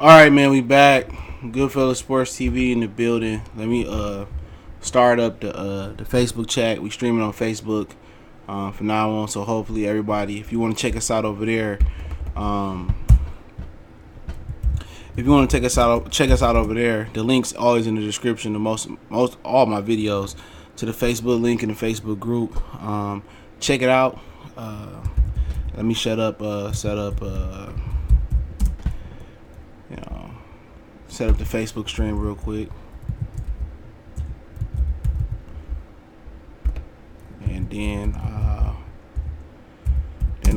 All right, man, we back. Goodfellas Sports TV in the building. Let me start up the Facebook chat. We streaming on Facebook from now on, so hopefully everybody, if you want to check us out over there, um, if you want to check us out over there. The link's always in the description. The most all my videos to the Facebook link in the Facebook group. Check it out. Let me set up set up the Facebook stream real quick. And then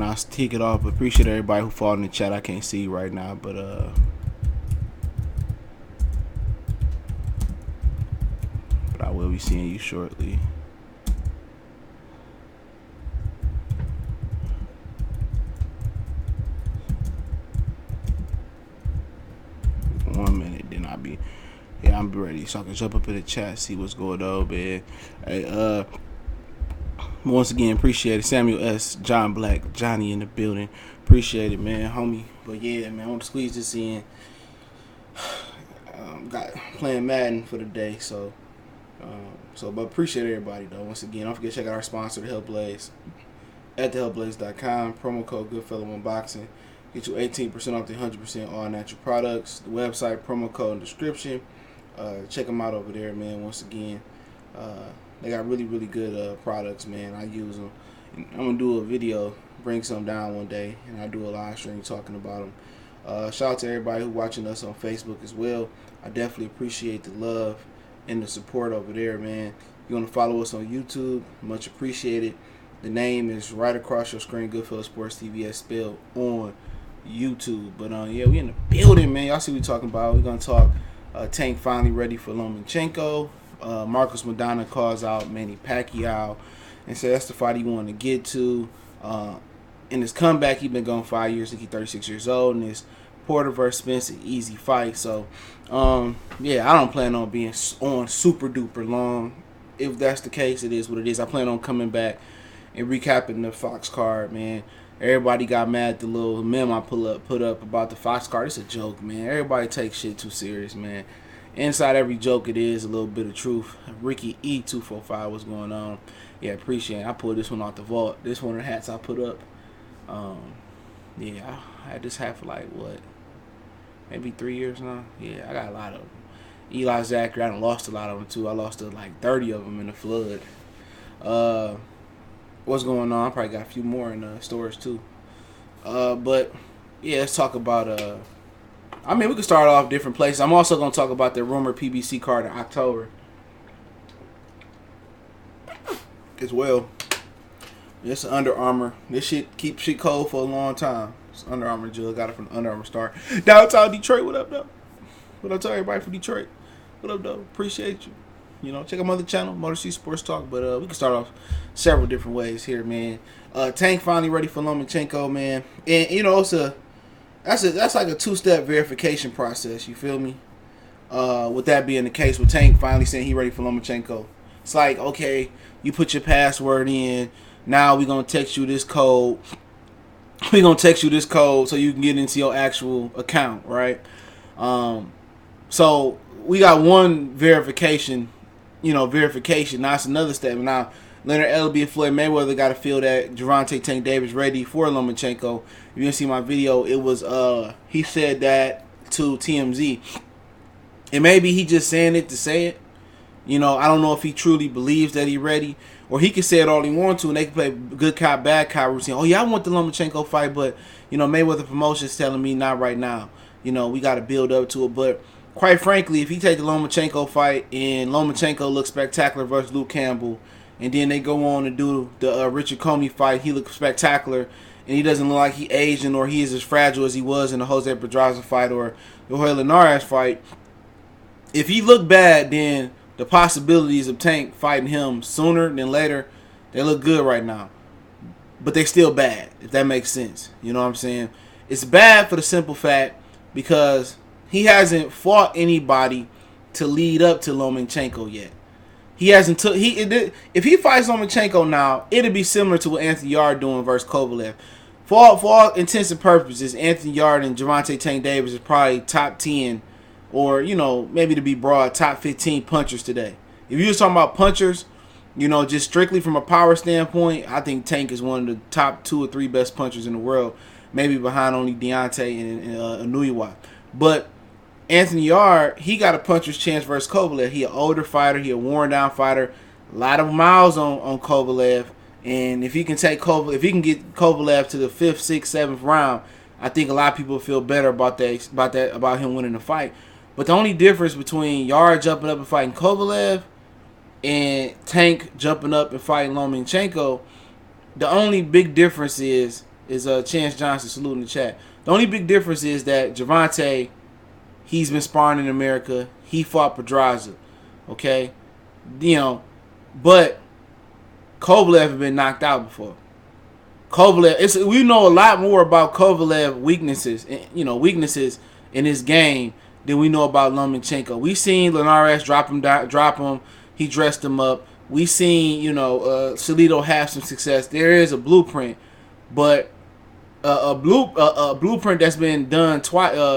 I'll kick it off. Appreciate everybody who followed in the chat. I can't see you right now, but I will be seeing you shortly. I'm ready, so I can jump up in the chat, see what's going on, man. Hey, once again, appreciate it. Samuel S., John Black, Johnny in the building. Appreciate it, man, homie. But yeah, man, I want to squeeze this in. Got playing Madden for the day, but appreciate everybody though. Once again, don't forget to check out our sponsor, The Health Blaze, at thehealthblaze.com. Promo code Goodfellow Unboxing. Get you 18% off the 100% all natural products. The website, promo code in the description. Check them out over there, man. Once again, they got really, really good products, man. I use them. And I'm gonna do a video, bring some down one day, and I do a live stream talking about them. Shout out to everybody who watching us on Facebook as well. I definitely appreciate the love and the support over there, man. If you want to follow us on YouTube, much appreciated. The name is right across your screen, Goodfellas Sports TV, as spelled on YouTube. But yeah, we in the building, man. Y'all see what we talking about. We're gonna talk. Tank finally ready for Lomachenko. Marcos Maidana calls out Manny Pacquiao and said that's the fight he wanted to get to. In his comeback, he's been gone 5 years. I think he's 36 years old. And his Porter versus Spence, an easy fight. So, yeah, I don't plan on being on super duper long. If that's the case, it is what it is. I plan on coming back and recapping the Fox card, man. Everybody got mad at the little meme I put up about the Fox card. It's a joke, man. Everybody takes shit too serious, man. Inside every joke, it is a little bit of truth. Ricky E245, what's going on? Yeah, appreciate it. I pulled this one off the vault. This one of the hats I put up. Yeah, I had this hat for like, what? Maybe 3 years now? Yeah, I got a lot of them. Eli Zachary, I done lost a lot of them too. I lost like 30 of them in the flood. What's going on? I probably got a few more in storage too. But yeah, let's talk about I mean, we could start off different places. I'm also gonna talk about the rumored PBC card in October as well. It's an Under Armour. This shit keeps shit cold for a long time. It's Under Armour jug. Got it from the Under Armour store. Downtown Detroit. What up, though? What up to everybody from Detroit? What up, though? Appreciate you. You know, check out my other channel, Motor C Sports Talk. But we can start off several different ways here, man. Tank finally ready for Lomachenko, man. And you know, that's like a two-step verification process. You feel me? With that being the case, with Tank finally saying he ready for Lomachenko, it's like, okay, you put your password in. Now we gonna text you this code. We gonna text you this code so you can get into your actual account, right? So we got one verification. You know, verification. Now it's another step. Now, Leonard Elby and Floyd Mayweather got to feel that Gervonta Tank Davis ready for Lomachenko. If you didn't see my video, it was he said that to TMZ. And maybe he just saying it to say it. You know, I don't know if he truly believes that he ready. Or he can say it all he wants to, and they can play good cop, bad cop routine. Oh, yeah, I want the Lomachenko fight, but, you know, Mayweather Promotions telling me not right now. You know, we got to build up to it. But quite frankly, if he take the Lomachenko fight and Lomachenko looks spectacular versus Luke Campbell, and then they go on to do the Richard Comey fight, he looks spectacular, and he doesn't look like he aged or he is as fragile as he was in the Jose Pedraza fight or the Jorge Linares fight. If he look bad, then the possibilities of Tank fighting him sooner than later, they look good right now. But they still bad, if that makes sense. You know what I'm saying? It's bad for the simple fact because he hasn't fought anybody to lead up to Lomachenko yet. He hasn't took if he fights Lomachenko now, it'll be similar to what Anthony Yarde doing versus Kovalev. for all intents and purposes, Anthony Yarde and Gervonta Tank Davis is probably top 10, or, you know, maybe to be broad, top 15 punchers today. If you was talking about punchers, you know, just strictly from a power standpoint, I think Tank is one of the top 2 or 3 best punchers in the world, maybe behind only Deontay and Inoue. But Anthony Yarde, he got a puncher's chance versus Kovalev. He an older fighter, he a worn down fighter, a lot of miles on Kovalev. And if he can get Kovalev to the 5th, 6th, 7th round, I think a lot of people feel better about him winning the fight. But the only difference between Yarde jumping up and fighting Kovalev and Tank jumping up and fighting Lomachenko, the only big difference is Chance Johnson, salute in the chat. The only big difference is that Gervonta, he's been sparring in America. He fought Pedraza, okay? You know, but Kovalev has been knocked out before. We know a lot more about Kovalev weaknesses in his game than we know about Lomachenko. We seen Linares drop him. He dressed him up. We seen, Salido have some success. There is a blueprint, but a blueprint that's been done twice.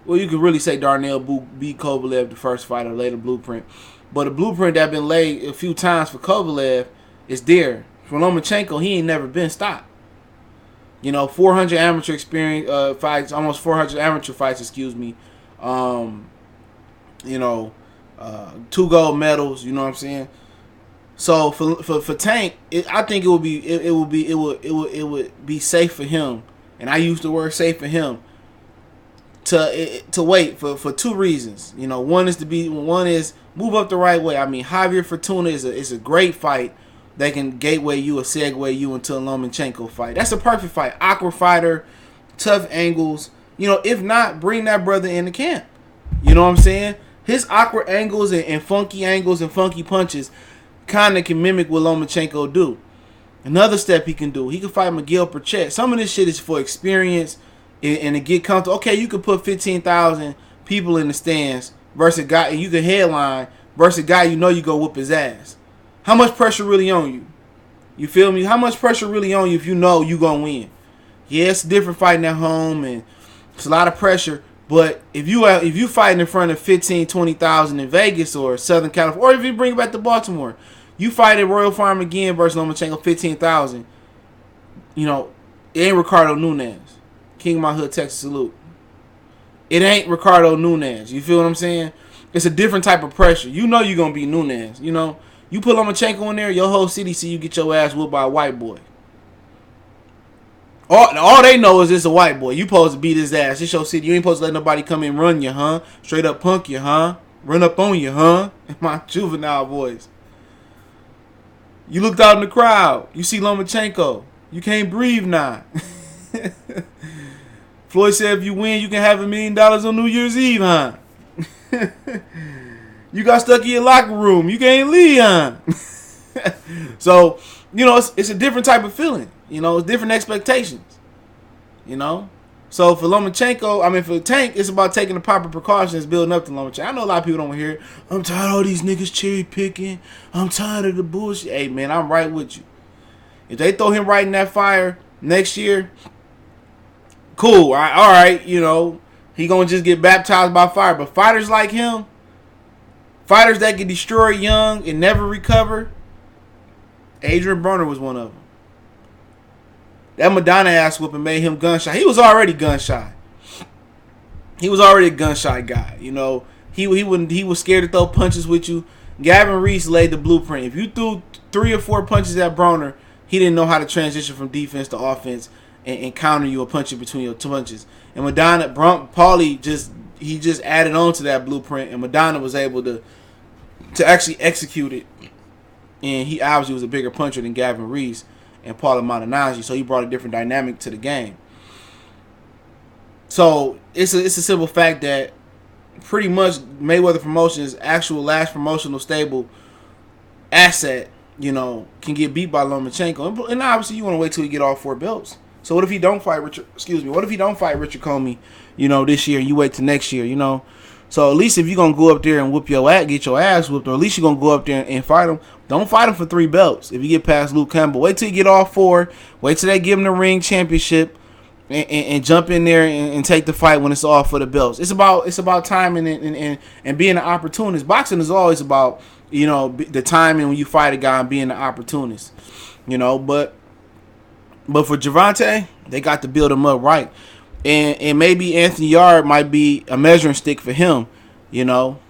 Well, you could really say Darnell beat Kovalev the first fight or later blueprint. But a blueprint that been laid a few times for Kovalev is there. For Lomachenko, he ain't never been stopped. 400 amateur experience fights, almost 400 amateur fights, excuse me. 2 gold medals, you know what I'm saying? So for Tank, I think it would be safe for him, and I use the word safe for him, to wait for 2 reasons. One is move up the right way. I mean, Javier Fortuna is a great fight that can gateway you or segue you into a Lomachenko fight. That's a perfect fight. Awkward fighter, tough angles. If not, bring that brother into camp. You know what I'm saying? His awkward angles and funky punches kind of can mimic what Lomachenko do. Another step he can do, he can fight Miguel Perchet. Some of this shit is for experience and to get comfortable. Okay, you could put 15,000 people in the stands versus a guy, and you can headline versus a guy you go whoop his ass. How much pressure really on you? You feel me? How much pressure really on you if you know you gonna win? Yeah, it's different fighting at home, and it's a lot of pressure. But if you fighting in front of 15, 20,000 in Vegas or Southern California, or if you bring it back to Baltimore, you fight at Royal Farm again versus Lomachenko, 15,000. It ain't Ricardo Nunes. King of my hood, Texas, salute. It ain't Ricardo Nunes. You feel what I'm saying? It's a different type of pressure. You're going to be Nunes. You put Lomachenko in there, your whole city see you get your ass whooped by a white boy. All they know is it's a white boy. You supposed to beat his ass. It's your city. You ain't supposed to let nobody come and run you, huh? Straight up punk you, huh? Run up on you, huh? In my juvenile voice. You looked out in the crowd. You see Lomachenko. You can't breathe now. Floyd said if you win, you can have $1 million on New Year's Eve, huh? You got stuck in your locker room. You can't leave, huh? So, it's a different type of feeling. It's different expectations. So for Lomachenko, for Tank, it's about taking the proper precautions, building up to Lomachenko. I know a lot of people don't hear it. I'm tired of all these niggas cherry picking. I'm tired of the bullshit. Hey, man, I'm right with you. If they throw him right in that fire next year, cool. All right. He gonna just get baptized by fire. But fighters like him, fighters that get destroyed young and never recover, Adrian Broner was one of them. That Maidana ass whooping made him gun shy. He was already gun shy. He was already a gun shy guy. He was scared to throw punches with you. Gavin Reese laid the blueprint. If you threw 3 or 4 punches at Broner, he didn't know how to transition from defense to offense and counter you or punch you between your 2 punches. And Paulie just added on to that blueprint, and Maidana was able to actually execute it. And he obviously was a bigger puncher than Gavin Reese and Paulie Malignaggi, so he brought a different dynamic to the game. So it's a simple fact that pretty much Mayweather Promotions' actual last promotional stable asset, can get beat by Lomachenko. And obviously you want to wait till he get all 4 belts. So what if he don't fight Richard Comey, this year, and you wait till next year, So at least if you're gonna go up there and whoop your ass, get your ass whooped, or at least you're gonna go up there and fight him, Don't fight him for 3 belts if you get past Luke Campbell. Wait till you get all 4. Wait till they give him the ring championship and jump in there and take the fight when it's all for the belts. It's about timing and being an opportunist. Boxing is always about, you know, the timing when you fight a guy and being an opportunist. You know, but for Gervonta, they got to build him up right. And maybe Anthony Yarde might be a measuring stick for him, you know.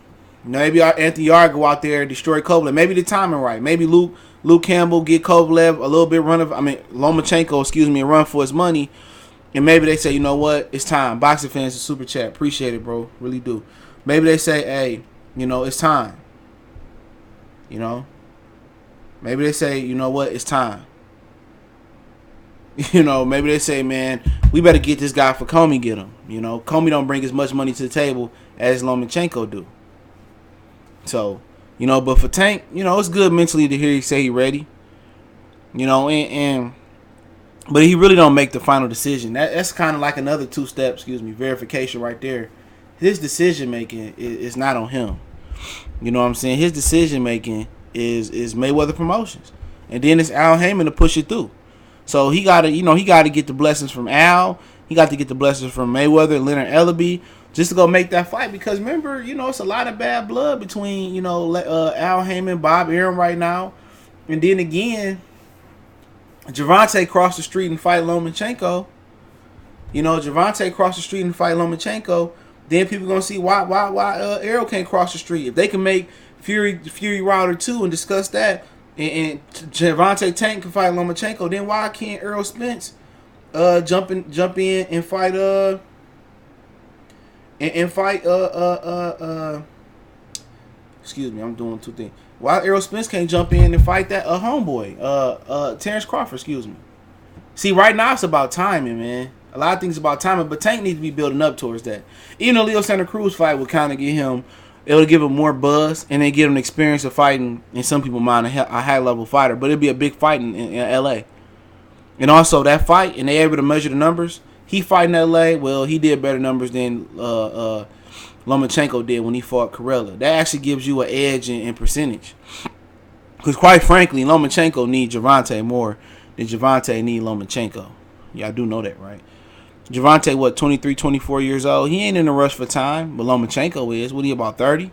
Maybe Anthony Yarde go out there and destroy Kovalev. Maybe the timing right. Maybe Luke Campbell get Kovalev a little bit Lomachenko, run for his money. And maybe they say, you know what, it's time. Boxing fans, a super chat. Appreciate it, bro. Really do. Maybe they say, hey, you know, it's time. You know. Maybe they say, you know what, it's time. You know, maybe they say, man, we better get this guy for Comey, get him. You know, Comey don't bring as much money to the table as Lomachenko do. So, you know, but for Tank, you know, it's good mentally to hear he say he ready. You know, but he really don't make the final decision. That's kind of like another 2-step, verification right there. His decision making is not on him. You know what I'm saying? His decision making is Mayweather Promotions, and then it's Al Heyman to push it through. So he got to get the blessings from Al. He got to get the blessings from Mayweather, Leonard Ellaby, just to go make that fight. Because remember, you know, it's a lot of bad blood between, you know, Al Heyman, Bob Arum right now, and then again, Gervonta crossed the street and fight Lomachenko. You know, Gervonta crossed the street and fight Lomachenko. Then people gonna see why Errol can't cross the street. If they can make Fury Wilder 2 and discuss that, and Gervonta Tank can fight Lomachenko, then why can't Errol Spence jump in and fight excuse me, I'm doing 2 things. Why Errol Spence can't jump in and fight that homeboy, Terence Crawford, excuse me. See, right now it's about timing, man. A lot of things about timing, but Tank needs to be building up towards that. Even the Leo Santa Cruz fight would kind of get him, it'll give him more buzz, and then give him the experience of fighting, in some people's mind, a high-level fighter. But it'll be a big fight in L.A. And also, that fight, and they able to measure the numbers, he fighting L.A., well, he did better numbers than Lomachenko did when he fought Corella. That actually gives you an edge in percentage. Because quite frankly, Lomachenko needs Gervonta more than Gervonta need Lomachenko. Y'all do know that, right? Gervonta, 23, 24 years old? He ain't in a rush for time, but Lomachenko is. What, he about 30?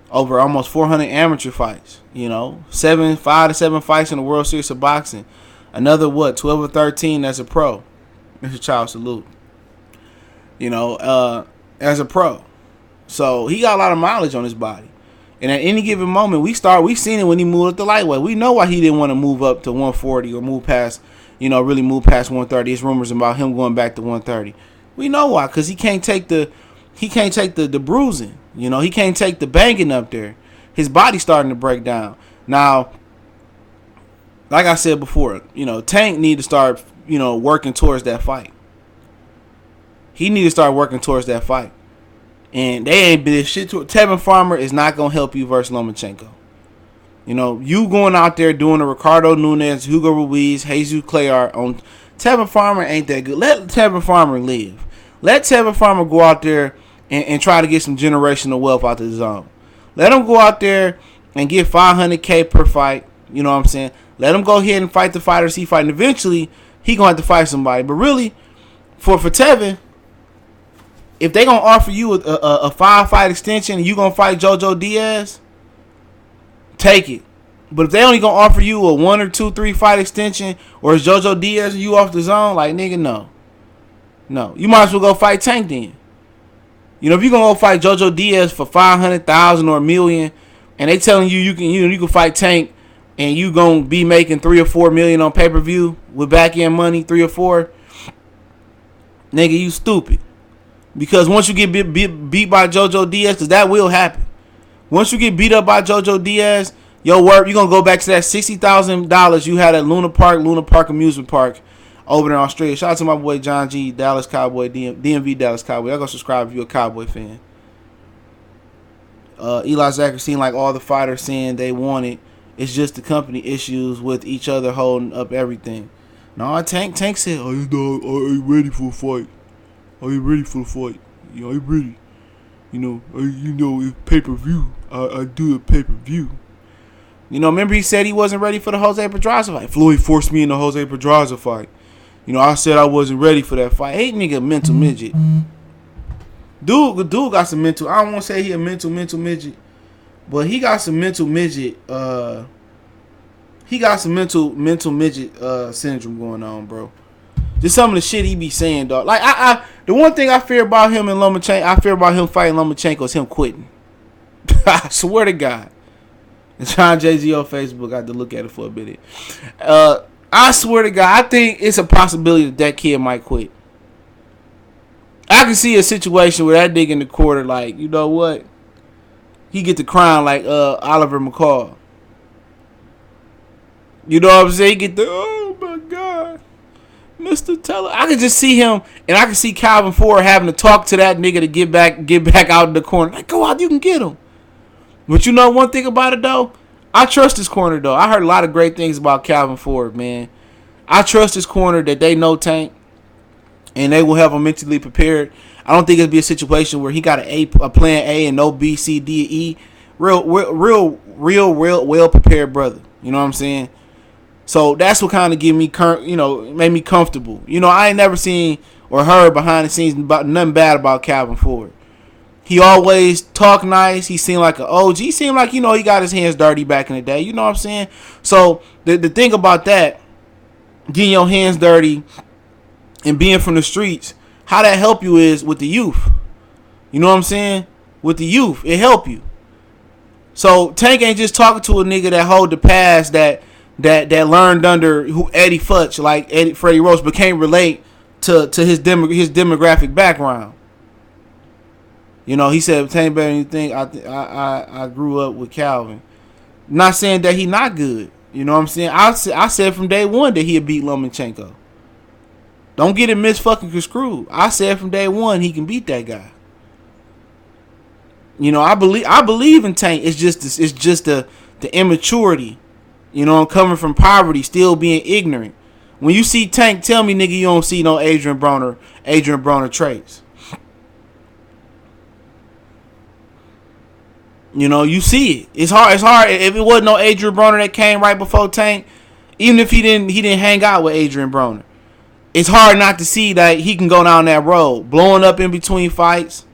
Over almost 400 amateur fights, you know. 5 to 7 fights in the World Series of Boxing. Another, 12 or 13 as a pro. Mr. Child, salute. You know, as a pro. So, he got a lot of mileage on his body. And at any given moment, we seen it when he moved up to lightweight. We know why he didn't want to move up to 140 or move past, you know, really move past 130. There's rumors about him going back to 130. We know why, because he can't take the bruising. You know, he can't take the banging up there. His body's starting to break down. Now, like I said before, you know, Tank need to start, you know, working towards that fight. He need to start working towards that fight. And they ain't been shit to it. Tevin Farmer is not going to help you versus Lomachenko. You know, you going out there doing a Ricardo Nunes, Hugo Ruiz, Jesus Clayart on Tevin Farmer ain't that good. Let Tevin Farmer live. Let Tevin Farmer go out there and try to get some generational wealth out of the zone. Let him go out there and get $500K per fight. You know what I'm saying? Let him go ahead and fight the fighters he fighting. Eventually, he going to have to fight somebody. But really, for Tevin, if they going to offer you a 5-fight extension and you going to fight JoJo Diaz, take it. But if they only going to offer you a 1 or 2, 3 fight extension, or is JoJo Diaz and you off the zone, like, nigga, no. No. You might as well go fight Tank then. You know, if you're going to go fight JoJo Diaz for $500,000 or $1 million, and they telling you you can fight Tank and you going to be making $3 or $4 million on pay-per-view with back-end money, 3 or 4, nigga, you stupid. Because once you get beat by JoJo Diaz, because that will happen. Once you get beat up by JoJo Diaz, your work, you're going to go back to that $60,000 you had at Luna Park Amusement Park over there in Australia. Shout out to my boy John G, Dallas Cowboy, DMV Dallas Cowboy. Y'all go subscribe if you're a Cowboy fan. Eli Zachary seemed like all the fighters saying they want it. It's just the company issues with each other holding up everything. No, Tank said, are you ready for a fight? Are you ready for the fight? Are you ready? It's pay-per-view. I do the pay-per-view. You know, remember he said he wasn't ready for the Jose Pedraza fight. Floyd forced me in the Jose Pedraza fight. You know, I said I wasn't ready for that fight. Hey, nigga, mental midget. Dude got some mental. I don't want to say he a mental midget, but he got some mental midget. He got some mental midget syndrome going on, bro. Just some of the shit he be saying, dog. Like I the one thing I fear about him and Lomachenko, I fear about him fighting Lomachenko is him quitting. I swear to God. And John Jay-Z on Facebook, I had to look at it for a minute. I swear to God, I think it's a possibility that kid might quit. I can see a situation where that nigga in the quarter, like, you know what? He get the crown like Oliver McCall. You know what I'm saying? He get the, oh my God, Mr. Teller. I can just see him, and I can see Calvin Ford having to talk to that nigga to get back out in the corner. Like, go out, you can get him. But you know one thing about it, though? I trust this corner, though. I heard a lot of great things about Calvin Ford, man. I trust this corner that they know Tank, and they will have him mentally prepared. I don't think it'll be a situation where he got a plan A and no B, C, D, E. Real well prepared brother. You know what I'm saying? So that's what kind of made me comfortable. You know, I ain't never seen or heard behind the scenes about nothing bad about Calvin Ford. He always talk nice. He seemed like an OG. He seemed like, you know, he got his hands dirty back in the day. You know what I'm saying? So the thing about that, getting your hands dirty and being from the streets, how that help you is with the youth. You know what I'm saying? With the youth, it help you. So Tank ain't just talking to a nigga that hold the past that learned under Eddie Futch, like Freddie Roach, but can't relate to his demographic background. You know, he said, Tank better than you think. I grew up with Calvin. Not saying that he not good. You know what I'm saying? I said from day one that he'd beat Lomachenko. Don't get it misfucking construed. I said from day one he can beat that guy. You know, I believe in Tank. It's just the immaturity. You know, coming from poverty, still being ignorant. When you see Tank, tell me, nigga, you don't see no Adrian Broner traits. You know, you see it. It's hard. If it wasn't no Adrian Broner that came right before Tank, even if he didn't hang out with Adrian Broner, it's hard not to see that he can go down that road, blowing up in between fights.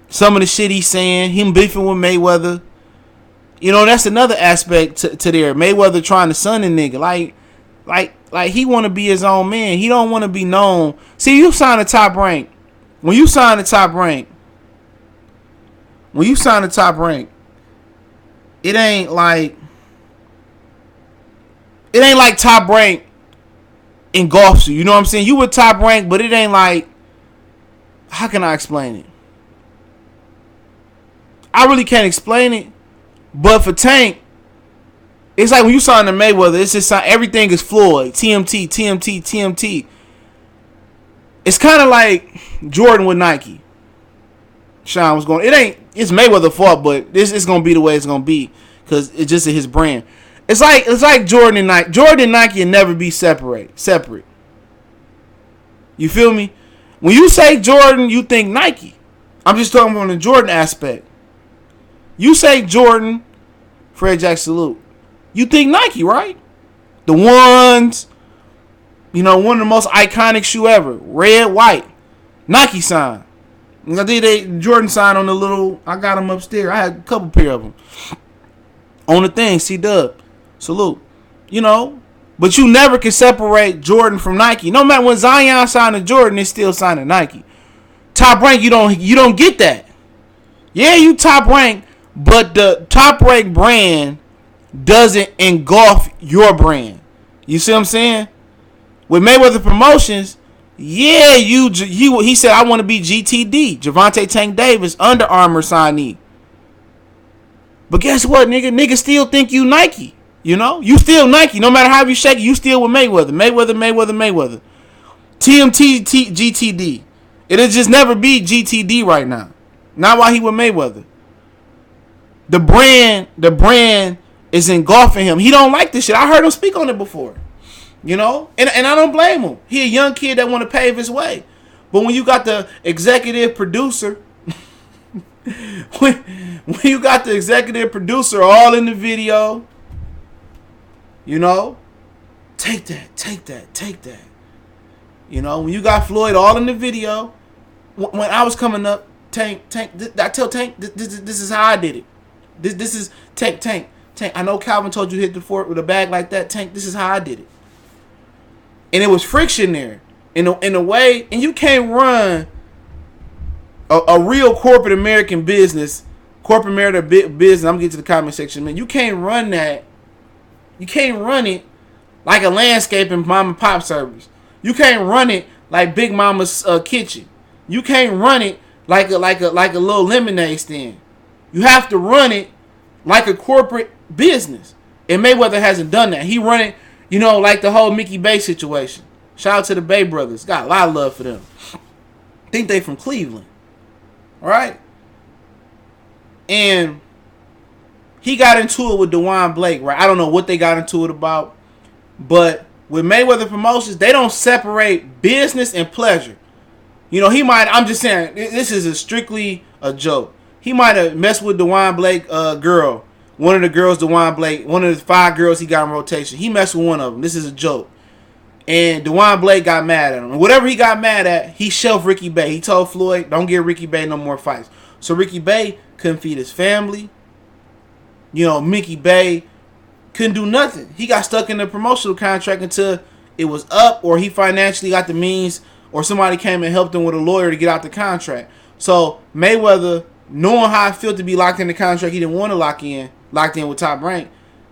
Some of the shit he's saying, him beefing with Mayweather. You know, that's another aspect to there. Mayweather trying to son a nigga. Like he want to be his own man. He don't want to be known. See, you sign the top rank. When you sign the top rank, it ain't like top rank engulfs you. You know what I'm saying? You with top rank, but it ain't like, how can I explain it? I really can't explain it. But for Tank, it's like when you sign to Mayweather, it's just everything is Floyd, TMT. It's kind of like Jordan with Nike. Sean was going. It's Mayweather's fault, but this is gonna be the way it's gonna be because it's just his brand. It's like Jordan and Nike. Jordan and Nike will never be separate. You feel me? When you say Jordan, you think Nike. I'm just talking from the Jordan aspect. You say Jordan, Fred Jack salute. You think Nike, right? The ones, you know, one of the most iconic shoe ever. Red, white. Nike sign. I think Jordan sign on the little, I got them upstairs. I had a couple pair of them. On the thing, C-Dub. Salute. You know, but you never can separate Jordan from Nike. No matter when Zion signed to Jordan, it's still signed to Nike. Top rank, you don't get that. Yeah, you top rank. But the top rank brand doesn't engulf your brand. You see what I'm saying? With Mayweather Promotions, yeah, he said I want to be GTD, Gervonta Tank Davis, Under Armour signee. But guess what, nigga? Niggas still think you Nike. You know, you still Nike. No matter how you shake it, you still with Mayweather. Mayweather. TMT GTD. It'll just never be GTD right now. Not while he with Mayweather. The brand is engulfing him. He don't like this shit. I heard him speak on it before. You know? And I don't blame him. He a young kid that want to pave his way. But when you got the executive producer, when you got the executive producer all in the video, You know, take that. You know, when you got Floyd all in the video, when I was coming up, Tank, I tell Tank, this is how I did it. This is Tank. I know Calvin told you hit the fort with a bag like that. Tank, this is how I did it. And it was friction there in a way, and you can't run a real corporate American business, corporate American business. I'm getting to the comment section, man. You can't run that. You can't run it like a landscaping mom and pop service. You can't run it like Big Mama's kitchen. You can't run it like a little lemonade stand. You have to run it like a corporate business. And Mayweather hasn't done that. He run it, you know, like the whole Mickey Bay situation. Shout out to the Bay brothers. Got a lot of love for them. Think they from Cleveland. All right? And he got into it with DeJuan Blake, right? I don't know what they got into it about. But with Mayweather Promotions, they don't separate business and pleasure. You know, he might, I'm just saying, this is strictly a joke. He might have messed with DeJuan Blake girl. One of the girls, DeJuan Blake, one of the 5 girls he got in rotation. He messed with one of them. This is a joke. And DeJuan Blake got mad at him. And whatever he got mad at, he shelved Ricky Bay. He told Floyd, don't give Ricky Bay no more fights. So Ricky Bay couldn't feed his family. You know, Mickey Bay couldn't do nothing. He got stuck in the promotional contract until it was up, or he financially got the means, or somebody came and helped him with a lawyer to get out the contract. So Mayweather, knowing how it felt to be locked in the contract he didn't want to locked in with Top Rank,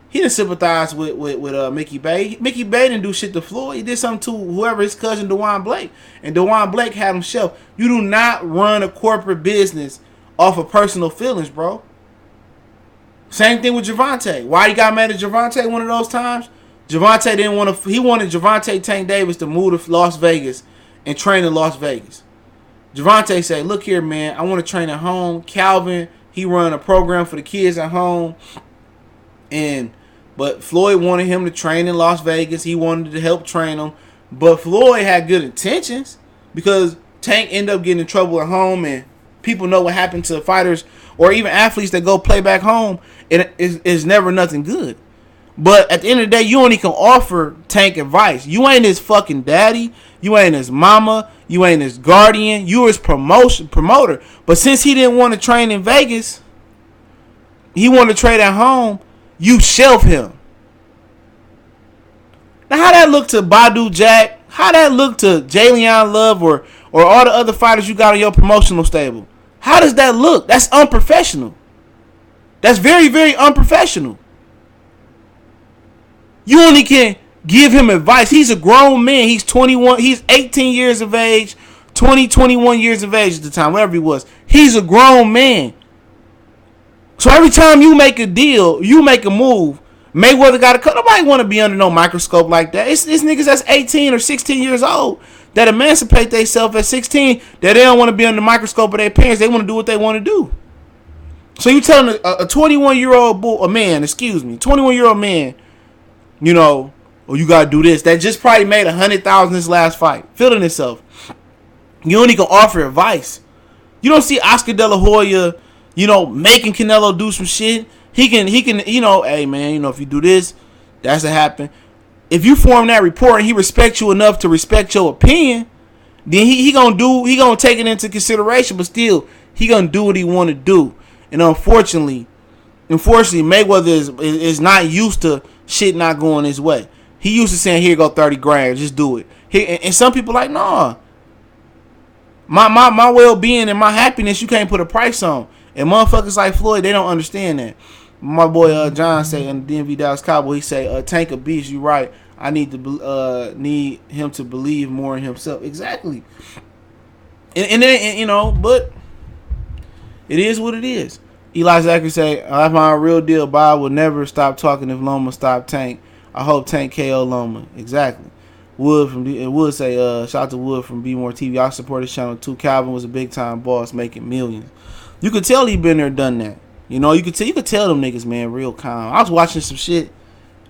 he didn't sympathize with Mickey Bay. Mickey Bay didn't do shit to Floyd. He did something to whoever, his cousin DeJuan Blake. And DeJuan Blake had him shelved. You do not run a corporate business off of personal feelings, bro. Same thing with Gervonta. Why he got mad at Gervonta one of those times? Gervonta didn't want to. He wanted Gervonta Tank Davis to move to Las Vegas and train in Las Vegas. Gervonta said, look here, man, I want to train at home. Calvin, he run a program for the kids at home. But Floyd wanted him to train in Las Vegas. He wanted to help train him. But Floyd had good intentions because Tank ended up getting in trouble at home, and people know what happened to fighters or even athletes that go play back home. It is never nothing good. But at the end of the day, you only can offer Tank advice. You ain't his fucking daddy. You ain't his mama. You ain't his guardian. You his promoter. But since he didn't want to train in Vegas, he wanted to train at home, you shelf him. Now, how that look to Badu Jack? How that look to Jalen Love or all the other fighters you got on your promotional stable? How does that look? That's unprofessional. That's very, very unprofessional. You only can give him advice. He's a grown man. He's 21. He's 18 years of age, 21 years of age at the time, whatever he was. He's a grown man. So every time you make a deal, you make a move, Mayweather got to cut. Nobody want to be under no microscope like that. It's niggas that's 18 or 16 years old that emancipate themselves at 16 that they don't want to be under the microscope of their parents. They want to do what they want to do. So you telling a 21-year-old 21-year-old man, you know, oh, you got to do this. That just probably made $100,000 this last fight, feeling himself. You only can offer advice. You don't see Oscar De La Hoya, you know, making Canelo do some shit. He can, you know, hey man, you know, if you do this, that's to happen. If you form that report and he respects you enough to respect your opinion, then he gonna take it into consideration. But still, he gonna do what he want to do. And unfortunately, Mayweather is not used to shit not going his way. He used to saying, "Here go 30 grand, just do it." And some people like, nah. My well-being and my happiness, you can't put a price on. And motherfuckers like Floyd, they don't understand that. My boy John say in the DMV Dallas Cowboy, he say, Tank a beast, you right. I need him to believe more in himself. Exactly. And you know, but it is what it is. Eli Zachary say, that's my real deal. Bob will never stop talking if Loma stop Tank. I hope Tank KO Loma. Exactly. Wood say, shout out to Wood from Be More TV. I support his channel too. Calvin was a big time boss making millions. You could tell he been there, done that. You know, you could tell them niggas, man, real calm. I was watching some shit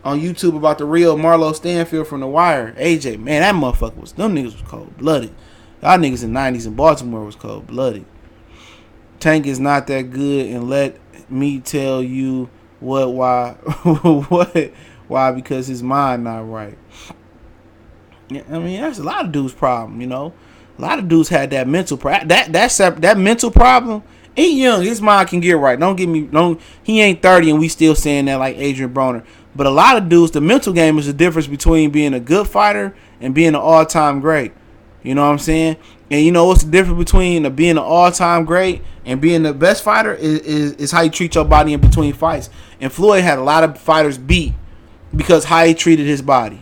on YouTube about the real Marlo Stanfield from The Wire. AJ, man, that motherfucker them niggas was cold blooded. Y'all niggas in the 90s in Baltimore was cold blooded. Tank is not that good, and let me tell you why Why? Because his mind not right. Yeah, I mean, that's a lot of dudes' problem, you know. A lot of dudes had that mental that mental problem. He young, his mind can get right. He ain't 30 and we still saying that like Adrian Broner. But a lot of dudes, the mental game is the difference between being a good fighter and being an all-time great. You know what I'm saying? And you know what's the difference between being an all-time great and being the best fighter is how you treat your body in between fights. And Floyd had a lot of fighters beat because how he treated his body.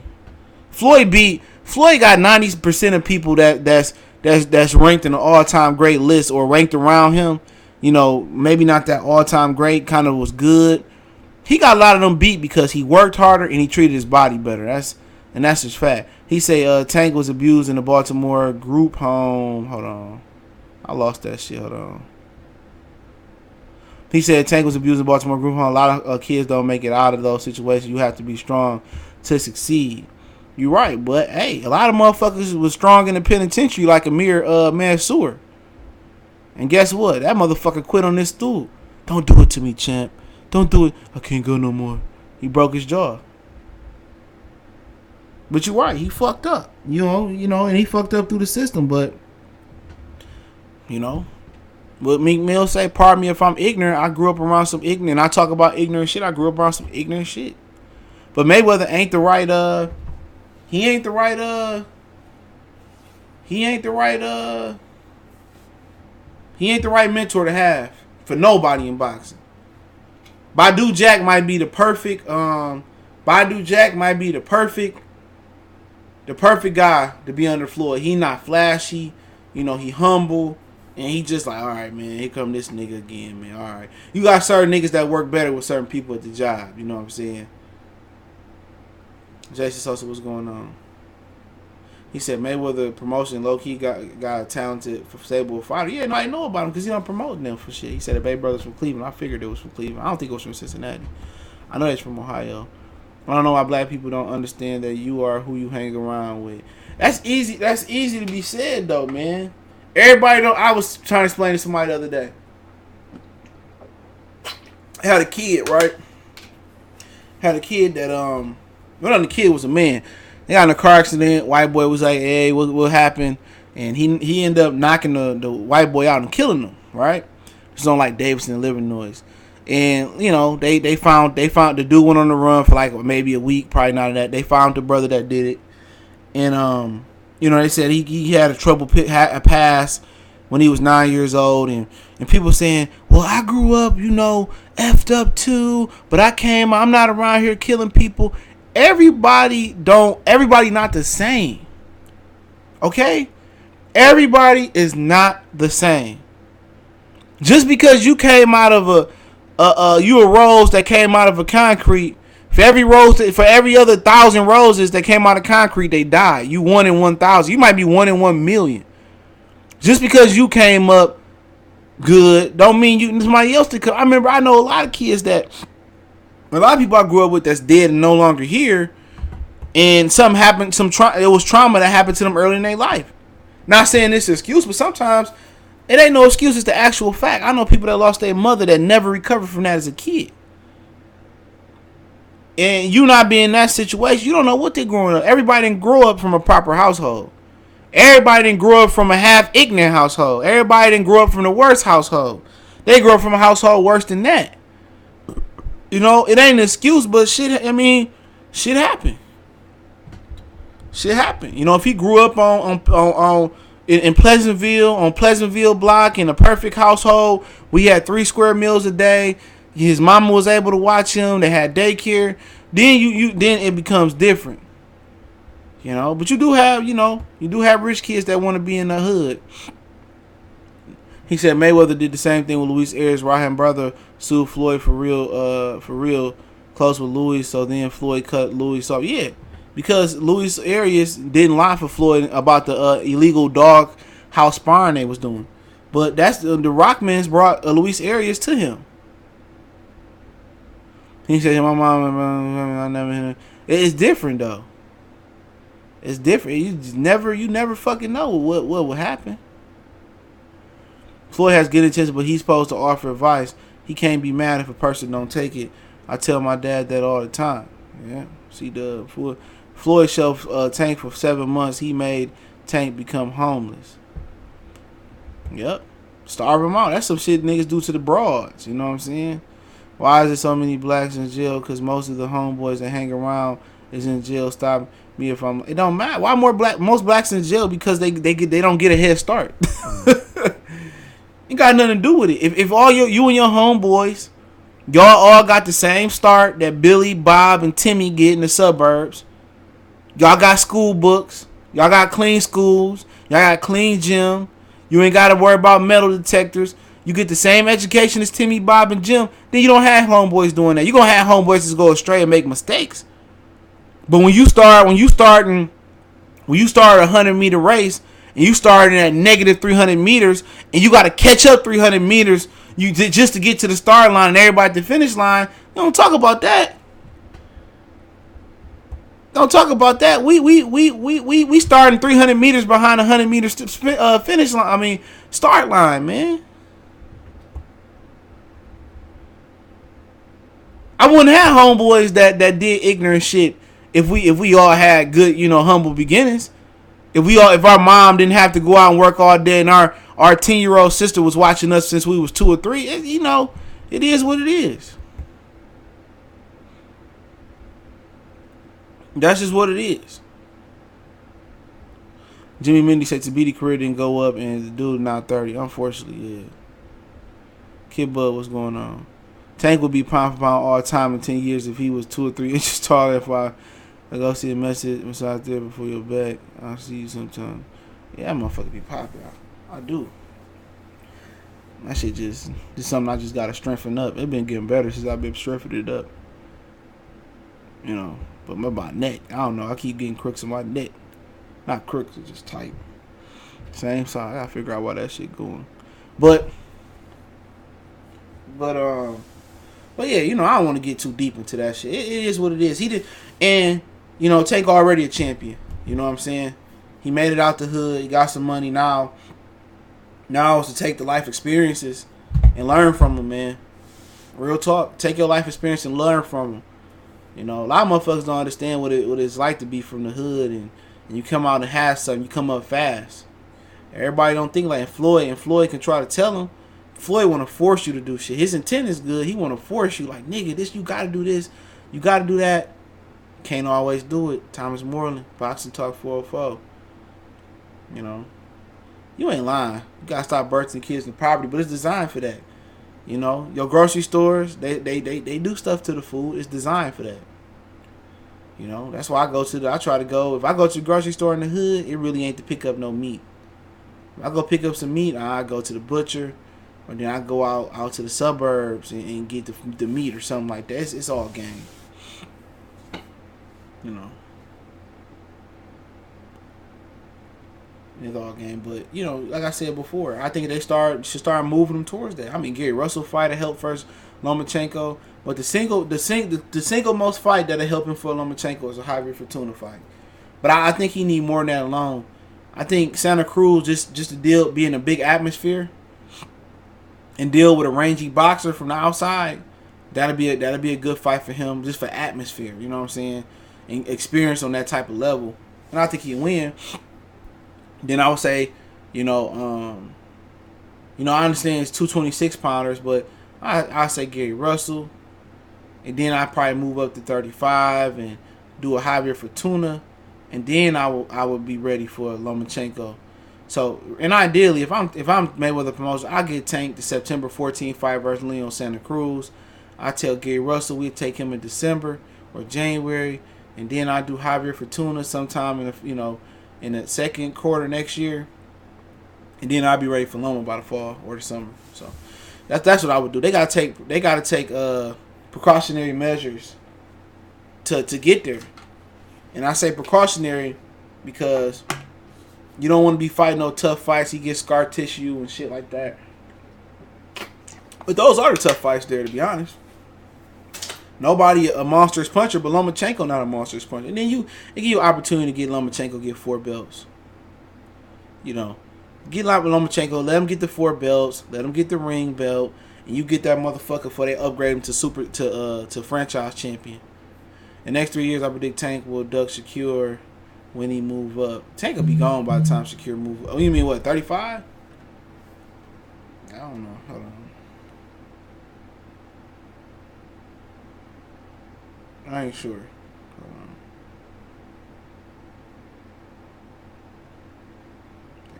Floyd got 90% of people that's ranked in the all-time great list or ranked around him. You know, maybe not that all-time great, kind of was good. He got a lot of them beat because he worked harder and he treated his body better. That's just fact. He say Tank was abused in the Baltimore group home. Hold on. I lost that shit. Hold on. He said Tank was abused in the Baltimore group home. A lot of kids don't make it out of those situations. You have to be strong to succeed. You're right, but hey, a lot of motherfuckers was strong in the penitentiary like Amir Mansour. And guess what? That motherfucker quit on this stool. Don't do it to me, champ. Don't do it. I can't go no more. He broke his jaw. But you're right, he fucked up. You know, and he fucked up through the system, but you know. What Meek Mill say, pardon me if I'm ignorant. I grew up around some ignorant. I talk about ignorant shit. I grew up around some ignorant shit. But Mayweather ain't the right he ain't the right mentor to have for nobody in boxing. Badu Jack might be the perfect guy to be under Floyd. He not flashy, you know, he humble, and he just like, all right, man, here come this nigga again, man. All right. You got certain niggas that work better with certain people at the job, you know what I'm saying? Jason Sosa, what's going on? He said Mayweather promotion low-key got a talented, stable fighter. Yeah, no, I know about him because he don't promote them for shit. He said the Bay Brothers from Cleveland. I figured it was from Cleveland. I don't think it was from Cincinnati. I know it's from Ohio. I don't know why black people don't understand that you are who you hang around with. That's easy to be said, though, man. Everybody know. I was trying to explain to somebody the other day. I had a kid, right? Had a kid that, well, the kid was a man. They got in a car accident. White boy was like, hey, what happened? And he ended up knocking the white boy out and killing him, right? It's on like Davidson and Illinois. And, you know, they found the dude went on the run for like maybe a week, probably not of that. They found the brother that did it. And, you know, they said he had a past when he was 9 years old. And people saying, well, I grew up, you know, effed up too, but I'm not around here killing people. Everybody not the same. Okay? Everybody is not the same. Just because you came out of you a rose that came out of a concrete, for every other 1,000 roses that came out of concrete, they died. You 1 in 1,000. You might be 1 in 1,000,000. Just because you came up good, don't mean you somebody else to come. I know a lot of kids that. A lot of people I grew up with that's dead and no longer here, and something happened. It was trauma that happened to them early in their life. Not saying this is an excuse, but sometimes it ain't no excuse. It's the actual fact. I know people that lost their mother that never recovered from that as a kid. And you not being in that situation, you don't know what they're growing up. Everybody didn't grow up from a proper household. Everybody didn't grow up from a half-ignorant household. Everybody didn't grow up from the worst household. They grew up from a household worse than that. You know, it ain't an excuse, but shit happened. Shit happened. You know, if he grew up in Pleasantville, on Pleasantville block in a perfect household, we had 3 square meals a day. His mama was able to watch him. They had daycare. Then then it becomes different. You know, but you do have rich kids that want to be in the hood. He said Mayweather did the same thing with Luis Arias. Raheem brother sued Floyd for real, close with Luis. So then Floyd cut Luis off. Yeah, because Luis Arias didn't lie for Floyd about the illegal dog house sparring they was doing. But that's the Rockmans brought Luis Arias to him. He said, "My mom, I never." It's different though. It's different. You never fucking know what will happen. Floyd has good intentions, but he's supposed to offer advice. He can't be mad if a person don't take it. I tell my dad that all the time. Yeah. C-Dub. Floyd shelved Tank for 7 months. He made Tank become homeless. Yep. Starve him out. That's some shit niggas do to the broads. You know what I'm saying? Why is there so many blacks in jail? Because most of the homeboys that hang around is in jail. Stop me if I'm. It don't matter. Why most blacks in jail? Because they don't get a head start. Ain't got nothing to do with it. If all you and your homeboys, y'all all got the same start that Billy, Bob, and Timmy get in the suburbs. Y'all got school books. Y'all got clean schools. Y'all got clean gym. You ain't got to worry about metal detectors. You get the same education as Timmy, Bob, and Jim. Then you don't have homeboys doing that. You gonna have homeboys that go astray and make mistakes. But when you start a 100-meter race and you starting at negative 300 meters and you got to catch up 300 meters just to get to the start line and everybody at the finish line, don't talk about that. Don't talk about that. We starting 300 meters behind 100 meters finish line. I mean start line, man. I wouldn't have homeboys that did ignorant shit if we all had good, humble beginnings. If our mom didn't have to go out and work all day and our 10-year-old sister was watching us since we was 2 or 3, it is what it is. That's just what it is. Jimmy Mindy said Tabiti career didn't go up and the dude now 30. Unfortunately, yeah. Kid Bud, what's going on? Tank would be pound for pound all time in 10 years if he was 2 or 3 inches taller. If I go see a message out there before your back, I'll see you sometime. Yeah, that motherfucker be popular. I do. That shit just something I just gotta strengthen up. It been getting better since I've been strengthening it up. But my neck, I don't know. I keep getting crooks in my neck. Not crooks, it's just tight. Same size. I gotta figure out why that shit going. But yeah, I don't want to get too deep into that shit. It is what it is. He did, and Tank already a champion. You know what I'm saying? He made it out the hood. He got some money now. Now it's to take the life experiences and learn from them, man. Real talk. Take your life experience and learn from them. A lot of motherfuckers don't understand what it's like to be from the hood, and you come out and have something. You come up fast. Everybody don't think like Floyd, and Floyd can try to tell him. Floyd want to force you to do shit. His intent is good. He want to force you like, nigga, you got to do this. You got to do that. Can't always do it. Thomas Moreland, Boxing Talk 404. You ain't lying. You got to stop birthing kids in poverty, but it's designed for that. Your grocery stores, they do stuff to the food. It's designed for that. That's why I try to go. If I go to the grocery store in the hood, it really ain't to pick up no meat. If I go pick up some meat, I go to the butcher. Or then I go out to the suburbs and get the meat or something like that. It's all game. It's all game. But, like I said before, I think they should start moving them towards that. I mean, Gary Russell fight to help first Lomachenko. But the single most fight that'll help him for Lomachenko is a Javier Fortuna fight. But I think he need more than that alone. I think Santa Cruz just to deal being a big atmosphere and deal with a rangy boxer from the outside, that'll be a good fight for him, just for atmosphere, you know what I'm saying, and experience on that type of level. And I think he'll win. Then I would say, I understand it's 226 pounders, but I say Gary Russell, and then I probably move up to 35 and do a Javier Fortuna, and then I would be ready for Lomachenko. So, and ideally, if I'm Mayweather Promotion, I get Tank the September 14th fight versus Leon Santa Cruz. I tell Gary Russell we'll take him in December or January, and then I do Javier Fortuna sometime in the second quarter next year, and then I'll be ready for Loma by the fall or the summer. So that's what I would do. They gotta take precautionary measures to get there, and I say precautionary because you don't want to be fighting no tough fights. He gets scar tissue and shit like that. But those are the tough fights there, to be honest. Nobody a monstrous puncher, but Lomachenko not a monstrous puncher. And then it give you an opportunity to get Lomachenko get 4 belts. Get Lomachenko, let him get the 4 belts, let him get the ring belt, and you get that motherfucker before they upgrade him to franchise champion. The next 3 years, I predict Tank will duck Shakur when he move up. Tank will be gone by the time Shakur move up. Oh, you mean what, 35? I don't know. Hold on. I ain't sure. Hold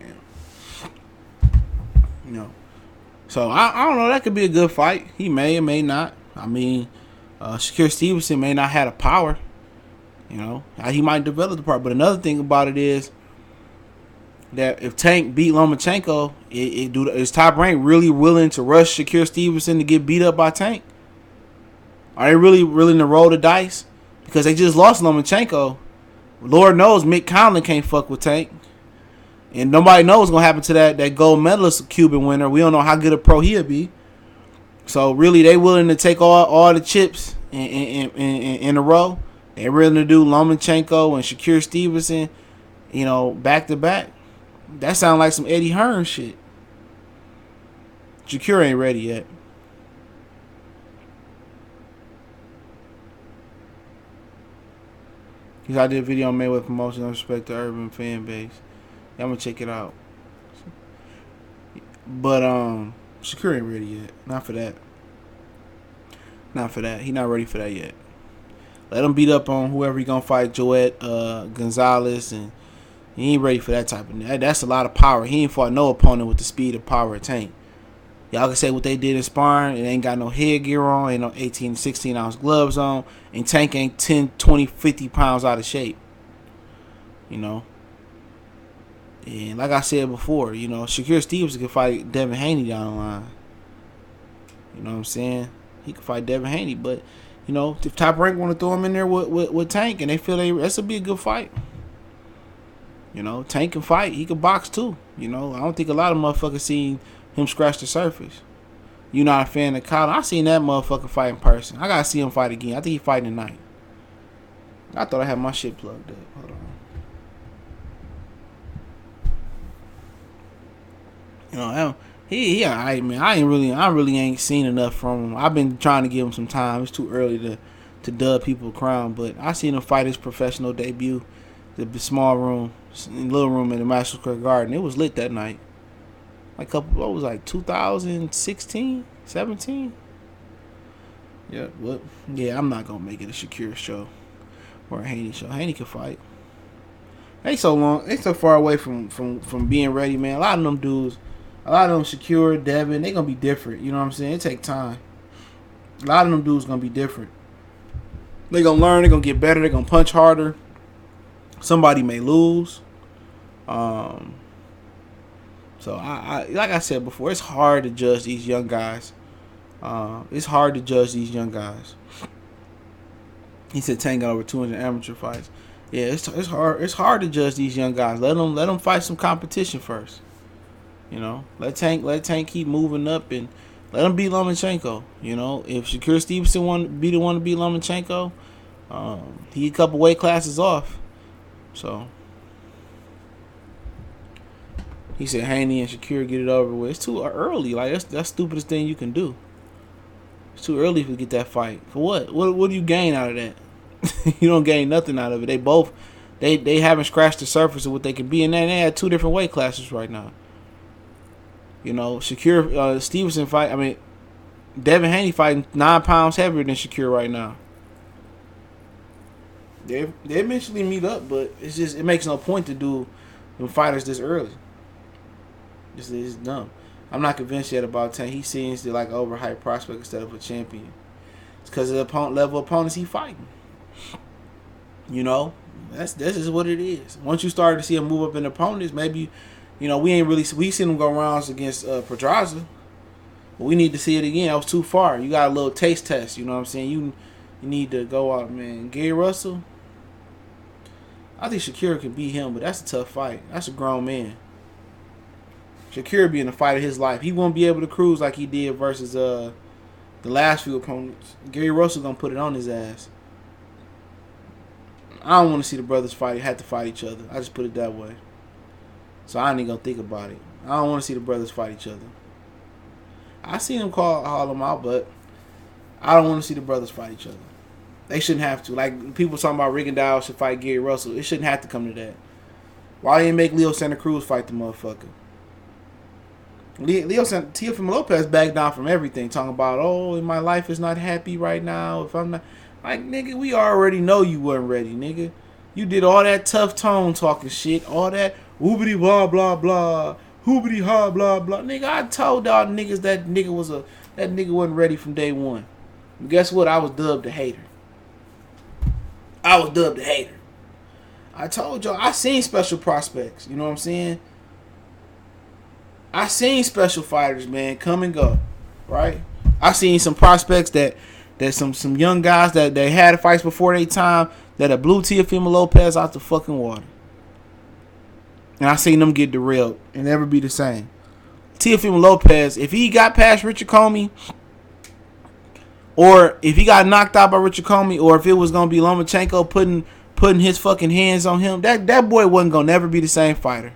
on. Damn. No. So, I don't know. That could be a good fight. He may or may not. I mean, Shakur Stevenson may not have the power. You know, he might develop the power. But another thing about it is that if Tank beat Lomachenko, is Top Rank really willing to rush Shakur Stevenson to get beat up by Tank? Are they really willing to roll the dice? Because they just lost Lomachenko. Lord knows Mick Conlon can't fuck with Tank. And nobody knows what's going to happen to that gold medalist Cuban winner. We don't know how good a pro he'll be. So, really, they willing to take all the chips in a row. They're willing to do Lomachenko and Shakur Stevenson, you know, back to back. That sounds like some Eddie Hearn shit. Shakur ain't ready yet. Because I did a video on Mayweather Promotional. I respect the urban fan base. Yeah, I'm going to check it out. But Shakur ain't ready yet. Not for that. Not for that. He not ready for that yet. Let him beat up on whoever he going to fight. Joet Gonzalez. And he ain't ready for that type of... That's a lot of power. He ain't fought no opponent with the speed and power of Tank. Y'all can say what they did in sparring. It ain't got no headgear on. Ain't no 18, 16-ounce gloves on. And Tank ain't 10, 20, 50 pounds out of shape. You know? And like I said before, you know, Shakur Stevenson could fight Devin Haney down the line. You know what I'm saying? He could fight Devin Haney. But, you know, if Top Rank want to throw him in there with Tank and they feel that's would be a good fight. You know, Tank can fight. He can box too. You know, I don't think a lot of motherfuckers seen him scratch the surface. You not a fan of Colin? I seen that motherfucker fight in person. I gotta see him fight again. I think he fighting tonight. I thought I had my shit plugged up. Hold on. You know, he alright, man. I really ain't seen enough from him. I've been trying to give him some time. It's too early to dub people crown, but I seen him fight his professional debut, the small room, little room in the Madison Square Garden. It was lit that night. Like what was like 2016, 17? Yeah, well, yeah, I'm not gonna make it a Shakur show or a Haney show. Haney can fight. They so far away from being ready, man. A lot of them dudes, a lot of them Shakur, Devin, they gonna be different. You know what I'm saying? It take time. A lot of them dudes gonna be different. They gonna learn. They gonna get better. They gonna punch harder. Somebody may lose. So I like I said before, it's hard to judge these young guys. It's hard to judge these young guys. He said Tank got over 200 amateur fights. Yeah, it's hard. It's hard to judge these young guys. Let them fight some competition first. You know, let Tank keep moving up and let him beat Lomachenko. You know, if Shakur Stevenson want to be the one to beat Lomachenko, he a couple weight classes off. So. He said Haney and Shakur get it over with. It's too early. Like that's the stupidest thing you can do. It's too early to get that fight. For what? What do you gain out of that? You don't gain nothing out of it. They both they haven't scratched the surface of what they can be, and they had two different weight classes right now. You know, Shakur Stevenson fight. I mean, Devin Haney fighting 9 pounds heavier than Shakur right now. They eventually meet up, but it makes no point to do them fighters this early. It's dumb. I'm not convinced yet about Tank. He seems like an overhyped prospect instead of a champion. It's because of the level of opponents he fighting. You know, that's just what it is. Once you start to see him move up in opponents, maybe, you know, we seen him go rounds against Pedraza, but we need to see it again. That was too far. You got a little taste test. You know what I'm saying? You need to go out, man. Gary Russell, I think Shakur can beat him, but that's a tough fight. That's a grown man. Shakur be in the fight of his life. He won't be able to cruise like he did versus the last few opponents. Gary Russell gonna put it on his ass. I don't want to see the brothers fight. Have to fight each other. I just put it that way. So I ain't even gonna think about it. I don't want to see the brothers fight each other. I seen him call them out, but I don't want to see the brothers fight each other. They shouldn't have to. Like, people talking about Rigondeaux should fight Gary Russell. It shouldn't have to come to that. Why didn't make Leo Santa Cruz fight the motherfucker? Teofimo Lopez backed down from everything, talking about, oh, my life is not happy right now. If I'm not, like, nigga, we already know you weren't ready, nigga. You did all that tough tone talking shit, all that oobity blah blah blah, hoobity ha blah blah. Nigga, I told y'all niggas that nigga wasn't ready from day one. And guess what? I was dubbed a hater. I told y'all I seen special prospects. You know what I'm saying? I seen special fighters, man, come and go, right? I seen some prospects that some young guys that they had fights before their time that blew Teofimo Lopez out the fucking water. And I seen them get derailed and never be the same. Teofimo Lopez, if he got past Richard Comey, or if he got knocked out by Richard Comey, or if it was going to be Lomachenko putting his fucking hands on him, that boy wasn't going to never be the same fighter.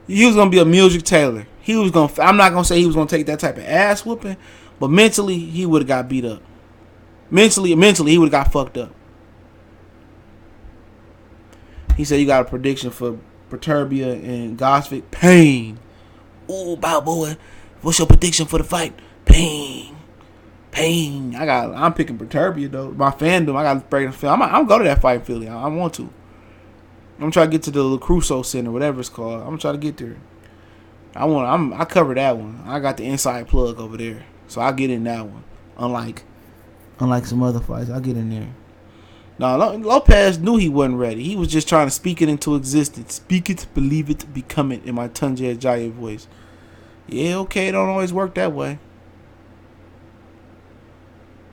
He was going to be a Mildred Taylor. I'm not going to say he was going to take that type of ass whooping, but mentally, he would have got beat up. Mentally, he would have got fucked up. He said you got a prediction for Proterbia and Gosvick. Pain. Ooh, bow boy. What's your prediction for the fight? Pain. I'm picking Proterbia though. My fandom, I got to break the film. I'm go to that fight in Philly. I want to. I'm trying to get to the LaCruso Center, whatever it's called. I'm trying to get there. I cover that one. I got the inside plug over there, so I get in that one. Unlike some other fights, I get in there. No, Lopez knew he wasn't ready. He was just trying to speak it into existence. Speak it, believe it, become it in my Tunja Ajayi voice. Yeah, okay, it don't always work that way.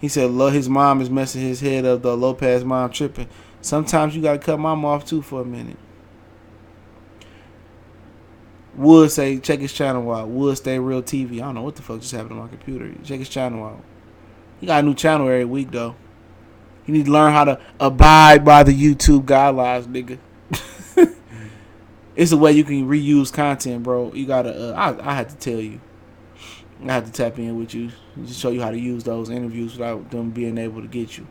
He said his mom is messing his head up, though. Lopez mom tripping. Sometimes you gotta cut mom off too for a minute. Wood say check his channel out. Wood Stay Real TV. I don't know what the fuck just happened on my computer. Check his channel out. He got a new channel every week though. You need to learn how to abide by the YouTube guidelines, nigga. It's a way you can reuse content, bro. You gotta. I had to tell you. I had to tap in with you, just show you how to use those interviews without them being able to get you.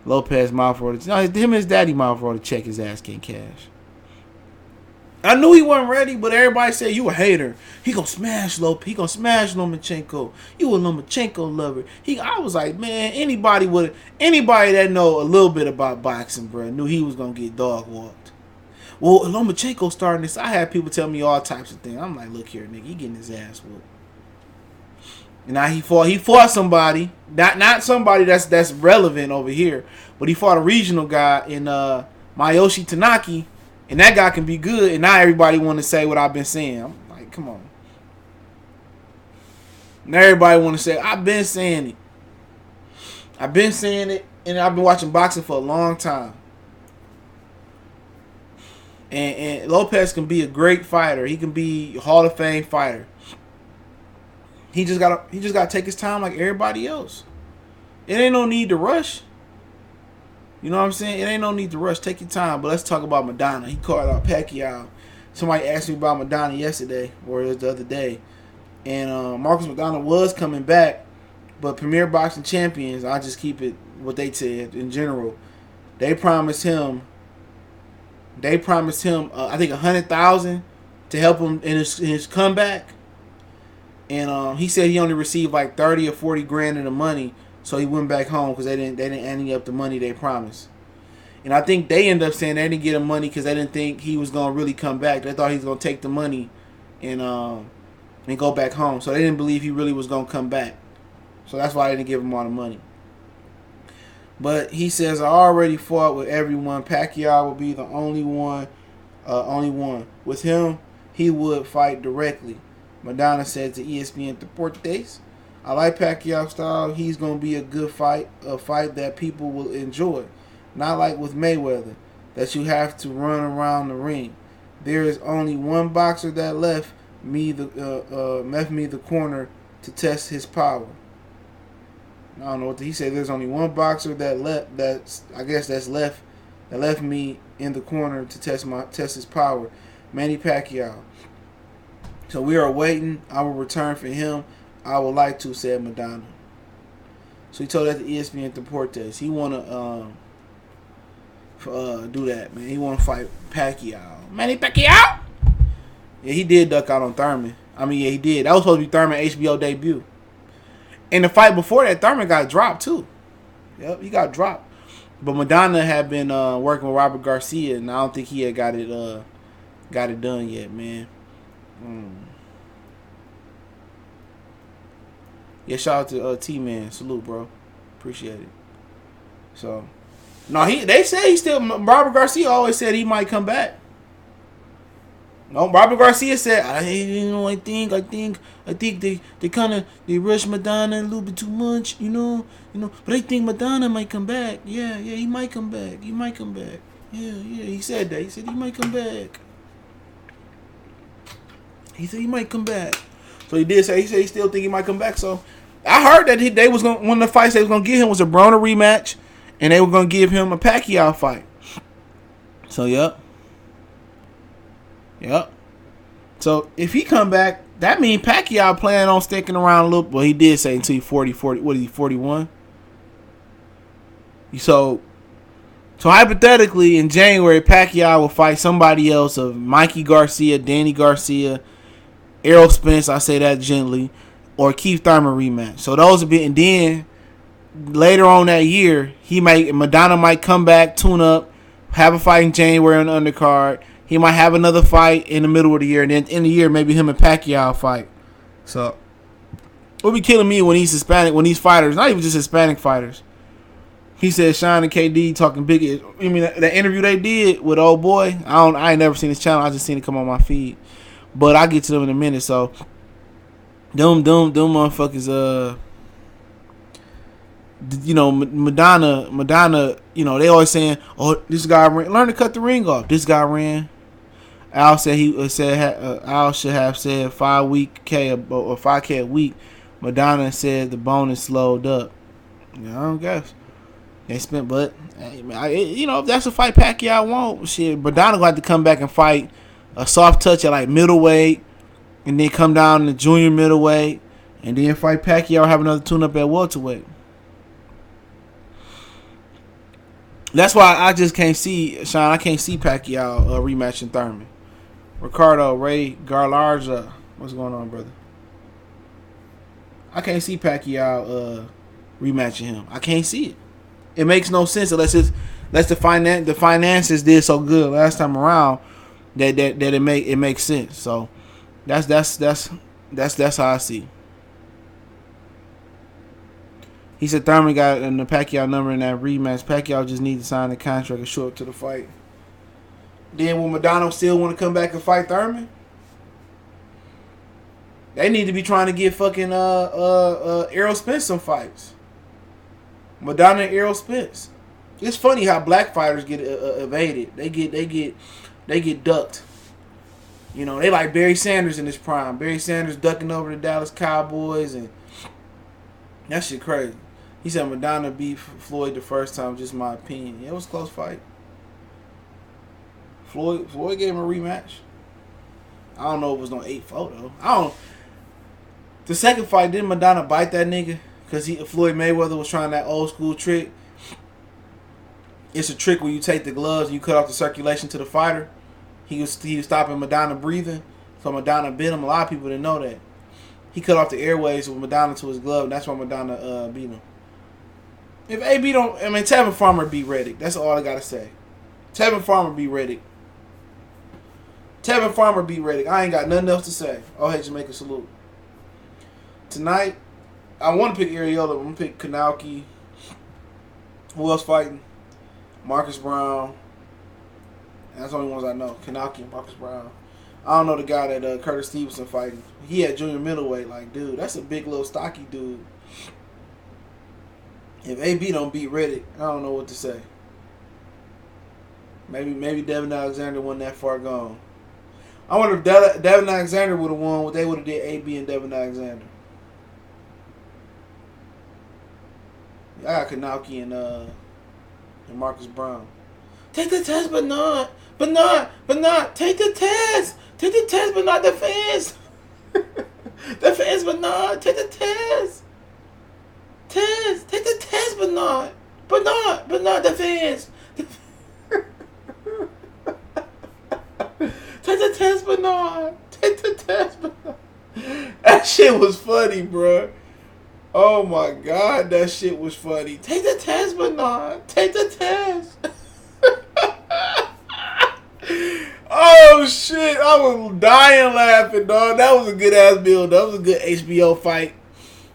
Lopez mouth order. No, him and his daddy mouth order check his ass can't cash. I knew he wasn't ready, but everybody said you a hater. He gonna smash Lomachenko. You a Lomachenko lover. I was like, man, anybody that know a little bit about boxing, bro, knew he was gonna get dog walked. Well, Lomachenko starting this. I had people tell me all types of things. I'm like, look here, nigga, he getting his ass whooped. And now he fought somebody, not somebody that's relevant over here, but he fought a regional guy in Mayoshi Tanaki, and that guy can be good. And now everybody want to say what I've been saying. I'm like, come on. Now everybody want to say I've been saying it, and I've been watching boxing for a long time. And Lopez can be a great fighter. He can be a Hall of Fame fighter. He just gotta take his time like everybody else. It ain't no need to rush. You know what I'm saying? It ain't no need to rush. Take your time. But let's talk about Maidana. He called out Pacquiao. Somebody asked me about Maidana yesterday, or it was the other day. And Marcus Maidana was coming back, but Premier Boxing Champions, I'll just keep it what they said in general. They promised him I think $100,000 to help him in his comeback. And he said he only received like 30 or 40 grand in the money, so he went back home because they didn't ante up the money they promised. And I think they ended up saying they didn't get him money because they didn't think he was gonna really come back. They thought he was gonna take the money and go back home. So they didn't believe he really was gonna come back. So that's why they didn't give him all the money. But he says, I already fought with everyone. Pacquiao will be the only one. With him, he would fight directly. Maidana said to ESPN Deportes, I like Pacquiao style. He's going to be a good fight, a fight that people will enjoy. Not like with Mayweather, that you have to run around the ring. There is only one boxer that left me the corner to test his power. I don't know what he said. There's only one boxer that left me in the corner to test his power. Manny Pacquiao. So we are waiting. I will return for him. I would like to, said Maidana. So he told that to ESPN Deportes. He want to do that, man. He want to fight Pacquiao. Manny Pacquiao? Yeah, he did duck out on Thurman. I mean, yeah, he did. That was supposed to be Thurman's HBO debut. And the fight before that, Thurman got dropped, too. Yep, he got dropped. But Maidana had been working with Robert Garcia, and I don't think he had got it done yet, man. Yeah, shout out to T-Man. Salute, bro. Appreciate it. So, no, they say he still. Robert Garcia always said he might come back. No, Robert Garcia said, I think they kind of rushed Maidana a little bit too much, you know. But I think Maidana might come back. Yeah, he might come back. Yeah, he said that. He said he might come back. So he did say he still think he might come back. So I heard that they was gonna, one of the fights they was gonna give him was a Broner rematch, and they were gonna give him a Pacquiao fight. So yep. So if he come back, that means Pacquiao planning on sticking around a little. Well, he did say until he's 40. What is he, 41? So hypothetically, in January, Pacquiao will fight somebody else of Mikey Garcia, Danny Garcia, Errol Spence, I say that gently, or Keith Thurman rematch. So those will be, and then later on that year, Maidana might come back, tune up, have a fight in January on the undercard. He might have another fight in the middle of the year, and then in the year, maybe him and Pacquiao fight. So it'll be killing me when these fighters, not even just Hispanic fighters. He said Sean and KD talking big. I mean, that interview they did with old boy. I ain't never seen his channel. I just seen it come on my feed. But I'll get to them in a minute. So them motherfuckers. Maidana. They always saying, "Oh, this guy learn to cut the ring off." This guy ran. Al said Al should have said 5K or 5K a week. Maidana said the bonus slowed up. I don't guess. They spent, but if that's a fight Pacquiao won't, shit, Maidana gonna have to come back and fight a soft touch at like middleweight, and then come down to junior middleweight, and then fight Pacquiao or have another tune-up at welterweight. That's why I just can't see, Sean. I can't see Pacquiao rematching Thurman. Ricardo Ray Garlarza, what's going on, brother? I can't see Pacquiao rematching him. I can't see it. It makes no sense unless the finances did so good last time around that it makes sense. So that's how I see. He said Thurman got the Pacquiao number in that rematch. Pacquiao just needs to sign the contract and show up to the fight. Then will Maidana still want to come back and fight Thurman? They need to be trying to get fucking Errol Spence some fights. Maidana and Errol Spence. It's funny how black fighters get evaded. They get ducked. They like Barry Sanders in his prime. Barry Sanders ducking over the Dallas Cowboys, and that shit crazy. He said Maidana beat Floyd the first time. Just my opinion. Yeah, it was a close fight. Floyd gave him a rematch. I don't know if it was no 8-4 though. The second fight, didn't Maidana bite that nigga? Because Floyd Mayweather was trying that old school trick. It's a trick where you take the gloves and you cut off the circulation to the fighter. He was stopping Maidana breathing. So Maidana bit him. A lot of people didn't know that. He cut off the airways with Maidana to his glove, and that's why Maidana beat him. If AB Tevin Farmer beat Reddick. That's all I got to say. Tevin Farmer beat Reddick. I ain't got nothing else to say. Oh, hey, Jamaica, salute. Tonight, I want to pick Ariola. I'm going to pick Kanauki. Who else fighting? Marcus Brown. And that's the only ones I know. Kanauki and Marcus Brown. I don't know the guy that Curtis Stevenson fighting. He had junior middleweight. Like, dude, that's a big little stocky dude. If AB don't beat Reddick, I don't know what to say. Maybe Devin Alexander wasn't that far gone. I wonder if Devin Alexander would have won, what they would have did AB and Devin Alexander. I got Kanauki and Marcus Brown. Take the test, but not. Take the test. Take the test, but not the fans. The fans, but not. Take the test. Take the Bernard. Defense. Take the test, Bernard. Take the test, Bernard. That shit was funny, bro. Oh my God, that shit was funny. Take the test, Bernard. Take the test. Oh shit, I was dying laughing, dog. That was a good ass build. That was a good HBO fight.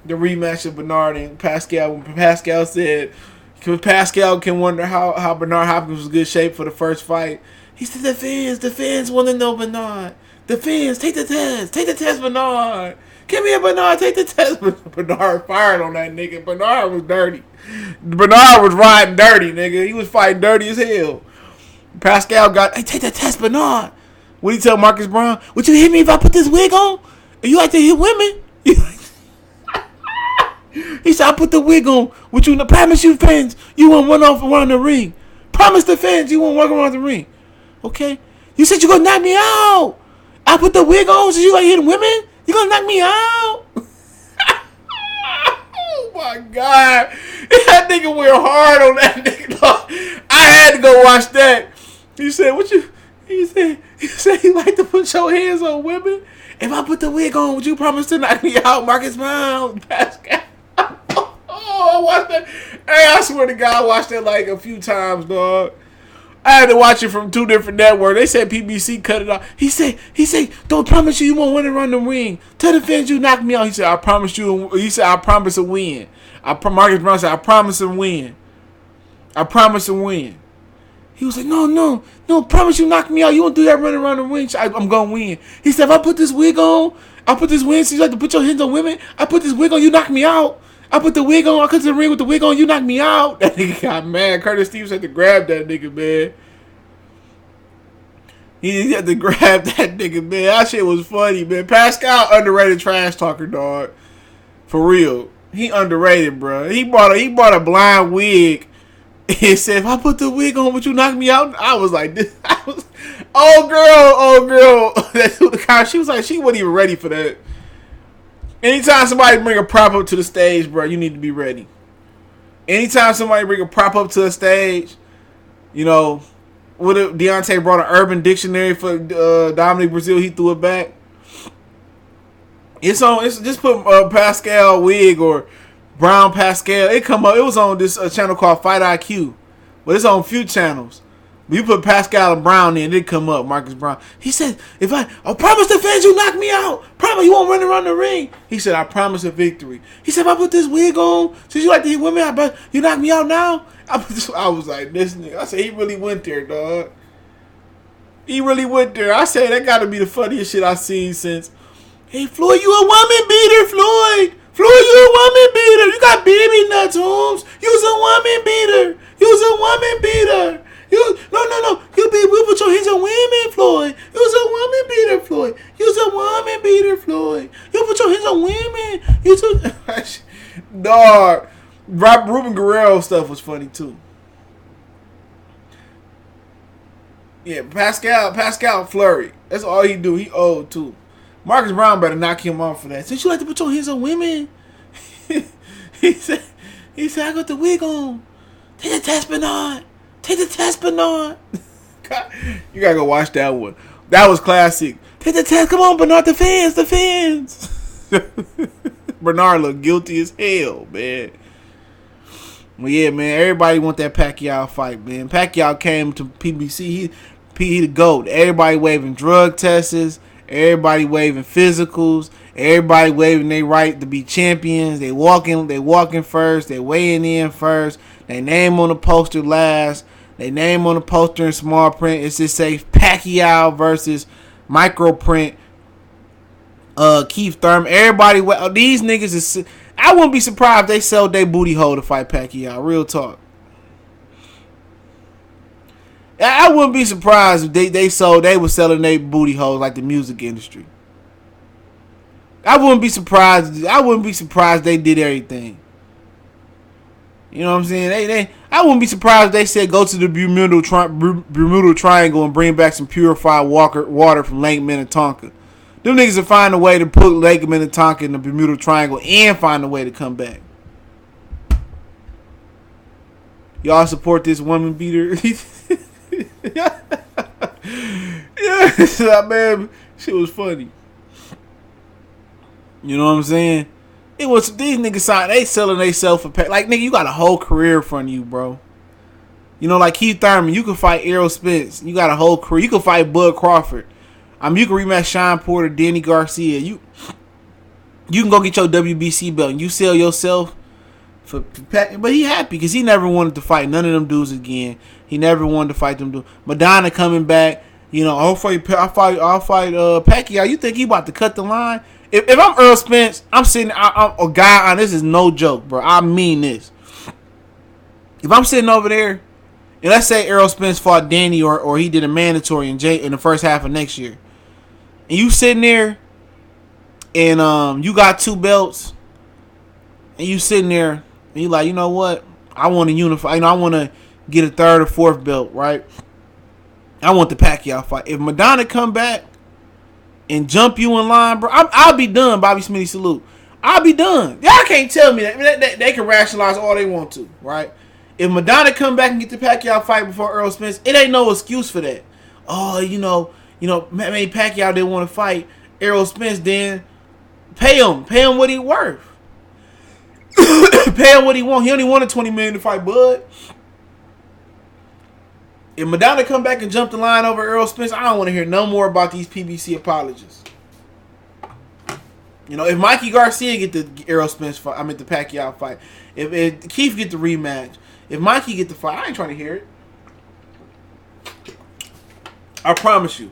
The rematch of Bernard and Pacquiao. When Pacquiao said, Pacquiao can wonder how Bernard Hopkins was in good shape for the first fight. He said, the fans want to know Bernard. The fans, take the test, Bernard. Give me a Bernard, take the test. Bernard fired on that nigga. Bernard was dirty. Bernard was riding dirty, nigga. He was fighting dirty as hell. Pacquiao got, hey, take the test, Bernard. What did he tell Marcus Brown? Would you hit me if I put this wig on? You like to hit women? He said, I put the wig on. Would you promise you fans you won't run off around the ring? Promise the fans you won't walk around the ring. Okay? You said you're going to knock me out. I put the wig on so you like hitting women? You going to knock me out? Oh my God. That nigga went hard on that nigga. I had to go watch that. He said, he said you like to put your hands on women? If I put the wig on, would you promise to knock me out, Marcus Brown? Pascal. Oh, I watched that. Hey, I swear to God, I watched that like a few times, dog. I had to watch it from 2 different networks. They said PBC cut it off. He said, don't promise you won't win around the ring. Tell the fans you knock me out. He said, I promise you. He said, I promise to win. Marcus Brown said, I promise to win. I promise to win. He was like, no, promise you knock me out. You won't do that running around the ring. I'm going to win. He said, if I put this wig on, I put this wig, so you like to put your hands on women, I put this wig on, you knock me out. I put the wig on, I cut to the ring with the wig on, you knock me out. That nigga got mad. Curtis Stevens had to grab that nigga, man. He had to grab that nigga, man. That shit was funny, man. Pascal, underrated trash talker, dog. For real. He underrated, bro. He bought a blind wig. He said, if I put the wig on, would you knock me out? I was like, this. Oh girl. That's who the kind. She was like, she wasn't even ready for that. Anytime somebody bring a prop up to the stage, bro, you need to be ready. Anytime somebody bring a prop up to the stage, you know, what if Deontay brought an Urban Dictionary for Dominic Brazil, he threw it back. It's just put Pascal wig or Brown Pascal. It come up. It was on this channel called Fight IQ, but it's on few channels. You put Pascal and Brown in, it come up. Marcus Brown. He said, "If I promise the fans you knock me out, promise you won't run around the ring." He said, "I promise a victory." He said, "If I put this wig on, since you like to hit women, I bet you knock me out now." I was like, this nigga. I said, he really went there, dog. He really went there. I said, that got to be the funniest shit I've seen since. Hey, Floyd, you a woman beater, Floyd. Floyd, you a woman beater. You got baby nuts, Holmes. You's a woman beater. You's a woman beater. No. We put your hands on women, Floyd. You's a woman beater, Floyd. You's a woman beater, Floyd. You put your hands on women. You's a... Dog. Ruben Guerrero stuff was funny, too. Yeah, Pascal Flurry. That's all he do. He old, too. Marcus Brown better knock him off for that. Since you like to put your hands on women, he said, I got the wig on. Take the test, Bernard. Take the test, Bernard. You gotta go watch that one. That was classic. Take the test. Come on, Bernard. The fans. Bernard looked guilty as hell, man. Well, yeah, man. Everybody want that Pacquiao fight, man. Pacquiao came to PBC. He the GOAT. Everybody waving drug tests. Everybody waving physicals. Everybody waving their right to be champions. They walking first. They weighing in first. They name on the poster last. They name on the poster in small print. It's just say Pacquiao versus micro print. Keith Thurman. Everybody. These niggas is. I wouldn't be surprised if they sell their booty hole to fight Pacquiao. Real talk. I wouldn't be surprised if they were selling their booty holes like the music industry. I wouldn't be surprised they did everything. You know what I'm saying? I wouldn't be surprised if they said go to the Bermuda Triangle and bring back some purified water from Lake Minnetonka. Them niggas will find a way to put Lake Minnetonka in the Bermuda Triangle and find a way to come back. Y'all support this woman beater. Yeah, man, shit was funny. You know what I'm saying? It was these niggas they selling themselves for pay. Like, nigga, you got a whole career in front of you, bro. You know, like Heath, you can fight Errol Spence. You got a whole career. You can fight Bud Crawford. You can rematch Sean Porter, Danny Garcia. You can go get your WBC belt and you sell yourself for but he happy because he never wanted to fight none of them dudes again. He never wanted to fight them dudes. Maidana coming back. You know, I'll fight Pacquiao. You think he about to cut the line? If I'm Errol Spence, I'm sitting. I'm a guy. This is no joke, bro. I mean this. If I'm sitting over there, and let's say Errol Spence fought Danny, or he did a mandatory in the first half of next year, and you sitting there, and you got 2 belts, and you sitting there, and you like, you know what? I want to unify. You know, I want to get a 3rd or 4th belt, right? I want the Pacquiao fight. If Maidana come back and jump you in line, bro, I'll be done, Bobby Smitty salute. I'll be done. Y'all can't tell me that. They can rationalize all they want to, right? If Maidana come back and get the Pacquiao fight before Errol Spence, it ain't no excuse for that. Oh, you know, maybe Pacquiao didn't want to fight Errol Spence, then pay him what he worth. Pay him what he want. He only wanted $20 million to fight Bud. If Maidana come back and jump the line over Errol Spence, I don't want to hear no more about these PBC apologies. You know, if Mikey Garcia get the Errol Spence fight, the Pacquiao fight. If Keith get the rematch, if Mikey get the fight, I ain't trying to hear it. I promise you.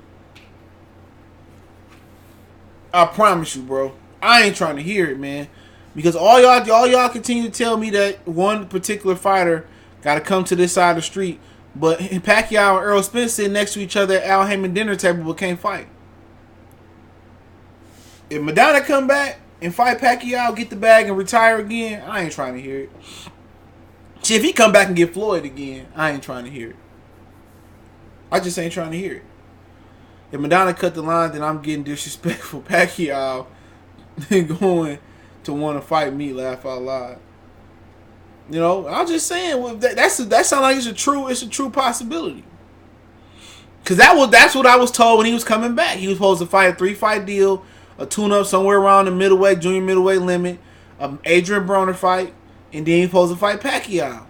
I promise you, bro. I ain't trying to hear it, man. Because all y'all continue to tell me that one particular fighter got to come to this side of the street. But Pacquiao and Errol Spence sitting next to each other at Al Heyman dinner table but can't fight. If Maidana come back and fight Pacquiao, get the bag and retire again, I ain't trying to hear it. See, if he come back and get Floyd again, I ain't trying to hear it. I just ain't trying to hear it. If Maidana cut the line, then I'm getting disrespectful. Pacquiao going to want to fight me, laugh out loud. You know, I'm just saying, well, that sounds like it's a true possibility. Cause that's what I was told when he was coming back. He was supposed to fight a 3-fight deal, a tune-up somewhere around the middleweight, junior middleweight limit, Adrian Broner fight, and then he was supposed to fight Pacquiao.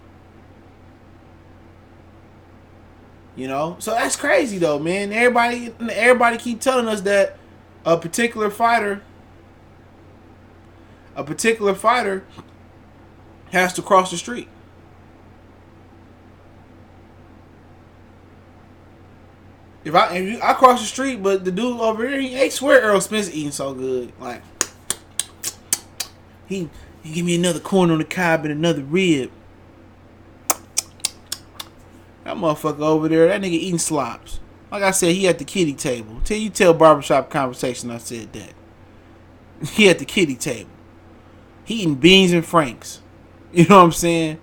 You know, so that's crazy though, man. Everybody keep telling us that a particular fighter has to cross the street. If I cross the street, but the dude over here, he swear Errol Spence eating so good. Like, he give me another corn on the cob and another rib. That motherfucker over there, that nigga eating slops. Like I said, he at the kiddie table. Till you tell Barbershop Conversation I said that. He at the kiddie table. He eating beans and franks. You know what I'm saying?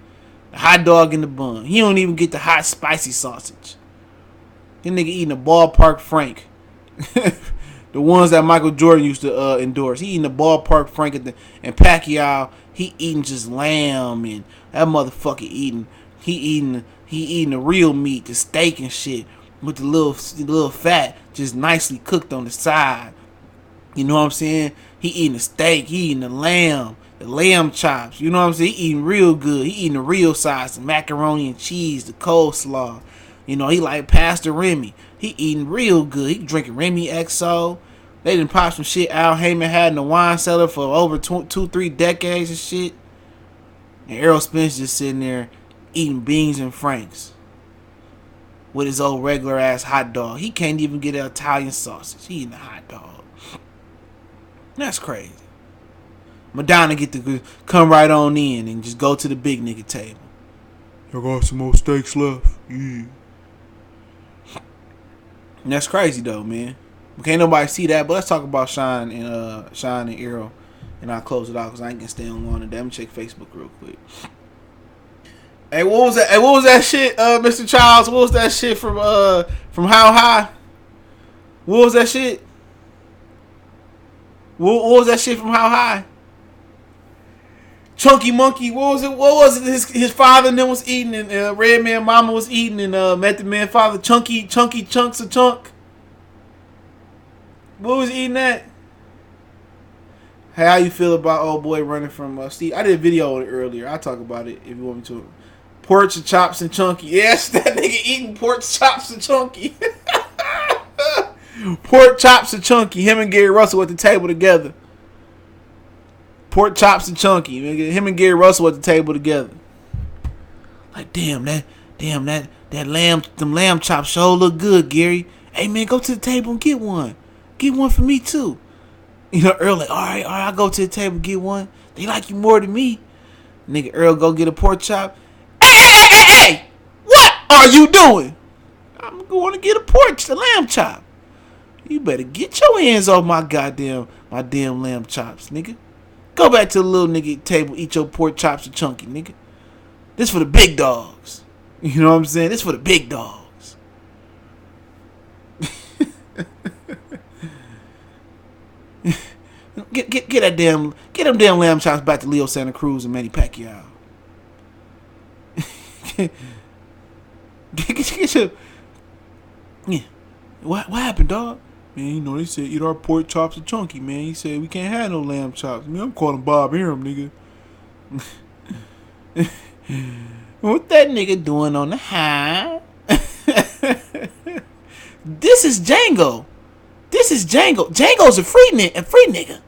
The hot dog in the bun. He don't even get the hot spicy sausage. This nigga eating a ballpark frank. The ones that Michael Jordan used to endorse. He eating the ballpark frank and Pacquiao, he eating just lamb, and that motherfucker eating the real meat, the steak and shit, with the little fat just nicely cooked on the side. You know what I'm saying? He eating the steak, he eating the lamb chops. You know what I'm saying? He eating real good. He eating the real size, the macaroni and cheese, the coleslaw. You know, he like Pastor Remy. He eating real good. He drinking Remy XO. They done pop some shit Al Heyman had in the wine cellar for over 2-3 decades and shit. And Errol Spence just sitting there eating beans and franks with his old regular ass hot dog. He can't even get an Italian sausage. He eating a hot dog. That's crazy. Maidana get to come right on in and just go to the big nigga table. I got some more steaks left. Yeah. And that's crazy though, man. Can't nobody see that, but let's talk about Sean and Errol, and I'll close it out because I ain't gonna stay on long today. I'm gonna check Facebook real quick. Hey, what was that? Hey, what was that shit, Mr. Charles? What was that shit from How High? What was that shit? What was that shit from How High? Chunky Monkey, what was it? What was it? His father and them was eating, and Red Man Mama was eating, and Method Man father Chunky Chunks of Chunk. What was he eating that? Hey, how you feel about old boy running from Steve? I did a video on it earlier. I'll talk about it if you want me to. Pork and chops and Chunky. Yes, that nigga eating pork chops and Chunky. Pork chops and Chunky. Him and Gary Russell at the table together. Pork chops and Chunky. Him and Gary Russell at the table together. Like, damn, that them lamb chops sure look good, Gary. Hey, man, go to the table and get one. Get one for me, too. You know, Earl like, all right, I'll go to the table and get one. They like you more than me. Nigga, Earl go get a pork chop. Hey! What are you doing? I'm going to get a lamb chop. You better get your hands off my damn lamb chops, nigga. Go back to the little nigga table, eat your pork chops and Chunky, nigga. This for the big dogs. You know what I'm saying? This for the big dogs. Get them damn lamb chops back to Leo Santa Cruz and Manny Pacquiao. Get your, yeah. What happened, dog? Man, you know, they said eat our pork chops and Chunky, man. He said we can't have no lamb chops. Man, I'm calling Bob Arum, nigga. What that nigga doing on the high? This is Django. Django's a free nigga.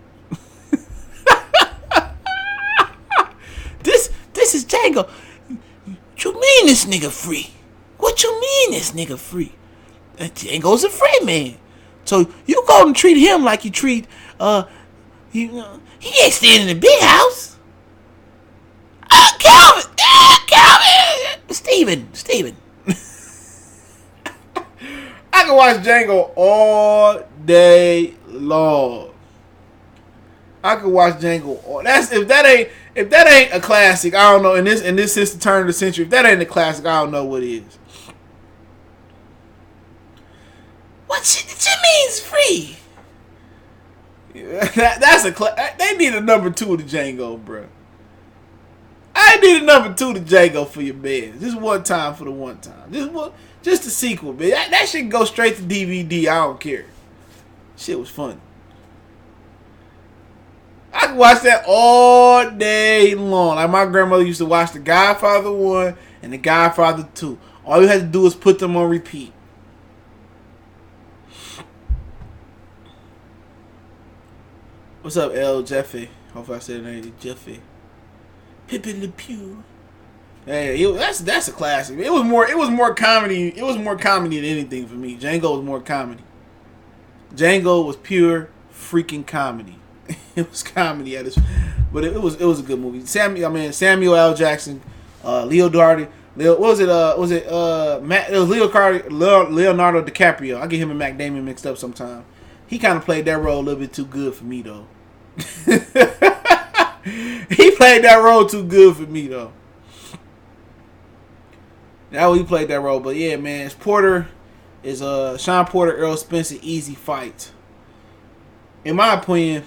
This is Django. What you mean this nigga free? What you mean this nigga free? Django's a free man. So you go and treat him like you treat he ain't staying in the big house. Calvin. Steven. I can watch Django all day long. I could watch Django all. If that ain't a classic, I don't know. In this since the turn of the century, if that ain't a classic, I don't know what is. What you mean's free? That's a they need a number 2 to Django, bro. I need a number 2 to Django for your man. Just one time for the one time. Just the sequel, man. That shit go straight to DVD. I don't care. Shit was funny. I can watch that all day long. Like my grandmother used to watch The Godfather 1 and The Godfather 2. All you had to do was put them on repeat. What's up, L. Jeffy? Hopefully I said the name. Jeffy. Pippin Le Pew. Hey, that's a classic. It was more comedy. It was more comedy than anything for me. Django was more comedy. Django was pure freaking comedy. It was comedy at its, but it was a good movie. Samuel L. Jackson, Leonardo DiCaprio. I get him and Mac Damon mixed up sometimes. He kind of played that role a little bit too good for me though. He played that role too good for me though. Now he played that role, but yeah, man, Sean Porter, Earl Spence, an easy fight. In my opinion,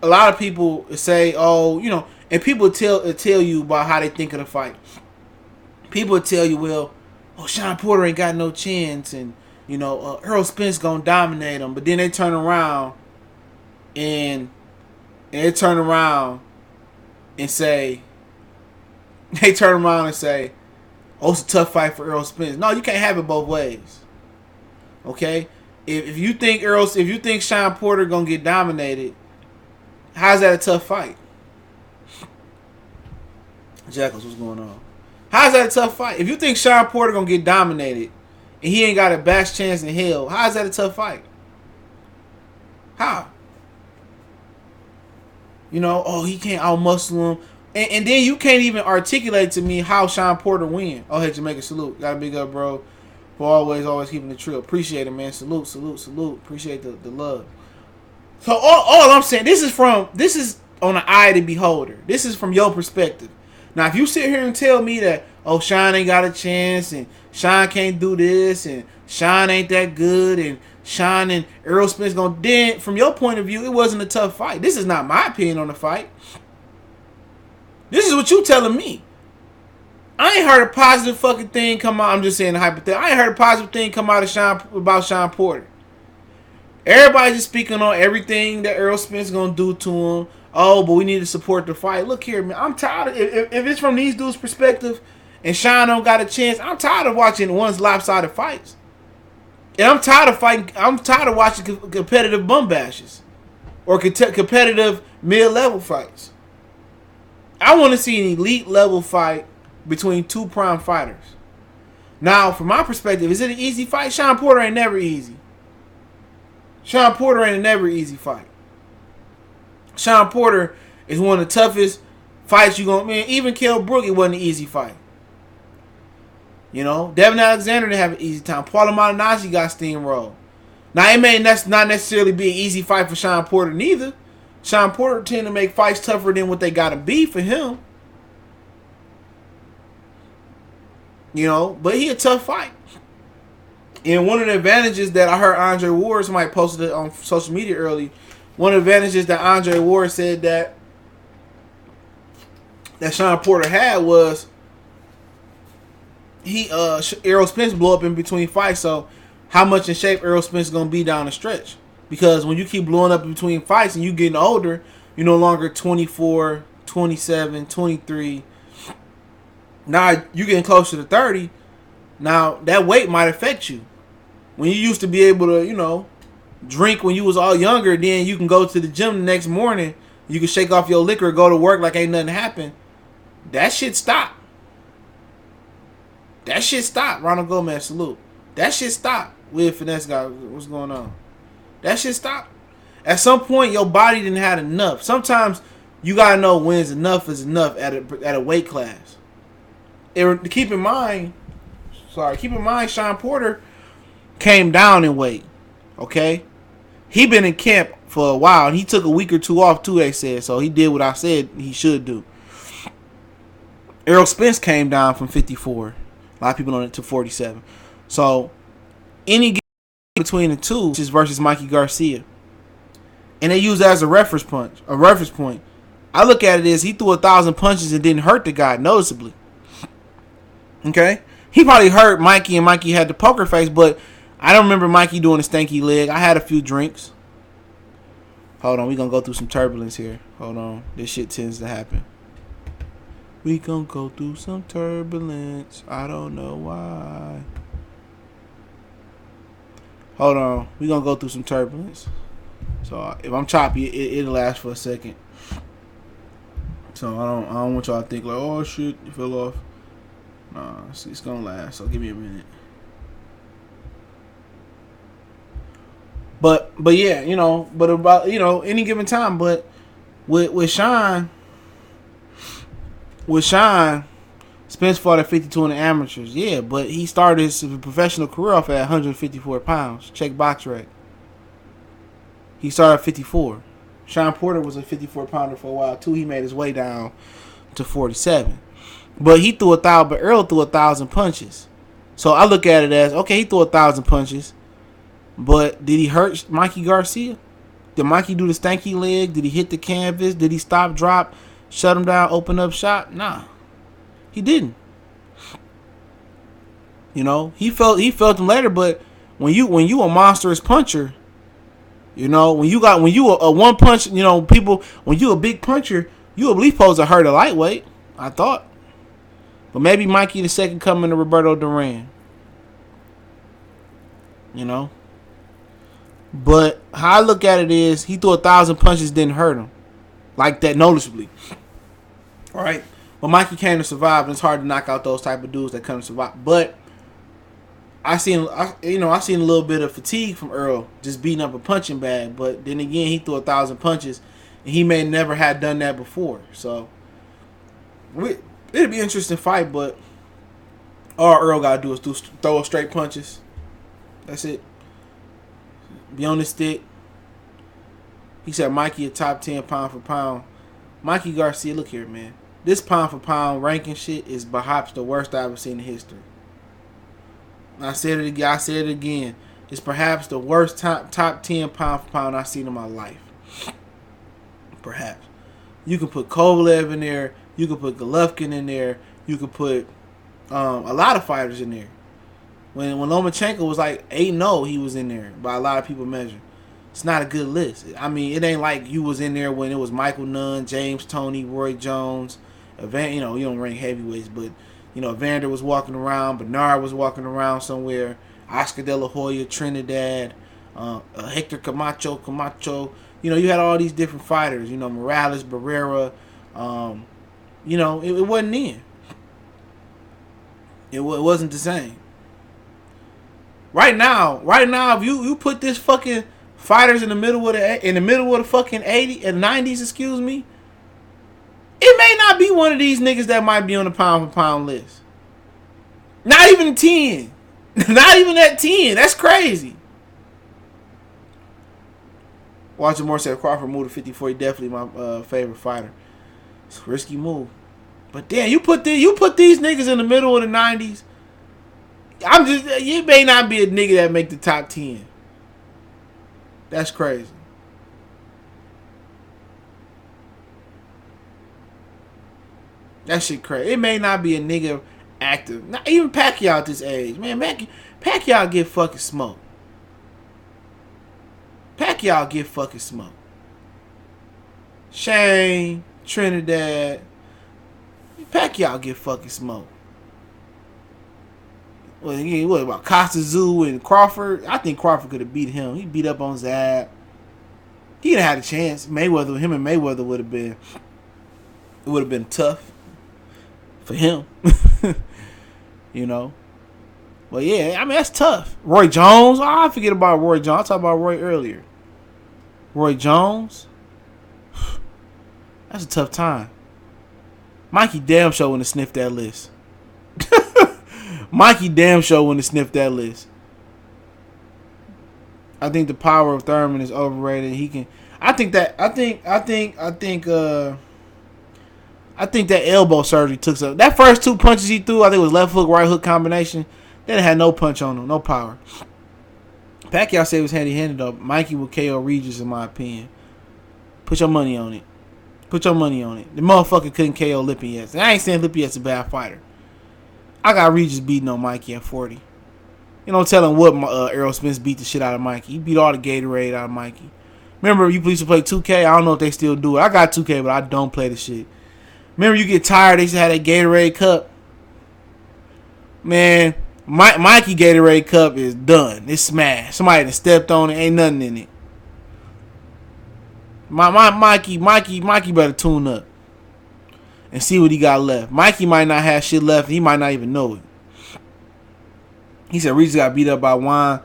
a lot of people say, "Oh, you know," and people tell you about how they think of the fight. People tell you, "Well, Sean Porter ain't got no chance, and you know, Earl Spence gonna dominate him." But then they turn around and say, "Oh, it's a tough fight for Earl Spence." No, you can't have it both ways. Okay, if you think Sean Porter gonna get dominated, how's that a tough fight? Jackals, what's going on? How's that a tough fight? If you think Sean Porter gonna get dominated and he ain't got a best chance in hell, how's that a tough fight? How? You know, he can't out-muscle him. And then you can't even articulate to me how Sean Porter win. Oh, hey, Jamaica, salute. Got a big up, bro. For always keeping the trip. Appreciate it, man. Salute. Appreciate the love. So all I'm saying, this is on the eye of the beholder. This is from your perspective. Now, if you sit here and tell me that, Sean ain't got a chance, and Sean can't do this, and Sean ain't that good, and Sean and Earl Spence gonna then, from your point of view, it wasn't a tough fight. This is not my opinion on the fight. This is what you telling me. I ain't heard a positive fucking thing come out. I'm just saying hypothetical. I ain't heard a positive thing come out of about Sean Porter. Everybody's just speaking on everything that Errol Spence gonna do to him. Oh, but we need to support the fight. Look here, man. I'm tired of if it's from these dudes' perspective and Sean don't got a chance, I'm tired of watching one's lopsided fights. And I'm tired of fighting. I'm tired of watching competitive bum bashes or competitive mid-level fights. I want to see an elite level fight between two prime fighters. Now, from my perspective, is it an easy fight? Sean Porter ain't never easy. Sean Porter ain't a never easy fight. Sean Porter is one of the toughest fights you gonna, man. Even Kell Brook, it wasn't an easy fight. You know, Devin Alexander didn't have an easy time. Paulo Malignaggi got steamrolled. Now, it may not necessarily be an easy fight for Sean Porter neither. Sean Porter tend to make fights tougher than what they gotta be for him. You know, but he a tough fight. And one of the advantages that I heard Andre Ward, somebody posted it on social media early, one of the advantages that Andre Ward said that Sean Porter had was Errol Spence blew up in between fights. So how much in shape Errol Spence is going to be down the stretch? Because when you keep blowing up in between fights and you getting older, you're no longer 24, 27, 23. Now you're getting closer to 30. Now that weight might affect you. When you used to be able to, you know, drink when you was all younger, then you can go to the gym the next morning, you can shake off your liquor, go to work like ain't nothing happened. That shit stopped. That shit stopped. Ronald Gomez, salute. That shit stopped. Weird finesse guy, what's going on? That shit stopped. At some point, your body didn't have enough. Sometimes you gotta know when enough is enough at a weight class. Keep in mind, Sean Porter came down in weight. Okay, he been in camp for a while, and he took a week or two off too. They said so. He did what I said he should do. Errol Spence came down from 54. A lot of people on it to 47. So any game between the two is versus Mikey Garcia, and they use that as a reference point. I look at it as he threw 1,000 punches and didn't hurt the guy noticeably. Okay, he probably hurt Mikey, and Mikey had the poker face, but I don't remember Mikey doing a stanky leg. I had a few drinks. Hold on, we gonna go through some turbulence here. Hold on, this shit tends to happen. We gonna go through some turbulence. I don't know why. Hold on, we gonna go through some turbulence. So if I'm choppy, it'll last for a second. So I don't want y'all to think like, oh shit, you fell off. Nah, it's gonna last. So give me a minute. But yeah, you know, but about, you know, any given time, but with Sean, Spence fought at 52 in the amateurs. Yeah, but he started his professional career off at 154 pounds. Check box rec. He started at 54. Sean Porter was a 54 pounder for a while too. He made his way down to 47. But he threw 1,000. But Earl threw 1,000 punches. So I look at it as, okay, he threw 1,000 punches. But did he hurt Mikey Garcia? Did Mikey do the stanky leg? Did he hit the canvas? Did he stop, drop, shut him down, open up shot? Nah, he didn't. You know, he felt him later. But when you a monstrous puncher, you know, when you a one punch, you know, people, when you a big puncher, you at least supposed to hurt a lightweight, I thought. But maybe Mikey the second coming to Roberto Duran. You know. But how I look at it is, he threw 1,000 punches, didn't hurt him like that noticeably. All right, but Mikey came to survive, and it's hard to knock out those type of dudes that come to survive. But I seen a little bit of fatigue from Earl just beating up a punching bag. But then again, he threw 1,000 punches, and he may never had done that before. So it'd be an interesting fight. But all Earl gotta do is throw straight punches. That's it. Be on the stick. He said Mikey a top 10 pound for pound. Mikey Garcia, look here, man. This pound for pound ranking shit is perhaps the worst I've ever seen in history. I said it again. It's perhaps the worst top 10 pound for pound I've seen in my life. Perhaps. You can put Kovalev in there, You could put Golovkin in there. You could put a lot of fighters in there. When Lomachenko was like 8-0, he was in there by a lot of people measure. It's not a good list. I mean, it ain't like you was in there when it was Michael Nunn, James Toney, Roy Jones, you don't rank heavyweights, but Evander was walking around, Bernard was walking around somewhere, Oscar De La Hoya, Trinidad, Hector Camacho. You had all these different fighters. Morales, Barrera. It wasn't in. It wasn't the same. Right now, if you put this fucking fighters in the middle of the fucking 80s and 90s, excuse me, it may not be one of these niggas that might be on the pound for pound list. Not even 10. Not even at 10. That's crazy. Watching more said Crawford move to 54. He definitely my favorite fighter. It's a risky move. But damn, you put these niggas in the middle of the 90s. You may not be a nigga that make the top 10. That's crazy. That shit crazy. It may not be a nigga active. Not even Pacquiao at this age. Man, Pacquiao get fucking smoked. Pacquiao get fucking smoked. Shane, Trinidad. Pacquiao get fucking smoked. What about Costa Zoo and Crawford? I think Crawford could have beat him. He beat up on Zab. He'd have had a chance. Him and Mayweather would have been. It would have been tough for him. But yeah, I mean that's tough. Roy Jones. I forget about Roy Jones. I talked about Roy earlier. Roy Jones. That's a tough time. Mikey damn sure wouldn't have sniffed that list. Mikey damn sure wouldn't have sniffed that list. I think the power of Thurman is overrated. He can. I think that elbow surgery took some. That first two punches he threw, I think it was left hook, right hook combination. That had no punch on him, no power. Pacquiao said it was handy-handed though. Mikey will KO Regis in my opinion. Put your money on it. The motherfucker couldn't KO Lipinets. And I ain't saying Lipinets a bad fighter. I got Regis beating on Mikey at 40. No telling what Errol Spence beat the shit out of Mikey. He beat all the Gatorade out of Mikey. Remember, you used to play 2K? I don't know if they still do it. I got 2K, but I don't play the shit. Remember, you get tired, they used to have that Gatorade cup? Man, Mikey Gatorade cup is done. It's smashed. Somebody done stepped on it. Ain't nothing in it. Mikey better tune up and see what he got left. Mikey might not have shit left. He might not even know it. He said Regis got beat up by Juan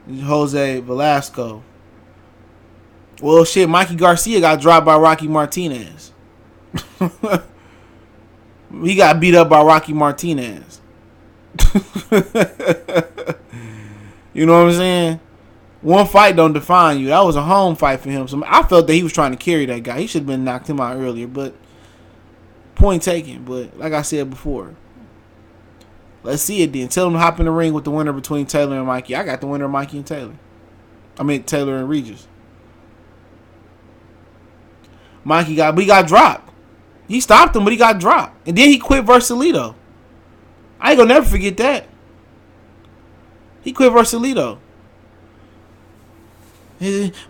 Jose Velasco. Well, shit, Mikey Garcia got dropped by Rocky Martinez. He got beat up by Rocky Martinez. You know what I'm saying? One fight don't define you. That was a home fight for him. So I felt that he was trying to carry that guy. He should have been knocked him out earlier, but point taken. But like I said before, let's see it then. Tell him to hop in the ring with the winner between Taylor and Mikey. I got the winner of Mikey and Taylor. I mean Taylor and Regis. Mikey got dropped. He stopped him, but he got dropped. And then he quit versus Alito. I ain't gonna never forget that. He quit versus Alito.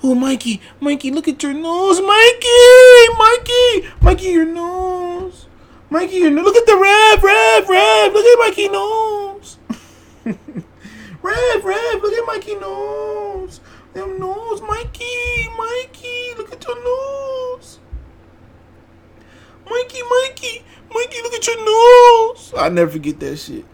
Oh, Mikey, look at your nose, Mikey, your nose, look at the Rev, look at Mikey's nose, Rev, look at Mikey's nose, them nose, Mikey, look at your nose, Mikey, look at your nose. I never forget that shit.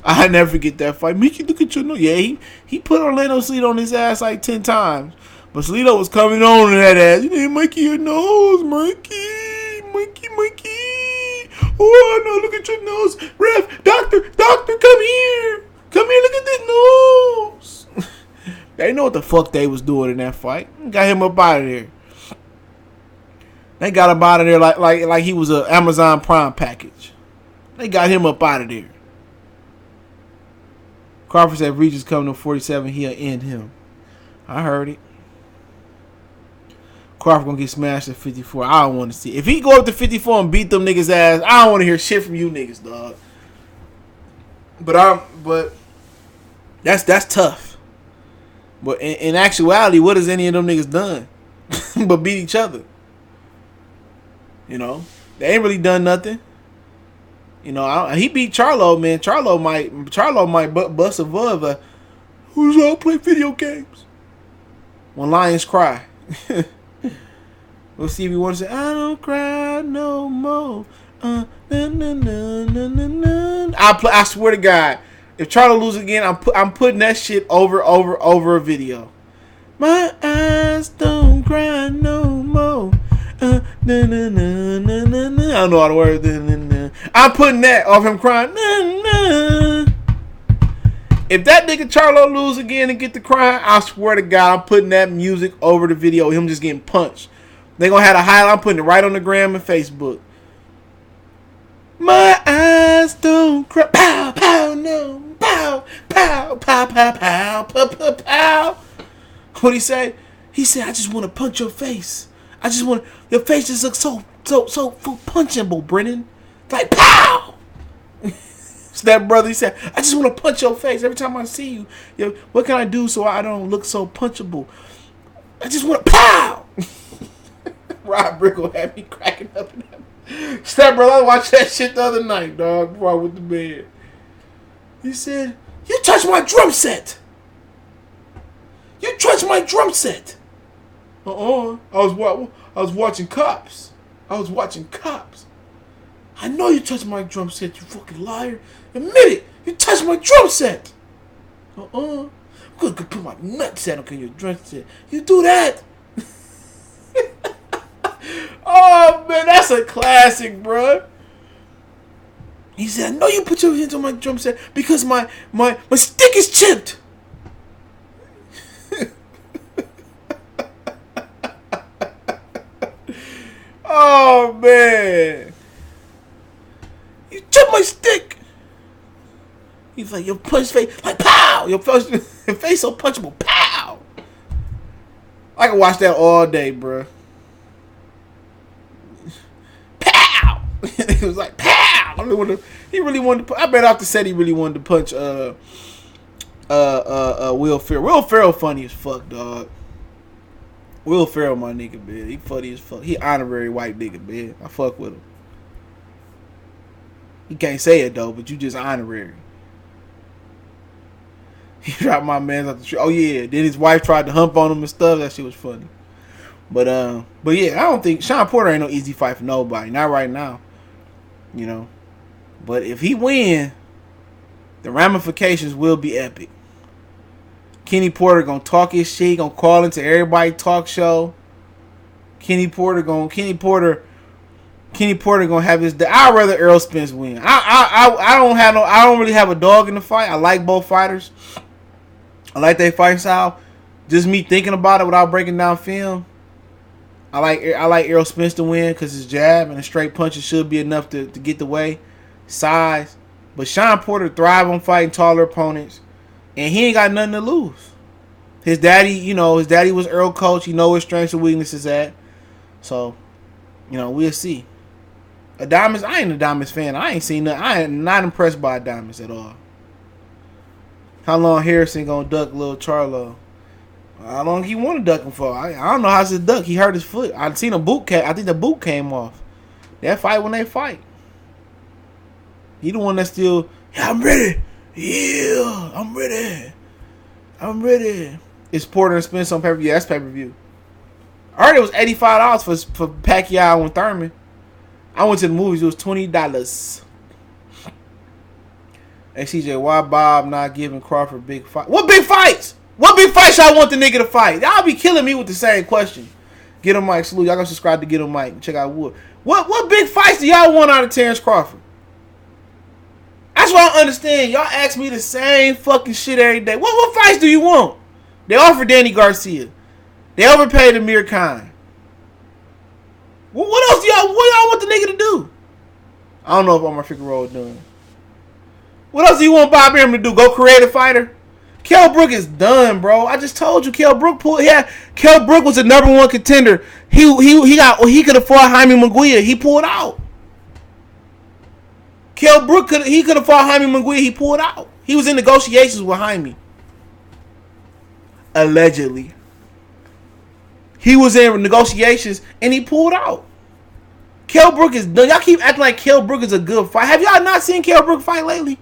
I never forget that fight. Mickey, look at your nose. Yeah, he put Orlando Salido on his ass like 10 times. But Salido was coming on in that ass. Hey, Mikey, your nose. Mikey. Oh, no, look at your nose. Ref, doctor, come here. Look at this nose. They know what the fuck they was doing in that fight. Got him up out of there. They got him out of there like he was an Amazon Prime package. They got him up out of there. Crawford said if Regis coming to 47, he'll end him. I heard it. Crawford gonna get smashed at 54. I don't want to see. If he go up to 54 and beat them niggas ass, I don't want to hear shit from you niggas, dog. But that's tough. But in actuality, what has any of them niggas done but beat each other? You know, they ain't really done nothing. You know, he beat Charlo, man. Charlo might bust a vulva. Who's all play video games? When lions cry. We'll see if he wants to say, I don't cry no more. I swear to God, if Charlo loses again, I'm putting that shit over a video. My eyes don't cry no more. I don't know all the words. I'm putting that off him crying. If that nigga Charlo lose again and get to crying, I swear to God, I'm putting that music over the video. Him just getting punched. They gonna have a highlight. I'm putting it right on the gram and Facebook. My eyes don't cry. Pow, pow, no. Pow, pow, pow, pow, pow, pow, pow, pow. What'd he say? He said, I just want to punch your face. I just want your face just looks so punchable, Brennan. Like pow. That brother, he said, I just want to punch your face every time I see you. Yo, what can I do so I don't look so punchable? I just want to pow. Rob Briggle had me cracking up in that. Step brother, I watched that shit the other night, dog, before I went to bed. He said, you touched my drum set. You touched my drum set. I was watching Cops. I was watching Cops. I know you touched my drum set, you fucking liar. Admit it. You touched my drum set. I'm gonna put my nut set on your drum set. You do that. Oh, man, that's a classic, bro. He said, I know you put your hands on my drum set because my stick is chipped. Oh, man. You chipped my stick. He's like, your punch face, like, pow. Your face so punchable, pow. I can watch that all day, bro. He was like, pow! He really wanted to. I bet off the set he really wanted to punch Will Ferrell. Will Ferrell funny as fuck, dog. Will Ferrell, my nigga, man. He funny as fuck. He honorary white nigga, man. I fuck with him. He can't say it though, but you just honorary. He dropped my man off the tree. Oh yeah. Then his wife tried to hump on him and stuff. That shit was funny. But yeah, I don't think Sean Porter ain't no easy fight for nobody. Not right now. You know. But if he win, the ramifications will be epic. Kenny Porter gonna talk his shit. He gonna call into everybody talk show. Kenny Porter gonna have his day. I'd rather Errol Spence win. I don't really have a dog in the fight. I like both fighters. I like their fight style. Just me thinking about it without breaking down film. I like Errol Spence to win because his jab and his straight punches should be enough to get the way. Size. But Sean Porter thrive on fighting taller opponents. And he ain't got nothing to lose. His daddy was Earl coach. He know his strengths and weaknesses at. So, we'll see. Adames, I ain't an Adames fan. I ain't seen nothing. I am not impressed by Adames at all. How long Harrison gonna duck Lil Charlo? How long he want to duck him for? I don't know how's his duck. He hurt his foot. I've seen a boot. I think the boot came off. That fight when they fight. He the one that's still. Yeah, I'm ready. Yeah, I'm ready. I'm ready. It's Porter and Spence on pay-per-view. Yeah, that's pay-per-view. I heard it was $85 for Pacquiao and Thurman. I went to the movies. It was $20. Hey, CJ, why Bob not giving Crawford big fight? What big fights? What big fights y'all want the nigga to fight? Y'all be killing me with the same question. Get him Mike. Salute. Y'all go subscribe to Get him Mike. Check out Wood. What big fights do y'all want out of Terence Crawford? That's what I don't understand. Y'all ask me the same fucking shit every day. What fights do you want? They offered Danny Garcia. They overpaid Amir Khan. What else y'all want the nigga to do? I don't know if Omar Figueroa doing. What else do you want Bob Arum to do? Go create a fighter? Kell Brook is done, bro. I just told you, Kell Brook pulled. Yeah, Kell Brook was the number one contender. He could have fought Jaime Munguia. He pulled out. Kell Brook could have fought Jaime Munguia. He pulled out. He was in negotiations with Jaime. Allegedly. He was in negotiations and he pulled out. Kell Brook is done. Y'all keep acting like Kell Brook is a good fight. Have y'all not seen Kell Brook fight lately?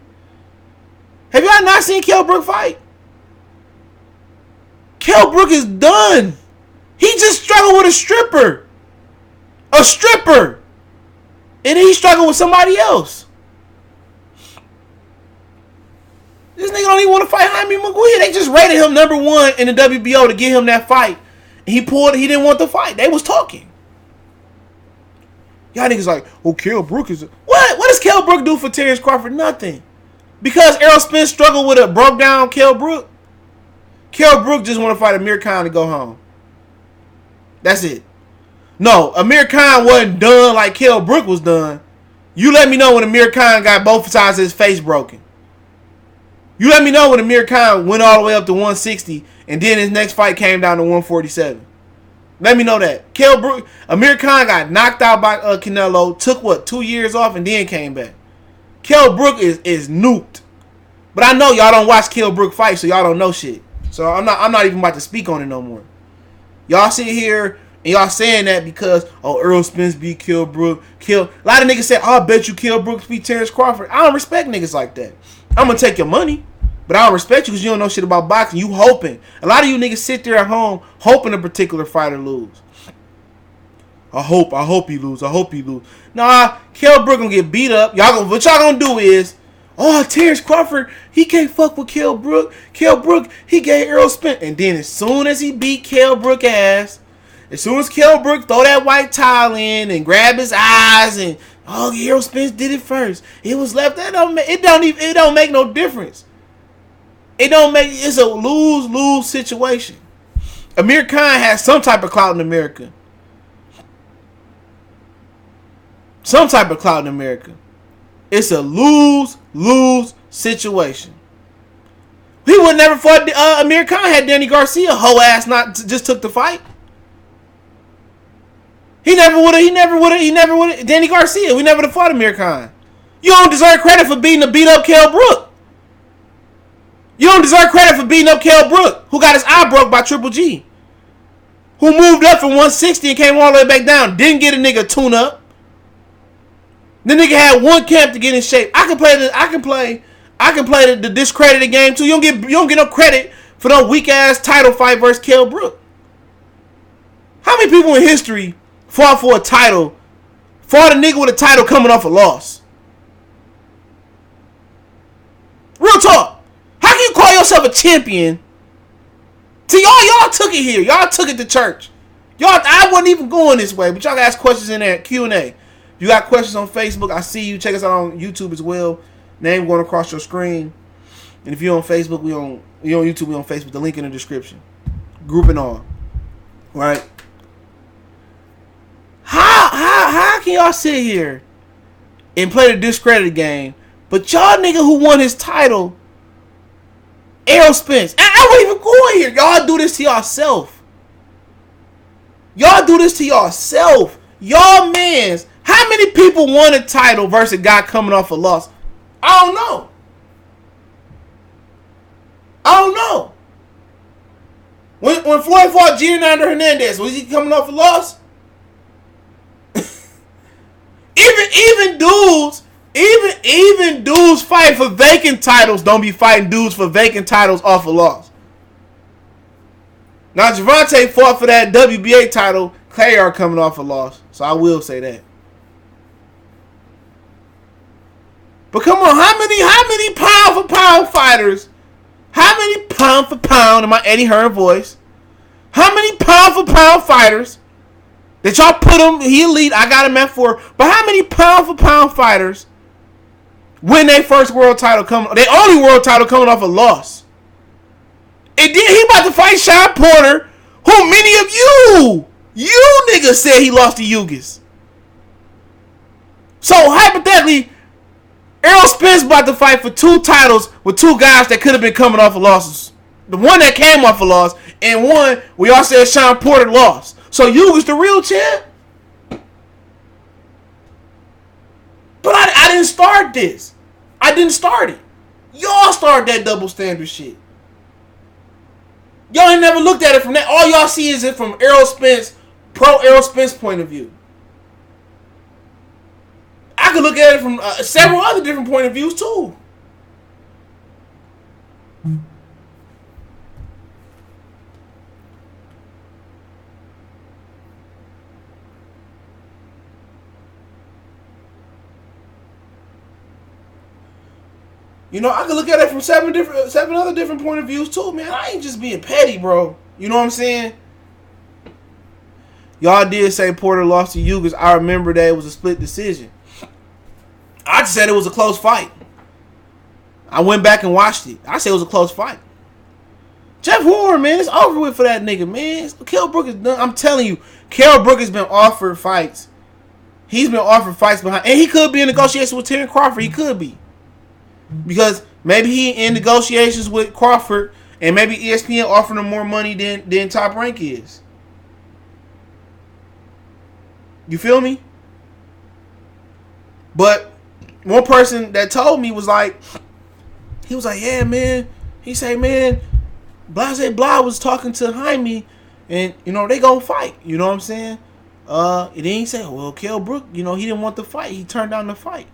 Have y'all not seen Kell Brook fight? Kell Brook is done. He just struggled with a stripper. A stripper. And then he struggled with somebody else. This nigga don't even want to fight Jaime Munguia. They just rated him number one in the WBO to get him that fight. And he didn't want the fight. They was talking. Y'all niggas like, oh, Kell Brook is... What? What does Kell Brook do for Terence Crawford? Nothing. Because Errol Spence struggled with a broke down Kell Brook. Kell Brook just want to fight Amir Khan to go home. That's it. No, Amir Khan wasn't done like Kell Brook was done. You let me know when Amir Khan got both sides of his face broken. You let me know when Amir Khan went all the way up to 160 and then his next fight came down to 147. Let me know that. Kell Brook, Amir Khan got knocked out by Canelo, took 2 years off and then came back. Kell Brook is nuked. But I know y'all don't watch Kell Brook fight, so y'all don't know shit. So I'm not even about to speak on it no more. Y'all sit here and y'all saying that because Errol Spence beat Kell Brook. A lot of niggas said, I bet you Kell Brook beat Terence Crawford. I don't respect niggas like that. I'm gonna take your money, but I don't respect you because you don't know shit about boxing. You hoping. A lot of you niggas sit there at home hoping a particular fighter lose. I hope he lose. Nah, Kell Brook gonna get beat up. What y'all gonna do is, Terence Crawford, he can't fuck with Kell Brook. Kell Brook, he gave Errol Spence. And then as soon as he beat Kell Brook ass, as soon as Kell Brook throw that white towel in and grab his eyes and Errol Spence did it first. It was left. It don't make no difference. It's a lose-lose situation. Amir Khan has some type of clout in America. It's a lose-lose situation. He would never fought Amir Khan had Danny Garcia hoe ass not just took the fight. He never would have. Danny Garcia, we never would have fought Amir Khan. You don't deserve credit for beating the beat up Kell Brook. You don't deserve credit for beating up Kell Brook, who got his eye broke by Triple G. Who moved up from 160 and came all the way back down. Didn't get a nigga tune up. The nigga had one camp to get in shape. I can play the discredited game too. You don't get no credit for no weak ass title fight versus Kell Brook. How many people in history fought for a title, fought a nigga with a title coming off a loss? Real talk. How can you call yourself a champion? See, y'all took it here. Y'all took it to church. I wasn't even going this way, but y'all can ask questions in there. Q&A. If you got questions on Facebook, I see you. Check us out on YouTube as well. Name going across your screen. And if you're on Facebook, we on YouTube, we on Facebook. The link in the description. Group and all. Right? How can y'all sit here and play the discredited game, but y'all nigga who won his title, Errol Spence, I wasn't even going here. Y'all do this to yourself. Y'all mans. How many people won a title versus a guy coming off a loss? I don't know. When Floyd fought Gianandro Hernandez, was he coming off a loss? Even dudes fight for vacant titles don't be fighting dudes for vacant titles off a loss. Now Gervonta fought for that WBA title. Clay are coming off a loss, so I will say that. But come on, how many pound for pound fighters? How many pound for pound in my Eddie Hearn voice? How many pound for pound fighters that y'all put him? He elite. I got him at 4. But how many pound for pound fighters win their first world title their only world title coming off a loss? And then he about to fight Sean Porter, who many of you niggas said he lost to Yugas. So hypothetically, Errol Spence about to fight for 2 titles with 2 guys that could have been coming off of losses. The one that came off a loss, and one we all said Sean Porter lost. So you was the real champ. But I didn't start this. I didn't start it. Y'all started that double standard shit. Y'all ain't never looked at it from that. All y'all see is it from Errol Spence, pro Errol Spence point of view. I could look at it from several other different point of views too. You know, I could look at it from seven other different point of views too, man. I ain't just being petty, bro. You know what I'm saying? Y'all did say Porter lost to Ugas. I remember that it was a split decision. I just said it was a close fight. I went back and watched it. I said it was a close fight. Jeff Horn, man, it's over with for that nigga, man. Kell Brook is done. I'm telling you, Kell Brook has been offered fights. He's been offered fights behind, and he could be in negotiation with Terence Crawford. He could be. Because maybe he in negotiations with Crawford, and maybe ESPN offering him more money than Top Rank is. You feel me? But one person that told me was like, he was like, yeah, man. He said, man, Blase Blah was talking to Jaime, and you know they gonna fight. You know what I'm saying? And then he said, well, Kell Brook, you know, he didn't want the fight. He turned down the fight.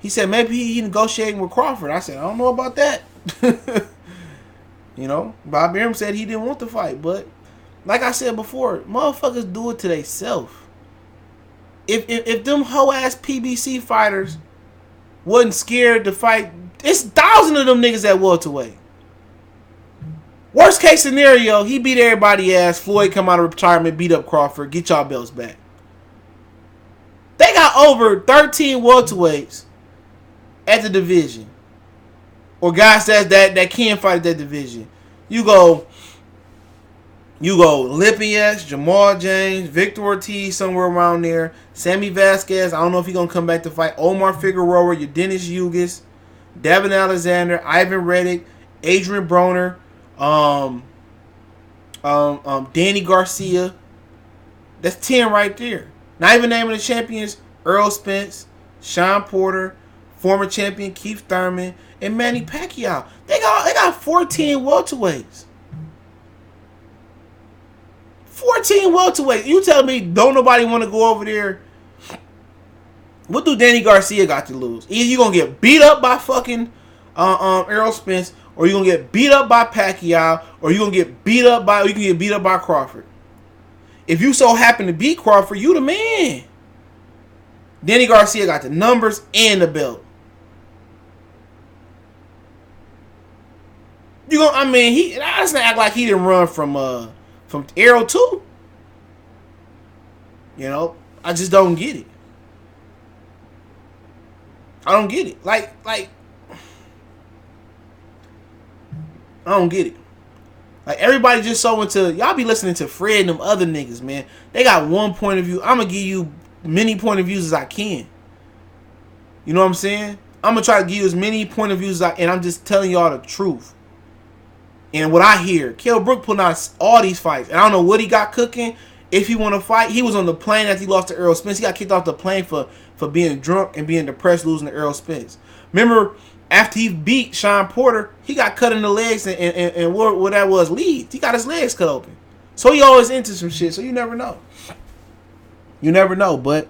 He said maybe he negotiating with Crawford. I said, I don't know about that. You know, Bob Arum said he didn't want the fight. But like I said before, motherfuckers do it to themselves. If them hoe-ass PBC fighters wasn't scared to fight, it's thousands of them niggas at welterweight. Worst case scenario, he beat everybody ass. Floyd come out of retirement, beat up Crawford, get y'all belts back. They got over 13 welterweights at the division, or guys that can fight at that division. You go Lipinets, Jamal James, Victor Ortiz, somewhere around there. Sammy Vasquez, I don't know if he's gonna come back to fight. Omar Figueroa, your Dennis Ugas, Devin Alexander, Ivan Reddick, Adrian Broner, Danny Garcia. That's 10 right there. Not even naming the champions: Errol Spence, Sean Porter, former champion Keith Thurman, and Manny Pacquiao. They got 14 welterweights. 14 welterweights. You tell me, don't nobody want to go over there? What do Danny Garcia got to lose? Either you gonna get beat up by fucking Errol Spence, or you gonna get beat up by Pacquiao, or you can get beat up by Crawford. If you so happen to beat Crawford, you the man. Danny Garcia got the numbers and the belt. Let's not act like he didn't run from Errol too. You know, I just don't get it. I don't get it. Like I don't get it. Like, everybody just so into, y'all be listening to Fred and them other niggas, man. They got one point of view. I'm going to give you many point of views as I can. You know what I'm saying? I'm going to try to give you as many point of views as I can. And I'm just telling y'all the truth. And what I hear, Kell Brook putting out all these fights. And I don't know what he got cooking. If he want to fight, he was on the plane after he lost to Errol Spence. He got kicked off the plane for being drunk and being depressed, losing to Errol Spence. Remember, after he beat Sean Porter, he got cut in the legs and what that was, Leeds. He got his legs cut open. So he always into some shit, so you never know. You never know, but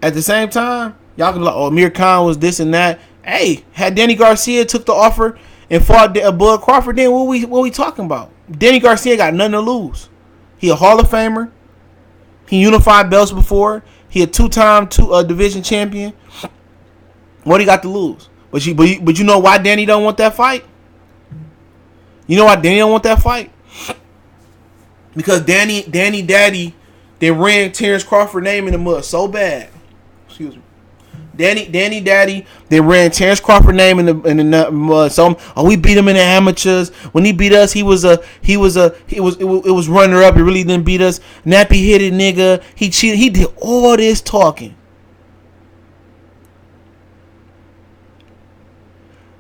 at the same time, y'all can like, oh, Amir Khan was this and that. Hey, had Danny Garcia took the offer and fought Bud Crawford, then what we talking about? Danny Garcia got nothing to lose. He a Hall of Famer. He unified belts before. He a two-time division champion. What he got to lose? But you know why Danny don't want that fight? You know why Danny don't want that fight? Because Danny Daddy, they ran Terence Crawford name in the mud so bad. Excuse me. Danny Daddy, they ran Terence Crawford name in the mud. So we beat him in the amateurs. When he beat us, it was runner up. He really didn't beat us. Nappy hit it, nigga. He cheated. He did all this talking.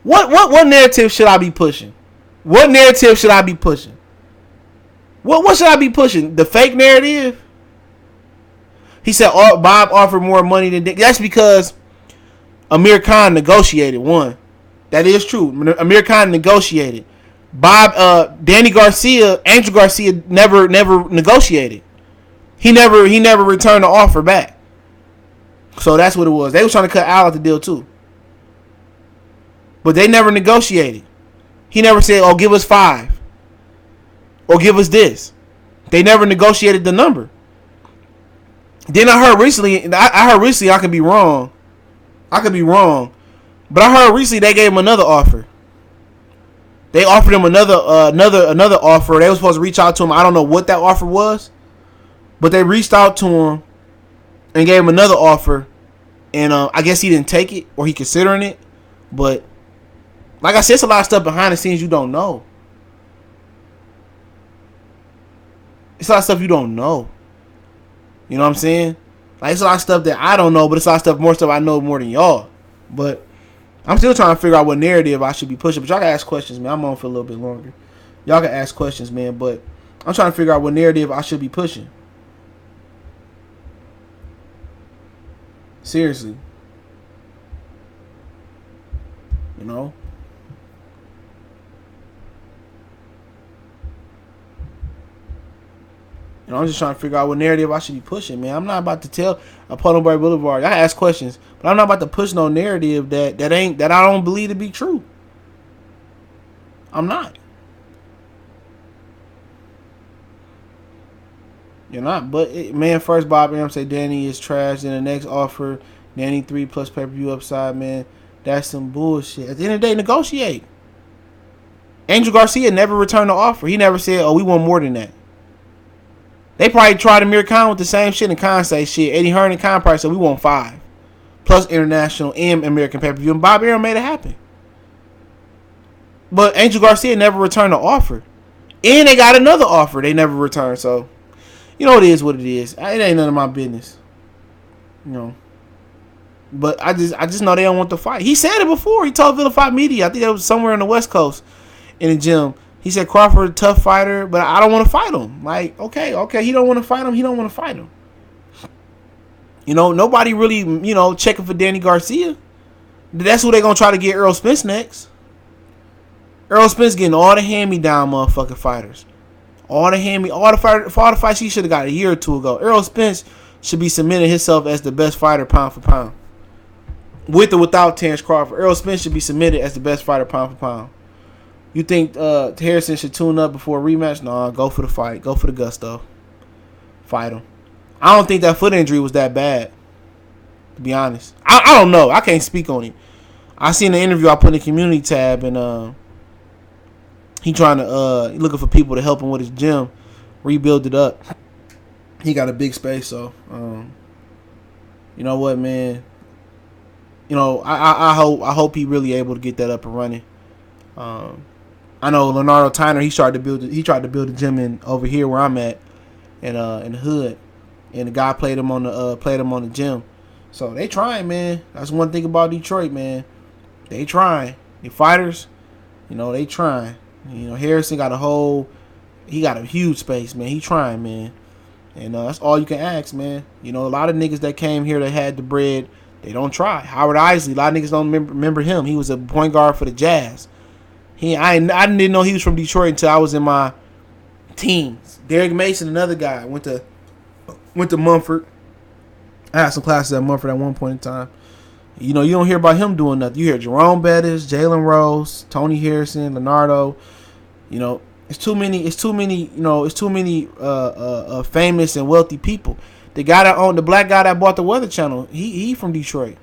What narrative should I be pushing? What narrative should I be pushing? What should I be pushing? The fake narrative? He said Bob offered more money than Dick. That's because Amir Khan negotiated. One, that is true. Amir Khan negotiated. Danny Garcia, Angel Garcia never negotiated. He never returned the offer back. So that's what it was. They was trying to cut Al out the deal too, but they never negotiated. He never said, "Oh, give us 5," or "Give us this." They never negotiated the number. Then I heard recently. I could be wrong. But I heard recently they gave him another offer. They offered him another offer. They were supposed to reach out to him. I don't know what that offer was, but they reached out to him and gave him another offer. And I guess he didn't take it, or he considering it. But like I said, it's a lot of stuff behind the scenes you don't know. It's a lot of stuff you don't know. You know what I'm saying? Like, it's a lot of stuff that I don't know, but it's a lot of more stuff I know more than y'all. But I'm still trying to figure out what narrative I should be pushing. But y'all can ask questions, man. I'm on for a little bit longer. Y'all can ask questions, man. But I'm trying to figure out what narrative I should be pushing. Seriously. You know? I'm just trying to figure out what narrative I should be pushing, man. I'm not about to tell Apollo Bar Boulevard. Y'all ask questions, but I'm not about to push no narrative that I don't believe to be true. I'm not. You're not. But man, first Bob Arum say Danny is trash. Then the next offer, Danny 3 plus pay-per-view upside, man. That's some bullshit. At the end of the day, negotiate. Angel Garcia never returned the offer. He never said, "Oh, we want more than that." They probably tried Amir Khan with the same shit, and Khan say shit. Eddie Hearn and Khan probably said, "We want 5 plus international and American pay-per-view," and Bob Arum made it happen. But Angel Garcia never returned the offer, and they got another offer they never returned. So, you know, it is what it is. It ain't none of my business, you know. But I just know they don't want the fight. He said it before. He told Vilified Media. I think that was somewhere in the West Coast, in the gym. He said Crawford a tough fighter, but I don't want to fight him. Like, okay, he don't want to fight him. He don't want to fight him. You know, nobody really, you know, checking for Danny Garcia. That's who they gonna try to get Errol Spence next. Errol Spence getting all the hand-me-down motherfucking fighters. All the fights he should have got a year or two ago. Errol Spence should be cementing himself as the best fighter pound for pound. With or without Terence Crawford, Errol Spence should be cemented as the best fighter pound for pound. You think Harrison should tune up before a rematch? No, go for the fight. Go for the gusto. Fight him. I don't think that foot injury was that bad, to be honest. I don't know. I can't speak on it. I seen the interview I put in the community tab, and he trying to looking for people to help him with his gym, rebuild it up. He got a big space, so you know what, man. You know, I hope he really able to get that up and running. I know Leonardo Tyner, he tried to build a gym in over here where I'm at, in the hood, and the guy played him on the gym. So they trying, man. That's one thing about Detroit, man. They trying. The fighters, you know, they trying. You know, Harrison got a huge space, man. He trying, man. And that's all you can ask, man. You know, a lot of niggas that came here that had the bread, they don't try. Howard Isley, a lot of niggas don't remember him. He was a point guard for the Jazz. I didn't know he was from Detroit until I was in my teens. Derek Mason, another guy, went to Mumford. I had some classes at Mumford at one point in time. You know, you don't hear about him doing nothing. You hear Jerome Bettis, Jalen Rose, Tony Harrison, Leonardo. You know, it's too many. You know, it's too many famous and wealthy people. The black guy that bought the Weather Channel, he from Detroit.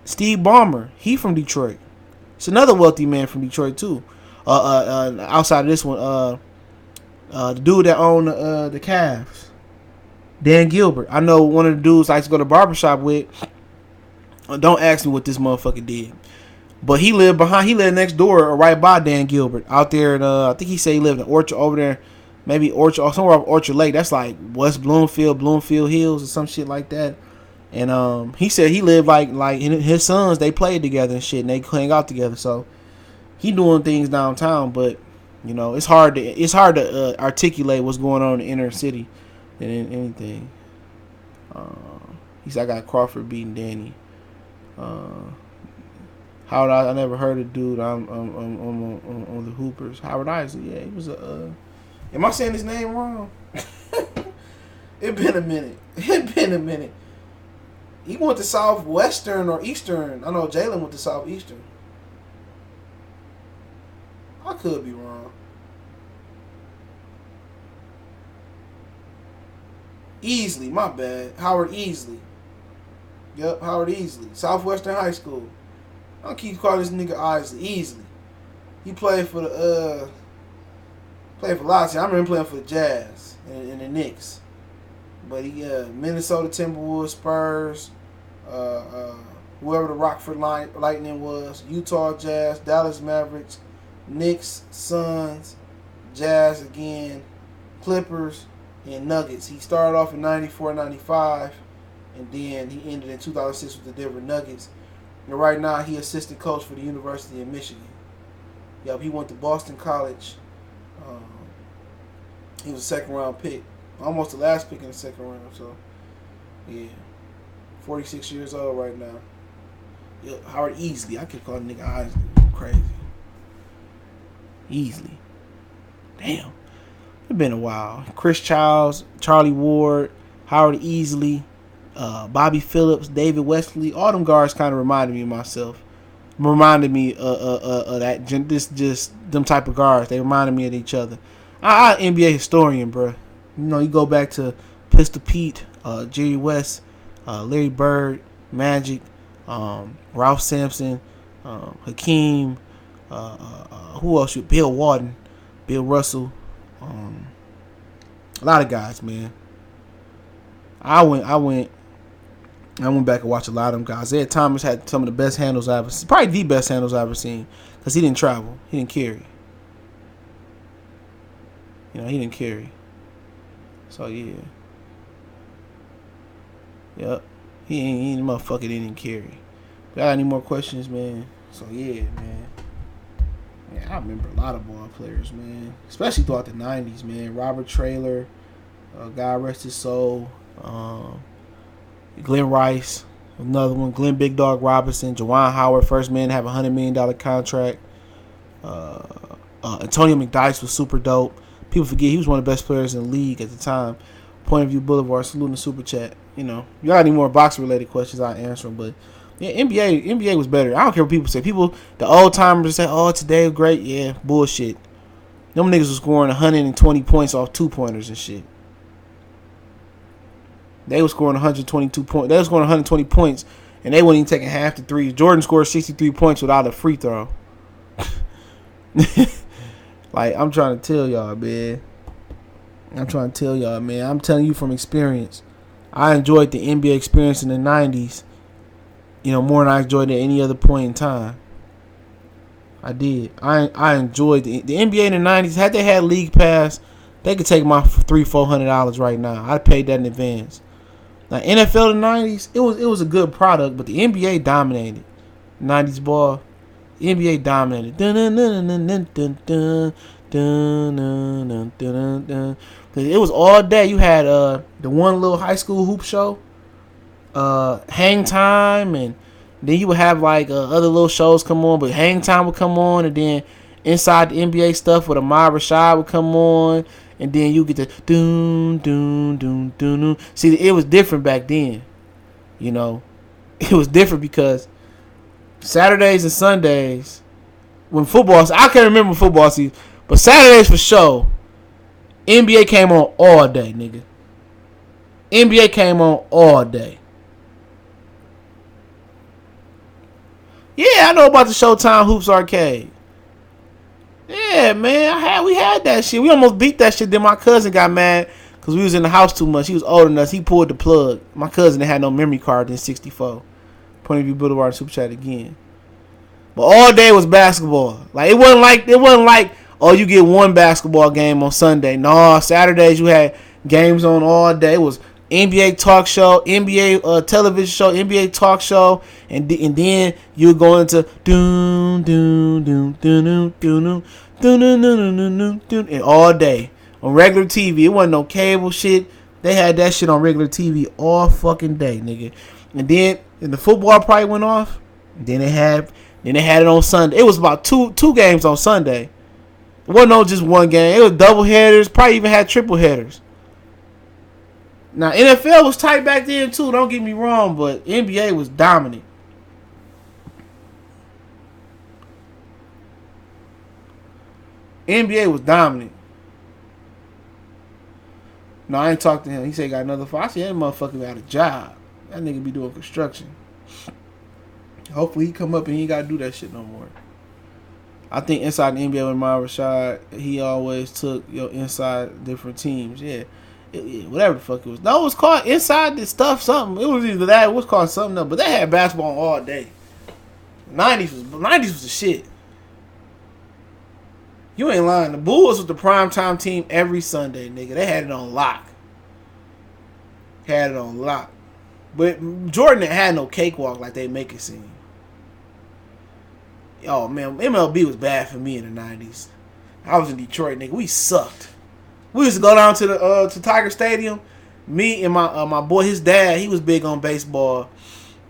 Steve Ballmer, he from Detroit. It's another wealthy man from Detroit too. Outside of this one, the dude that owned the Cavs, Dan Gilbert. I know one of the dudes I used to go to barbershop with. Don't ask me what this motherfucker did, but he lived next door or right by Dan Gilbert out there. And I think he said he lived in Orchard over there, maybe Orchard or somewhere off Orchard Lake. That's like West Bloomfield Hills or some shit like that. And he said he lived like his sons, they played together and shit, and they hang out together. So he doing things downtown, but You know, it's hard to articulate what's going on in the inner city than anything. He said I got Crawford beating Danny. Howard, I never heard of dude. I'm on the Hoopers. Howard Isley, yeah, he was a. Am I saying his name wrong? It been a minute. He went to Southwestern or Eastern. I know Jalen went to Southeastern. I could be wrong. Easley, my bad. Howard Easley. Yep, Howard Easley. Southwestern High School. I'll keep calling this nigga Isley. Easley. He played for the played for lots. I remember him playing for the Jazz and the Knicks. But he Minnesota Timberwolves, Spurs, whoever the Rockford Lightning was, Utah Jazz, Dallas Mavericks, Knicks, Suns, Jazz again, Clippers, and Nuggets. He started off in 94, 95, and then he ended in 2006 with the Denver Nuggets. And right now, he assistant coach for the University of Michigan. Yep, he went to Boston College. He was a second-round pick. Almost the last pick in the second round. So, yeah. 46 years old right now. Yeah, Howard Easley. I keep calling nigga Isley. Crazy. Easley. Damn. It's been a while. Chris Childs, Charlie Ward, Howard Easley, Bobby Phillips, David Wesley. All them guards kind of reminded me of myself. Reminded me of that. Just them type of guards. They reminded me of each other. I'm an NBA historian, bro. You know, you go back to Pistol Pete, Jerry West, Larry Bird, Magic, Ralph Sampson, Hakeem, who else? Bill Walton, Bill Russell, a lot of guys, man. I went back and watched a lot of them guys. Ed Thomas had some of the best handles I ever seen, probably the best handles I ever seen, because he didn't travel, he didn't carry. You know, he didn't carry. So, yeah. Yep. He ain't motherfucker didn't carry. Got any more questions, man? So, yeah, man. Yeah, I remember a lot of ball players, man. Especially throughout the 90s, man. Robert Traylor. God rest his soul. Glenn Rice. Another one. Glenn Big Dog Robinson. Juwan Howard. First man to have a $100 million contract. Antonio McDyess was super dope. People forget he was one of the best players in the league at the time. Point of View Boulevard, saluting the super chat. You know, you got any more boxing related questions, I'll answer them. But yeah, NBA was better. I don't care what people say. People, the old timers say, "Oh, today was great." Yeah, bullshit. Them niggas was scoring 120 points off 2-pointers and shit. They was scoring 122 points. They was scoring 120 points, and they weren't even taking half the threes. Jordan scored 63 points without a free throw. Like, I'm trying to tell y'all, man. I'm telling you from experience. I enjoyed the NBA experience in the 90s, you know, more than I enjoyed it at any other point in time. I did. I enjoyed the NBA in the 90s. Had they had League Pass, they could take my $300-$400 right now. I paid that in advance. Now, NFL in the 90s, it was a good product, but the NBA dominated. 90s ball. The NBA dominated. It was all day. You had the one little high school hoop show, Hang Time, and then you would have like other little shows come on, but Hang Time would come on, and then inside the NBA stuff with Ahmad Rashad would come on, and then you get the doom. See, it was different back then. You know, it was different because Saturdays and Sundays, when football, I can't remember football season, but Saturdays for sure, NBA came on all day, nigga. NBA came on all day. Yeah, I know about the Showtime Hoops Arcade. Yeah, man, we had that shit. We almost beat that shit. Then my cousin got mad because we was in the house too much. He was older than us. He pulled the plug. My cousin had no memory card in '64. Point of View Boulevard super chat again. But all day was basketball. Like it wasn't like oh, you get one basketball game on Sunday. No, Saturdays you had games on all day. It was NBA talk show, NBA television show, NBA talk show, and then you go into And all day on regular TV. It wasn't no cable shit. They had that shit on regular TV all fucking day, nigga. And then the football probably went off. Then they had it on Sunday. It was about two games on Sunday. It wasn't no just one game. It was double headers. Probably even had triple headers. Now NFL was tight back then too. Don't get me wrong, but NBA was dominant. NBA was dominant. No, I ain't talked to him. He said he got another fight. I said that motherfucker got a job. That nigga be doing construction. Hopefully he come up and he ain't got to do that shit no more. I think inside the NBA with Myra Rashad, he always took inside different teams. Yeah. Whatever the fuck it was. No, it was called inside the stuff something. It was either that or it was called something else. But they had basketball all day. 90s was the shit. You ain't lying. The Bulls was the primetime team every Sunday, nigga. They had it on lock. But Jordan had no cakewalk like they make it seem. Oh, man. MLB was bad for me in the 90s. I was in Detroit, nigga. We sucked. We used to go down to Tiger Stadium. Me and my boy, his dad, he was big on baseball.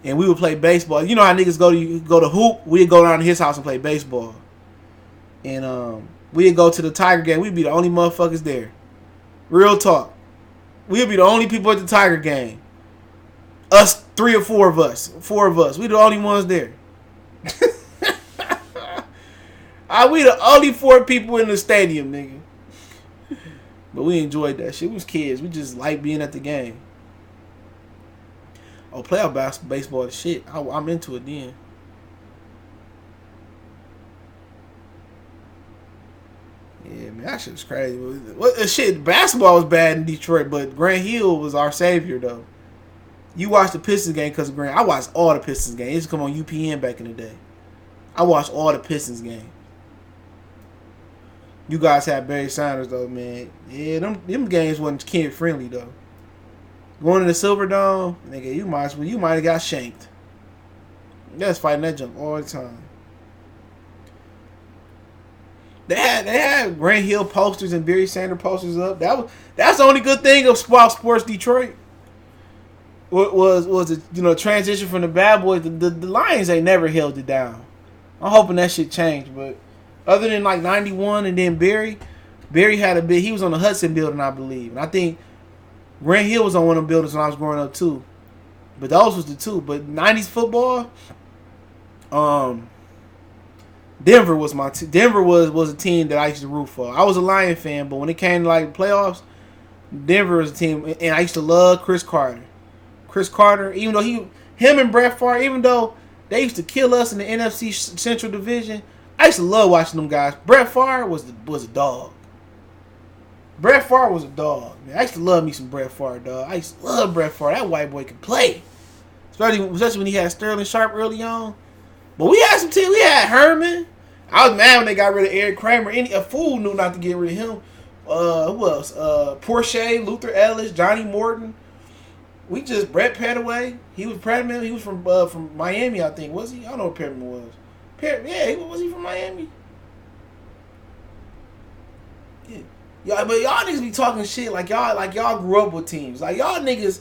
And we would play baseball. You know how niggas go to hoop? We'd go down to his house and play baseball. And we'd go to the Tiger game. We'd be the only motherfuckers there. Real talk. We'd be the only people at the Tiger game. Us, 3 or 4 of us. 4 of us. We the only ones there. We the only 4 people in the stadium, nigga. But we enjoyed that shit. We was kids. We just liked being at the game. Oh, playoff baseball is shit. I'm into it then. Yeah, man, that shit was crazy. Shit, basketball was bad in Detroit, but Grant Hill was our savior, though. You watched the Pistons game because of Grant. I watched all the Pistons games. It used to come on UPN back in the day. I watched all the Pistons games. You guys had Barry Sanders, though, man. Yeah, them games wasn't kid friendly, though. Going to the Silverdome, nigga, you might have got shanked. That's fighting that junk all the time. They had Grant Hill posters and Barry Sanders posters up. That's the only good thing of sports Detroit. Was the transition from the bad boys. The Lions ain't never held it down. I'm hoping that shit changed, but other than like 91 and then Barry had a bit. He was on the Hudson building, I believe, and I think Grant Hill was on one of them buildings when I was growing up too. But those was the two. But 90s football, Denver was Denver was a team that I used to root for. I was a Lion fan, but when it came to like playoffs, Denver was a team, and I used to love Chris Carter. Even though him and Brett Favre, even though they used to kill us in the NFC Central Division, I used to love watching them guys. Brett Favre was a dog. Brett Favre was a dog, man. I used to love me some Brett Favre, dog. I used to love Brett Favre. That white boy could play. Especially when he had Sterling Sharp early on. But we had some teams. We had Herman. I was mad when they got rid of Eric Kramer. A fool knew not to get rid of him. Who else? Porsche, Luther Ellis, Johnny Morton. We just Brett Petaway. He was Petterman. He was from Miami, I think. Was he? I don't know what Petterman was. Was he from Miami? Yeah. Y'all, but y'all niggas be talking shit like y'all grew up with teams. Like y'all niggas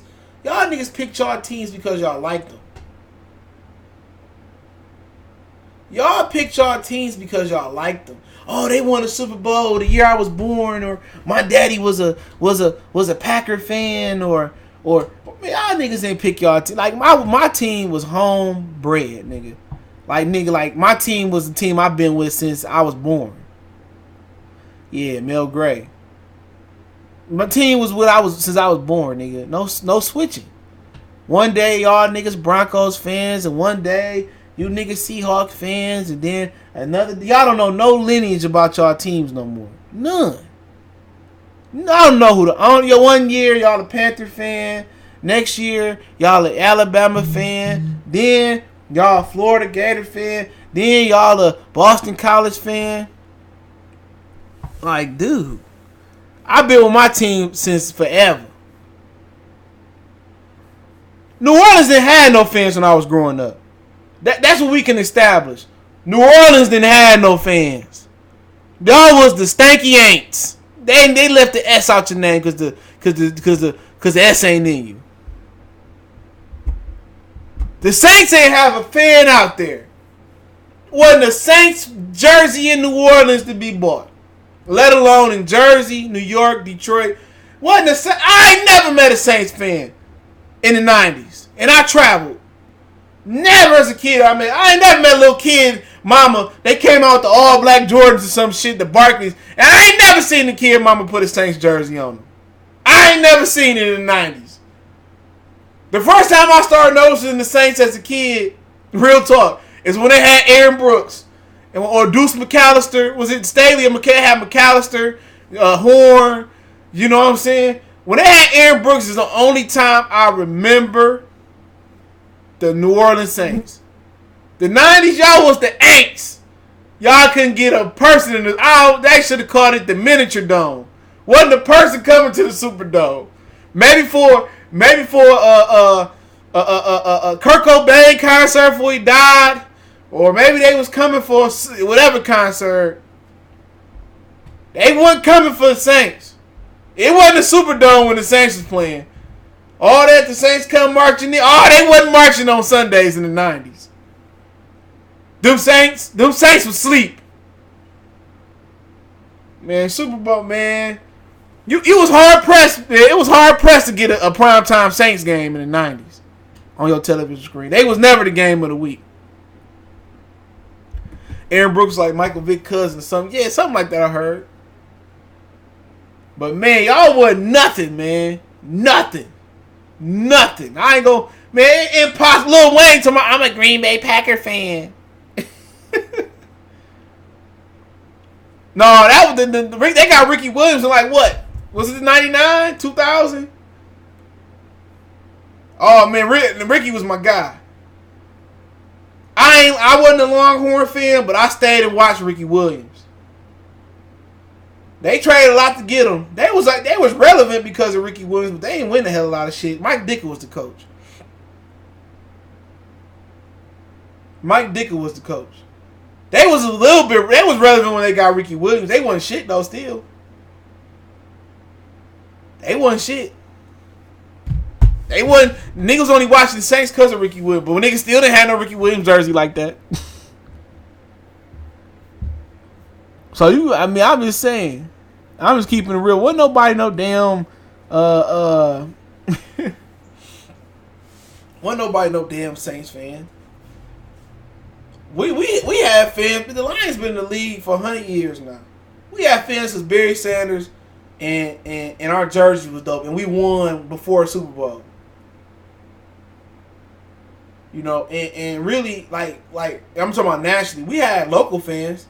picked y'all teams because y'all liked them. Y'all picked y'all teams because y'all liked them. Oh, they won a Super Bowl the year I was born, or my daddy was a Packer fan, or man, y'all niggas ain't pick y'all team. Like my team was homebred, nigga. Like my team was the team I've been with since I was born. Yeah, Mel Gray. My team was what I was since I was born, nigga. No switching. One day y'all niggas Broncos fans, and one day you niggas Seahawks fans, and then another. Y'all don't know no lineage about y'all teams no more. None. I don't know who one year y'all a Panther fan. Next year y'all an Alabama fan. Then y'all a Florida Gator fan. Then y'all a Boston College fan. Like, dude, I've been with my team since forever. New Orleans didn't have no fans when I was growing up. That's what we can establish. New Orleans didn't have no fans. Y'all was the stanky ain'ts. They left the S out your name because the S ain't in you. The Saints ain't have a fan out there. Wasn't a Saints jersey in New Orleans to be bought, let alone in Jersey, New York, Detroit. I ain't never met a Saints fan in the 90s, and I traveled. Never as a kid. I ain't never met a little kid mama. They came out with the all black Jordans or some shit, the Barclays, and I ain't never seen the kid mama put a Saints jersey on them. I ain't never seen it in the 90s. The first time I started noticing the Saints as a kid, real talk, is when they had Aaron Brooks or Deuce McAllister. Was it Staley or had McAllister, Horn? You know what I'm saying? When they had Aaron Brooks is the only time I remember the New Orleans Saints. The 90s, y'all was the Aints. Y'all couldn't get a person in the... They should have called it the miniature dome. Wasn't a person coming to the Superdome. Maybe for Kurt Cobain concert before he died, or maybe they was coming for whatever concert. They wasn't coming for the Saints. It wasn't a Superdome when the Saints was playing. All that the Saints come marching in. They wasn't marching on Sundays in the 90s. Them Saints was asleep. Man, Super Bowl, man. You was hard pressed. It was hard pressed to get a primetime Saints game in the 90s on your television screen. They was never the game of the week. Aaron Brooks like Michael Vick cousin, something like that I heard. But man, y'all wasn't nothing, man. Nothing. I ain't gonna, man, impossible. Lil Wayne told me I'm a Green Bay Packer fan. No, that was they got Ricky Williams in like what? Was it 99? 2000? Oh man, Ricky was my guy. I wasn't a Longhorn fan, but I stayed and watched Ricky Williams. They traded a lot to get him. They was relevant because of Ricky Williams, but they ain't win a hell of a lot of shit. Mike Dicker was the coach. They was relevant when they got Ricky Williams. They wasn't shit though still. They wasn't shit. Niggas only watching the Saints because of Ricky Williams, but when niggas still didn't have no Ricky Williams jersey like that. So I'm just saying. I'm just keeping it real. Wasn't nobody no damn wasn't nobody no damn Saints fan. We have fans, but the Lions been in the league for 100 years now. We have fans since Barry Sanders and our jersey was dope, and we won before a Super Bowl. You know, and really like I'm talking about nationally. We had local fans.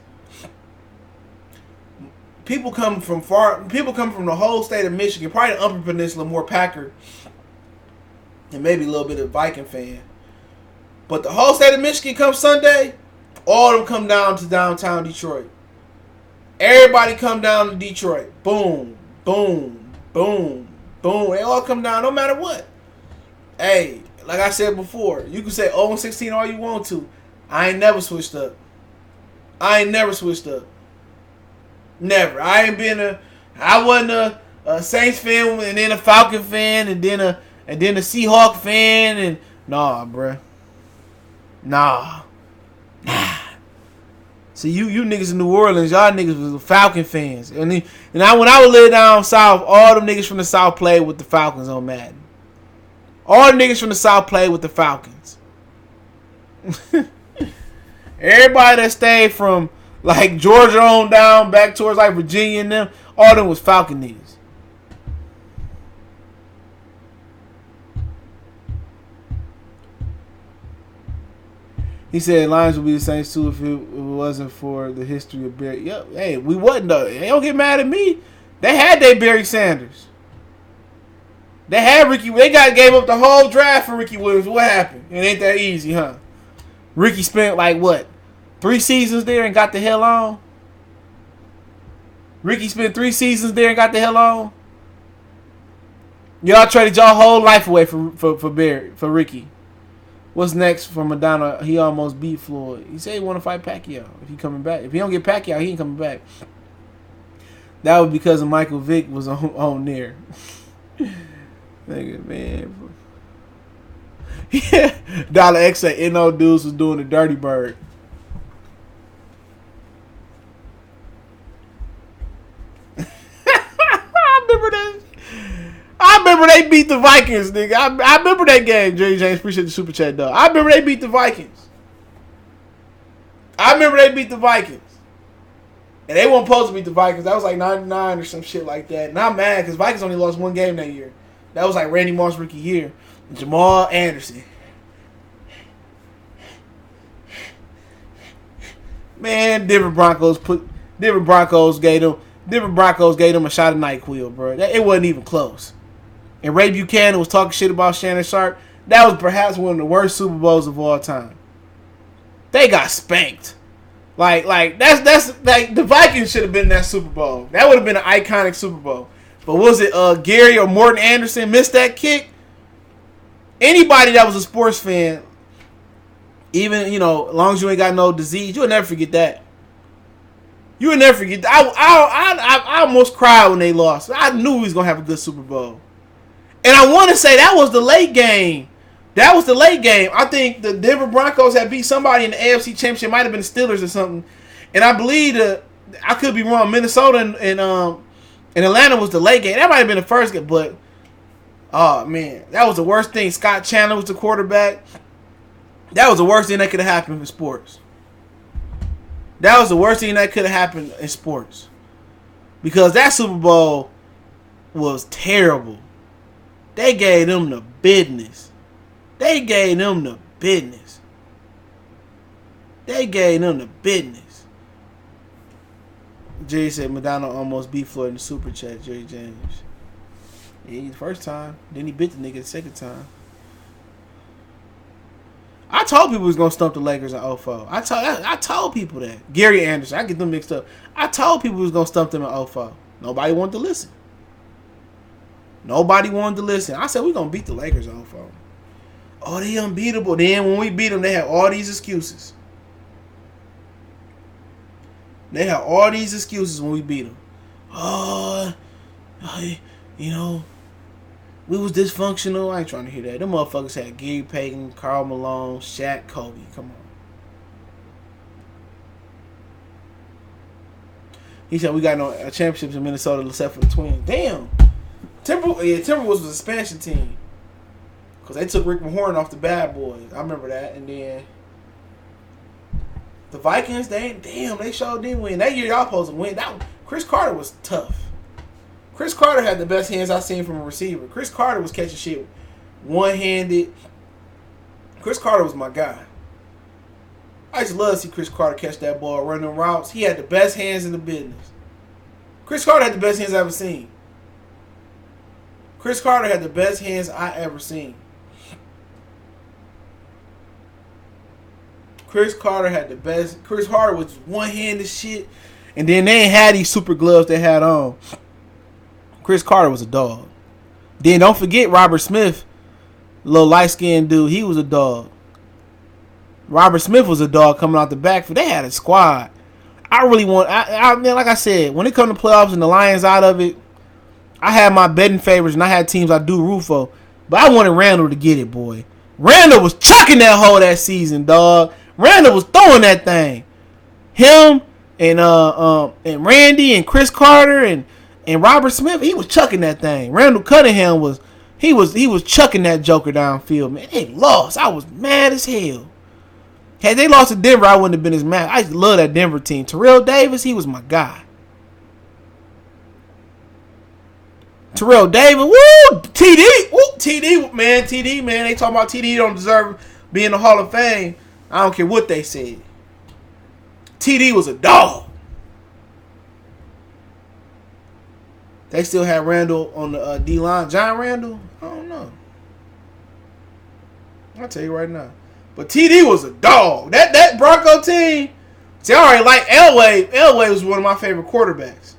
People come from the whole state of Michigan, probably the Upper Peninsula, more Packer, and maybe a little bit of Viking fan. But the whole state of Michigan comes Sunday, all of them come down to downtown Detroit. Everybody come down to Detroit. Boom, boom, boom, boom. They all come down no matter what. Hey, like I said before, you can say 0-16 all you want to. I ain't never switched up. Never. I wasn't a Saints fan and then a Falcon fan and then a Seahawk fan and nah, bruh. Nah. See, you niggas in New Orleans, y'all niggas was Falcon fans. When I would live down south, all them niggas from the south played with the Falcons on Madden. All the niggas from the south played with the Falcons. Everybody that stayed from like Georgia on down back towards like Virginia and them, all them was Falcon niggas. He said Lions would be the Saints too if it wasn't for the history of Barry. Yep. Hey, we wasn't though. They don't get mad at me. They had their Barry Sanders. They had Ricky. They gave up the whole draft for Ricky Williams. What happened? It ain't that easy, huh? Ricky spent like what? 3 seasons there and got the hell on? Ricky spent 3 seasons there and got the hell on? Y'all traded y'all whole life away for Ricky. What's next for Maidana? He almost beat Floyd. He said he want to fight Pacquiao if he coming back. If he don't get Pacquiao, he ain't coming back. That was because of Michael Vick was on there. Nigga, man. Yeah. Dollar X said NO dudes was doing the dirty bird. I remember they beat the Vikings, nigga. I remember that game, Jerry James. Appreciate the super chat, dog. I remember they beat the Vikings. And they weren't supposed to beat the Vikings. That was like 99 or some shit like that. And I'm mad because Vikings only lost one game that year. That was like Randy Moss rookie year. And Jamal Anderson. Man, Denver Broncos gave them a shot of NyQuil, bro. It wasn't even close. And Ray Buchanan was talking shit about Shannon Sharp. That was perhaps one of the worst Super Bowls of all time. They got spanked. Like that's like the Vikings should have been in that Super Bowl. That would have been an iconic Super Bowl. But was it Gary or Morton Anderson missed that kick? Anybody that was a sports fan, even as long as you ain't got no disease, you'll never forget that. You would never forget that. I almost cried when they lost. I knew we was gonna have a good Super Bowl. And I want to say that was the late game. I think the Denver Broncos had beat somebody in the AFC Championship. Might have been the Steelers or something. And I believe I could be wrong. Minnesota and Atlanta was the late game. That might have been the first game, but oh man, that was the worst thing. Scott Chandler was the quarterback. That was the worst thing that could have happened in sports. Because that Super Bowl was terrible. They gave them the business. Jerry said Maidana almost beat Floyd in the super chat, Jerry James. Yeah, the first time. Then he bit the nigga the second time. I told people he was going to stump the Lakers in 04. I told people that. Gary Anderson. I get them mixed up. I told people he was going to stump them in 04. Nobody wanted to listen. I said, we're going to beat the Lakers in 04. Oh, they unbeatable. Then when we beat them, they had all these excuses. When we beat them. We was dysfunctional. I ain't trying to hear that. Them motherfuckers had Gary Payton, Karl Malone, Shaq, Kobe. Come on. He said we got no championships in Minnesota except for the Twins. Damn. Timberwolves was an expansion team. Because they took Rick Mahorn off the Bad Boys. I remember that. And then the Vikings, they sure didn't win. That year y'all supposed to win. Chris Carter was tough. Chris Carter had the best hands I've seen from a receiver. Chris Carter was catching shit one-handed. Chris Carter was my guy. I just love to see Chris Carter catch that ball, run them routes. He had the best hands in the business. Chris Carter had the best hands I've ever seen. Chris Carter had the best hands I ever seen. Chris Carter was one-handed shit. And then they ain't had these super gloves they had on. Chris Carter was a dog. Then don't forget Robert Smith, little light-skinned dude. He was a dog. Robert Smith was a dog coming out the backfield. They had a squad. I really want. Man, like I said, when it comes to playoffs and the Lions out of it, I had my betting favorites and I had teams I do root for. But I wanted Randall to get it, boy. Randall was chucking that hole that season, dog. Randall was throwing that thing. Him and Randy and Chris Carter and Robert Smith, he was chucking that thing. Randall Cunningham was chucking that joker downfield, man. They lost. I was mad as hell. Had they lost to Denver, I wouldn't have been as mad. I just love that Denver team. Terrell Davis, he was my guy. Terrell Davis, woo! TD, man. They talking about TD don't deserve being in the Hall of Fame. I don't care what they said. TD was a dog. They still had Randall on the D-line. John Randall? I don't know. I'll tell you right now. But TD was a dog. That Bronco team, see, I already like Elway. Elway was one of my favorite quarterbacks.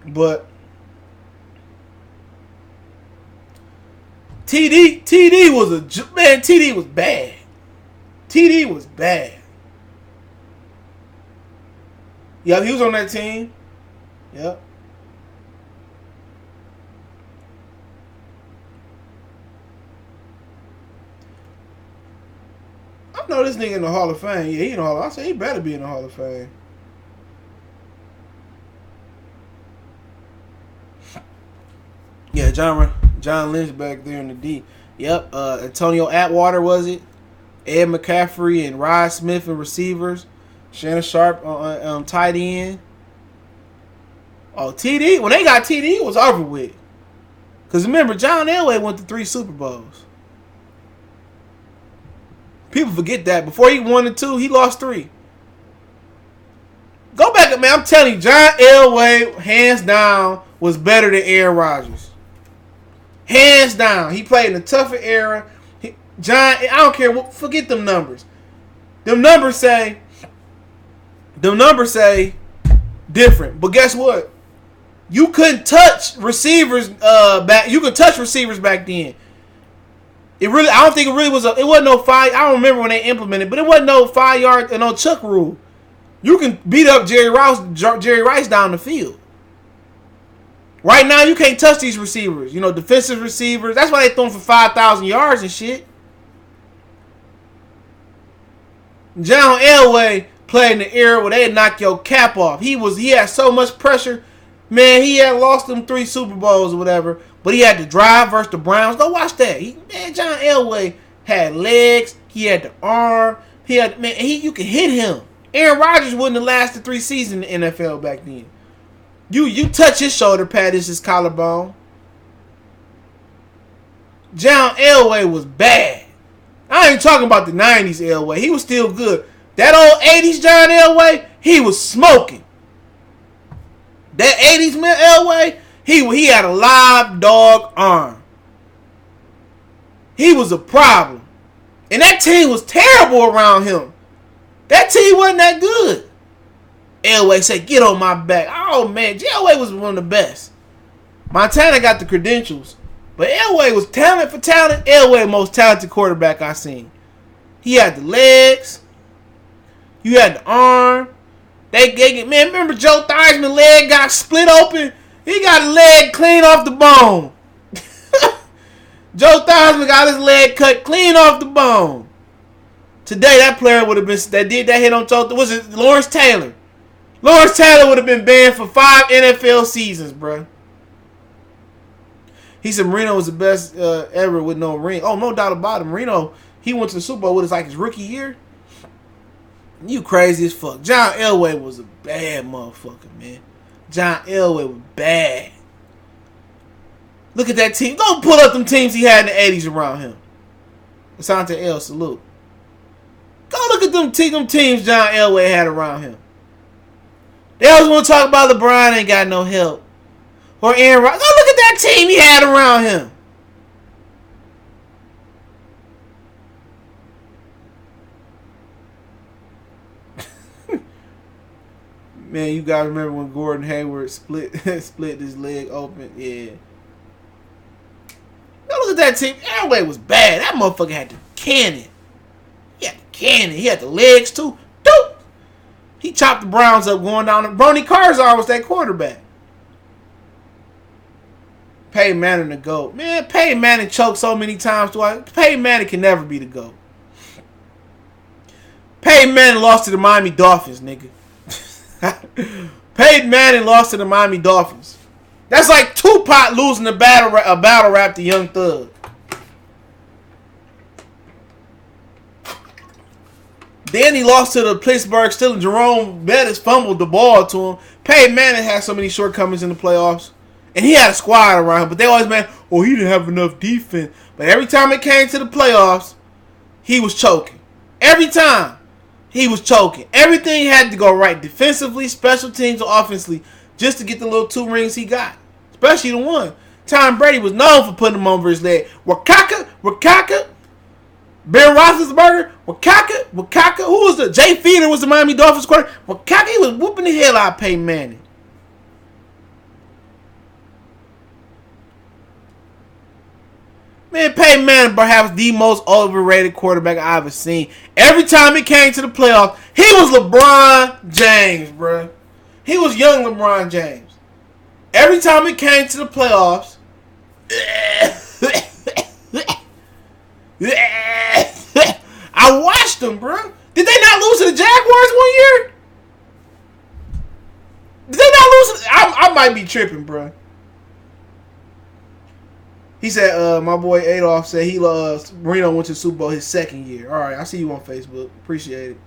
But TD was man, TD was bad. TD was bad. Yeah, he was on that team. Yep. I know this nigga in the Hall of Fame. Yeah, he in the Hall of Fame. I said he better be in the Hall of Fame. Yeah, John Lynch back there in the D. Yep. Antonio Atwater was it? Ed McCaffrey and Rod Smith and receivers. Shannon Sharp on tight end. Oh, TD. When they got TD, it was over with. Because remember, John Elway went to 3 Super Bowls. People forget that. Before he won the 2, he lost 3. Go back, man. I'm telling you, John Elway, hands down, was better than Aaron Rodgers. Hands down. He played in a tougher era. John, I don't care. Forget them numbers. Them numbers say different. But guess what? You couldn't touch receivers back. You could touch receivers back then. I don't think it really was. It wasn't no 5. I don't remember when they implemented, but it wasn't no 5 yard and no chuck rule. You can beat up Jerry Rice down the field. Right now, you can't touch these receivers. You know, defensive receivers. That's why they throw them for 5,000 yards and shit. John Elway played in the era where they'd knock your cap off. He had so much pressure. Man, he had lost them 3 Super Bowls or whatever. But he had to drive versus the Browns. Go watch that. John Elway had legs. He had the arm. You could hit him. Aaron Rodgers wouldn't have lasted 3 seasons in the NFL back then. You touch his shoulder pad, it's his collarbone. John Elway was bad. I ain't talking about the 90s Elway. He was still good. That old 80s John Elway, he was smoking. That 80s man Elway, he had a live dog arm. He was a problem. And that team was terrible around him. That team wasn't that good. Elway said, get on my back. Oh, man. Elway was one of the best. Montana got the credentials. But Elway was talent for talent. Elway, most talented quarterback I seen. He had the legs. You had the arm. Man, remember Joe Theismann's leg got split open? He got a leg clean off the bone. Joe Theismann got his leg cut clean off the bone. Today, that player would have been, that did that hit on Joe, was it Lawrence Taylor? Lawrence Taylor would have been banned for 5 NFL seasons, bro. He said Marino was the best ever with no ring. Oh, no doubt about it. Marino, he went to the Super Bowl with like his rookie year. You crazy as fuck. John Elway was a bad motherfucker, man. John Elway was bad. Look at that team. Go pull up them teams he had in the 80s around him. Asante L, salute. Go look at them teams John Elway had around him. They always want to talk about LeBron ain't got no help. Or Aaron Rodgers. Go look at that team he had around him. Man, you guys remember when Gordon Hayward split his leg open? Yeah. Go look at that team. Elway was bad. That motherfucker had the cannon. He had the cannon. He had the legs too. Doop! He chopped the Browns up going down. Bernie Kosar was that quarterback. Peyton Manning the GOAT. Man, Peyton Manning choked so many times. Peyton Manning can never be the GOAT. Peyton Manning lost to the Miami Dolphins, nigga. Peyton Manning lost to the Miami Dolphins. That's like Tupac losing a battle rap to Young Thug. Then he lost to the Pittsburgh Steelers. Jerome Bettis fumbled the ball to him. Peyton Manning had so many shortcomings in the playoffs. And he had a squad around him. But they always, he didn't have enough defense. But every time it came to the playoffs, he was choking. Every time, he was choking. Everything had to go right. Defensively, special teams, or offensively. Just to get the little 2 rings he got. Especially the one. Tom Brady was known for putting him over his leg. Wakaka. Ben Roethlisberger, Wakaka. Who was the? Jay Feeder was the Miami Dolphins quarterback. Wakaka, he was whooping the hell out of Peyton Manning. Man, Peyton Manning perhaps the most overrated quarterback I've ever seen. Every time it came to the playoffs, he was LeBron James, bro. He was young LeBron James. Every time it came to the playoffs, I watched them, bro. Did they not lose to the Jaguars 1 year? Did they not lose? I might be tripping, bro. He said, my boy Adolph said he loves Marino went to the Super Bowl his second year. All right, I see you on Facebook. Appreciate it.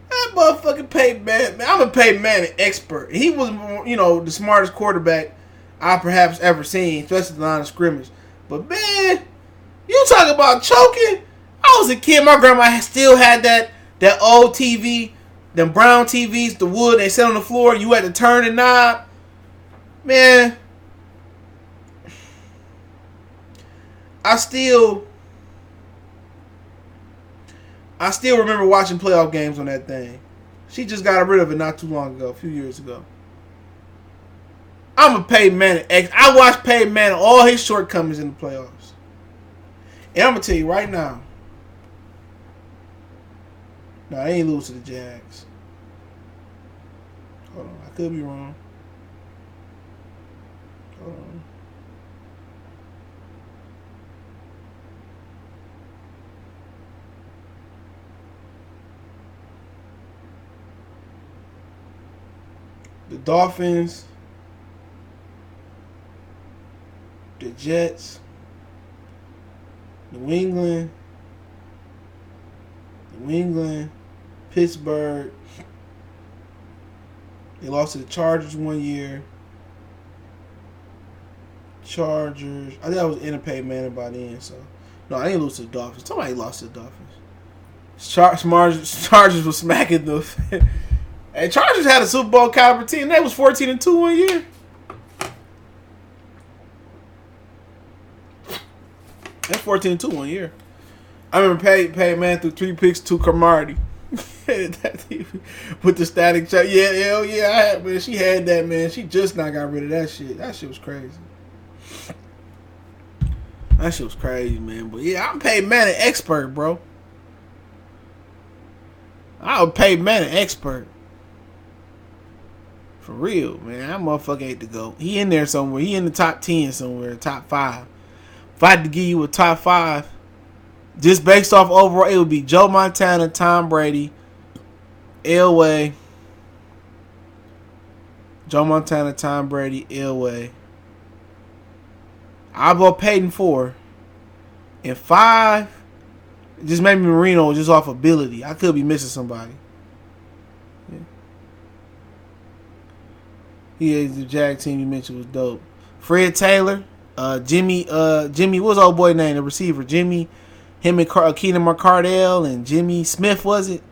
That motherfucking Peyton Manning, man. I'm a Peyton Manning expert. He was, the smartest quarterback I perhaps ever seen, especially the line of scrimmage. But man, you talk about choking. I was a kid. My grandma still had that old TV, them brown TVs, the wood they sit on the floor. You had to turn the knob. Man, I still remember watching playoff games on that thing. She just got rid of it not too long ago, a few years ago. I'm a Peyton Manning ex. I watched Peyton Manning, all his shortcomings in the playoffs. And I'm going to tell you right now. No, they ain't lose to the Jags. Hold on. I could be wrong. Hold on. The Dolphins, the Jets, New England, Pittsburgh. They lost to the Chargers 1 year. Chargers. I think I was in a Peyton Manning by then, so. No, I didn't lose to the Dolphins. Somebody lost to the Dolphins. Chargers was smacking the. Hey, Chargers had a Super Bowl caliber team. They was 14-2 1 year. That's 14-2 1 year. I remember Peyton Manning threw 3 picks to Cromartie. With the static shot. Yeah, hell yeah. I had, man, she had that, man. She just not got rid of that shit. That shit was crazy. That shit was crazy, man. But yeah, I'm Peyton Manning expert, bro. I'm Peyton Manning expert. For real, man. That motherfucker ain't to go. He in there somewhere. He in the top 10 somewhere, top 5. If I had to give you a top 5, just based off overall, it would be Joe Montana, Tom Brady, Elway. Joe Montana, Tom Brady, Elway. I'll go Peyton 4. And 5, just maybe Marino just off ability. I could be missing somebody. Yeah, the Jag team you mentioned was dope. Fred Taylor, Jimmy, what was old boy name? The receiver, Jimmy, him and Keenan McCardell and Jimmy Smith, was it?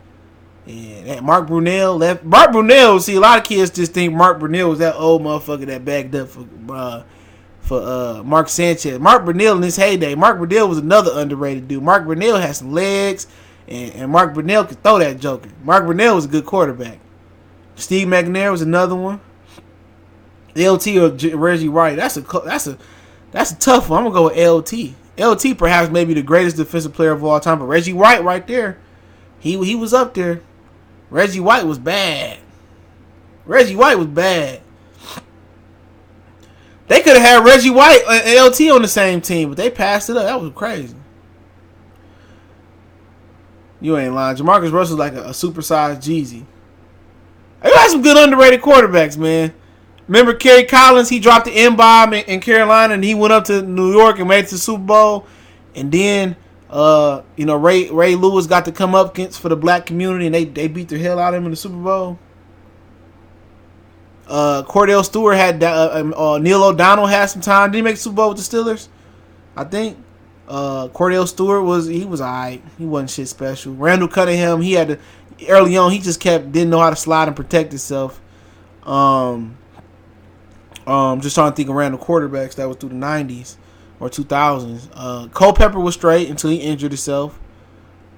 And Mark Brunell left. Mark Brunell, see, a lot of kids just think Mark Brunell was that old motherfucker that backed up for Mark Sanchez. Mark Brunell in his heyday. Mark Brunell was another underrated dude. Mark Brunell had some legs, and Mark Brunell could throw that joker. Mark Brunell was a good quarterback. Steve McNair was another one. LT or Reggie White. That's a tough one. I'm gonna go with LT. LT perhaps maybe the greatest defensive player of all time, but Reggie White right there, he was up there. Reggie White was bad. Reggie White was bad. They could have had Reggie White and LT on the same team, but they passed it up. That was crazy. You ain't lying. Jamarcus Russell's like a supersized Jeezy. They got some good underrated quarterbacks, man. Remember Kerry Collins? He dropped the N-bomb in Carolina, and he went up to New York and made it to the Super Bowl. And then, Ray Lewis got to come up against for the black community, and they beat the hell out of him in the Super Bowl. Cordell Stewart had Neil O'Donnell had some time. Did he make the Super Bowl with the Steelers? I think. Cordell Stewart was alright. He wasn't shit special. Randall Cunningham, he had to early on. He just didn't know how to slide and protect himself. Just trying to think of random quarterbacks that was through the 90s or 2000s. Culpepper was straight until he injured himself.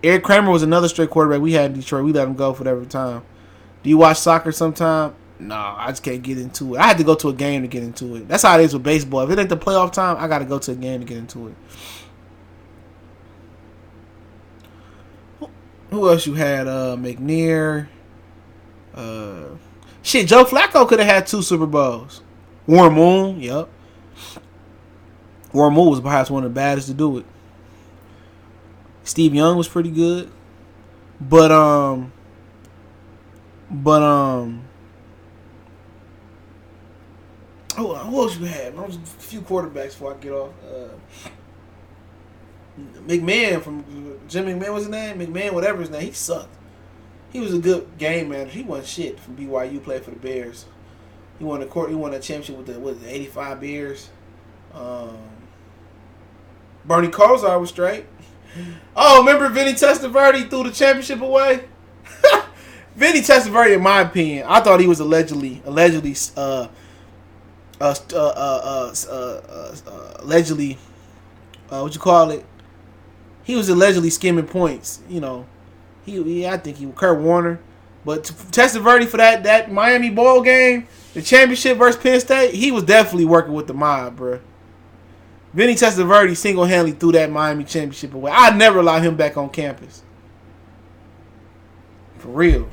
Eric Kramer was another straight quarterback we had in Detroit. We let him go for whatever time. Do you watch soccer sometime? No, I just can't get into it. I had to go to a game to get into it. That's how it is with baseball. If it ain't the playoff time, I got to go to a game to get into it. Who else you had? McNair. Shit, Joe Flacco could have had 2 Super Bowls. Warren Moon, yep. Warren Moon was perhaps one of the baddest to do it. Steve Young was pretty good. But who else you had? There was a few quarterbacks before I get off. McMahon from Jim McMahon was his name? McMahon, whatever his name. He sucked. He was a good game manager. He wasn't shit from BYU. Played for the Bears. He won a championship with the 85 Bears. Bernie Kosar was straight. Oh, remember Vinny Testaverde threw the championship away? Vinny Testaverde, in my opinion, I thought he was allegedly what you call it? He was allegedly skimming points. You know, I think he was Kurt Warner, but Testaverde for that Miami Bowl game, the championship versus Penn State, he was definitely working with the mob, bro. Vinny Testaverde single-handedly threw that Miami championship away. I'd never allow him back on campus. For real.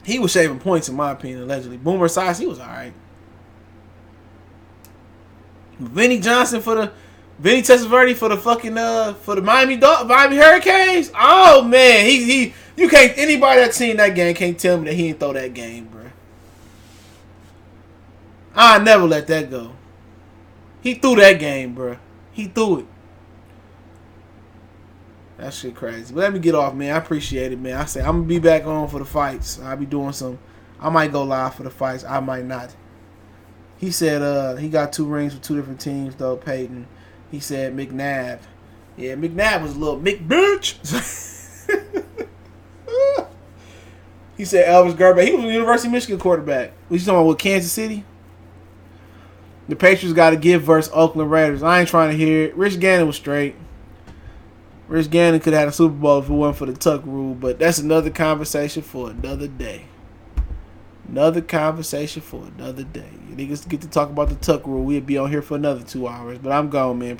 He was shaving points, in my opinion, allegedly. Boomer Esiason, he was all right. Vinny Testaverde for the fucking for the Miami Hurricanes. Oh man, you can't, anybody that's seen that game can't tell me that he didn't throw that game, bro. I never let that go. He threw that game, bro. He threw it. That shit crazy. But let me get off, man. I appreciate it, man. I say I'm gonna be back on for the fights. I'll be doing some. I might go live for the fights. I might not. He said he got 2 rings with 2 different teams though, Peyton. He said McNabb. Yeah, McNabb was a little McBitch. He said Elvis Gerber. He was a University of Michigan quarterback. What you talking about with Kansas City? The Patriots got to give versus Oakland Raiders. I ain't trying to hear it. Rich Gannon was straight. Rich Gannon could have had a Super Bowl if it wasn't for the tuck rule, but that's another conversation for another day. Another conversation for another day. You niggas get to talk about the tuck rule. We'll be on here for another 2 hours, but I'm gone, man.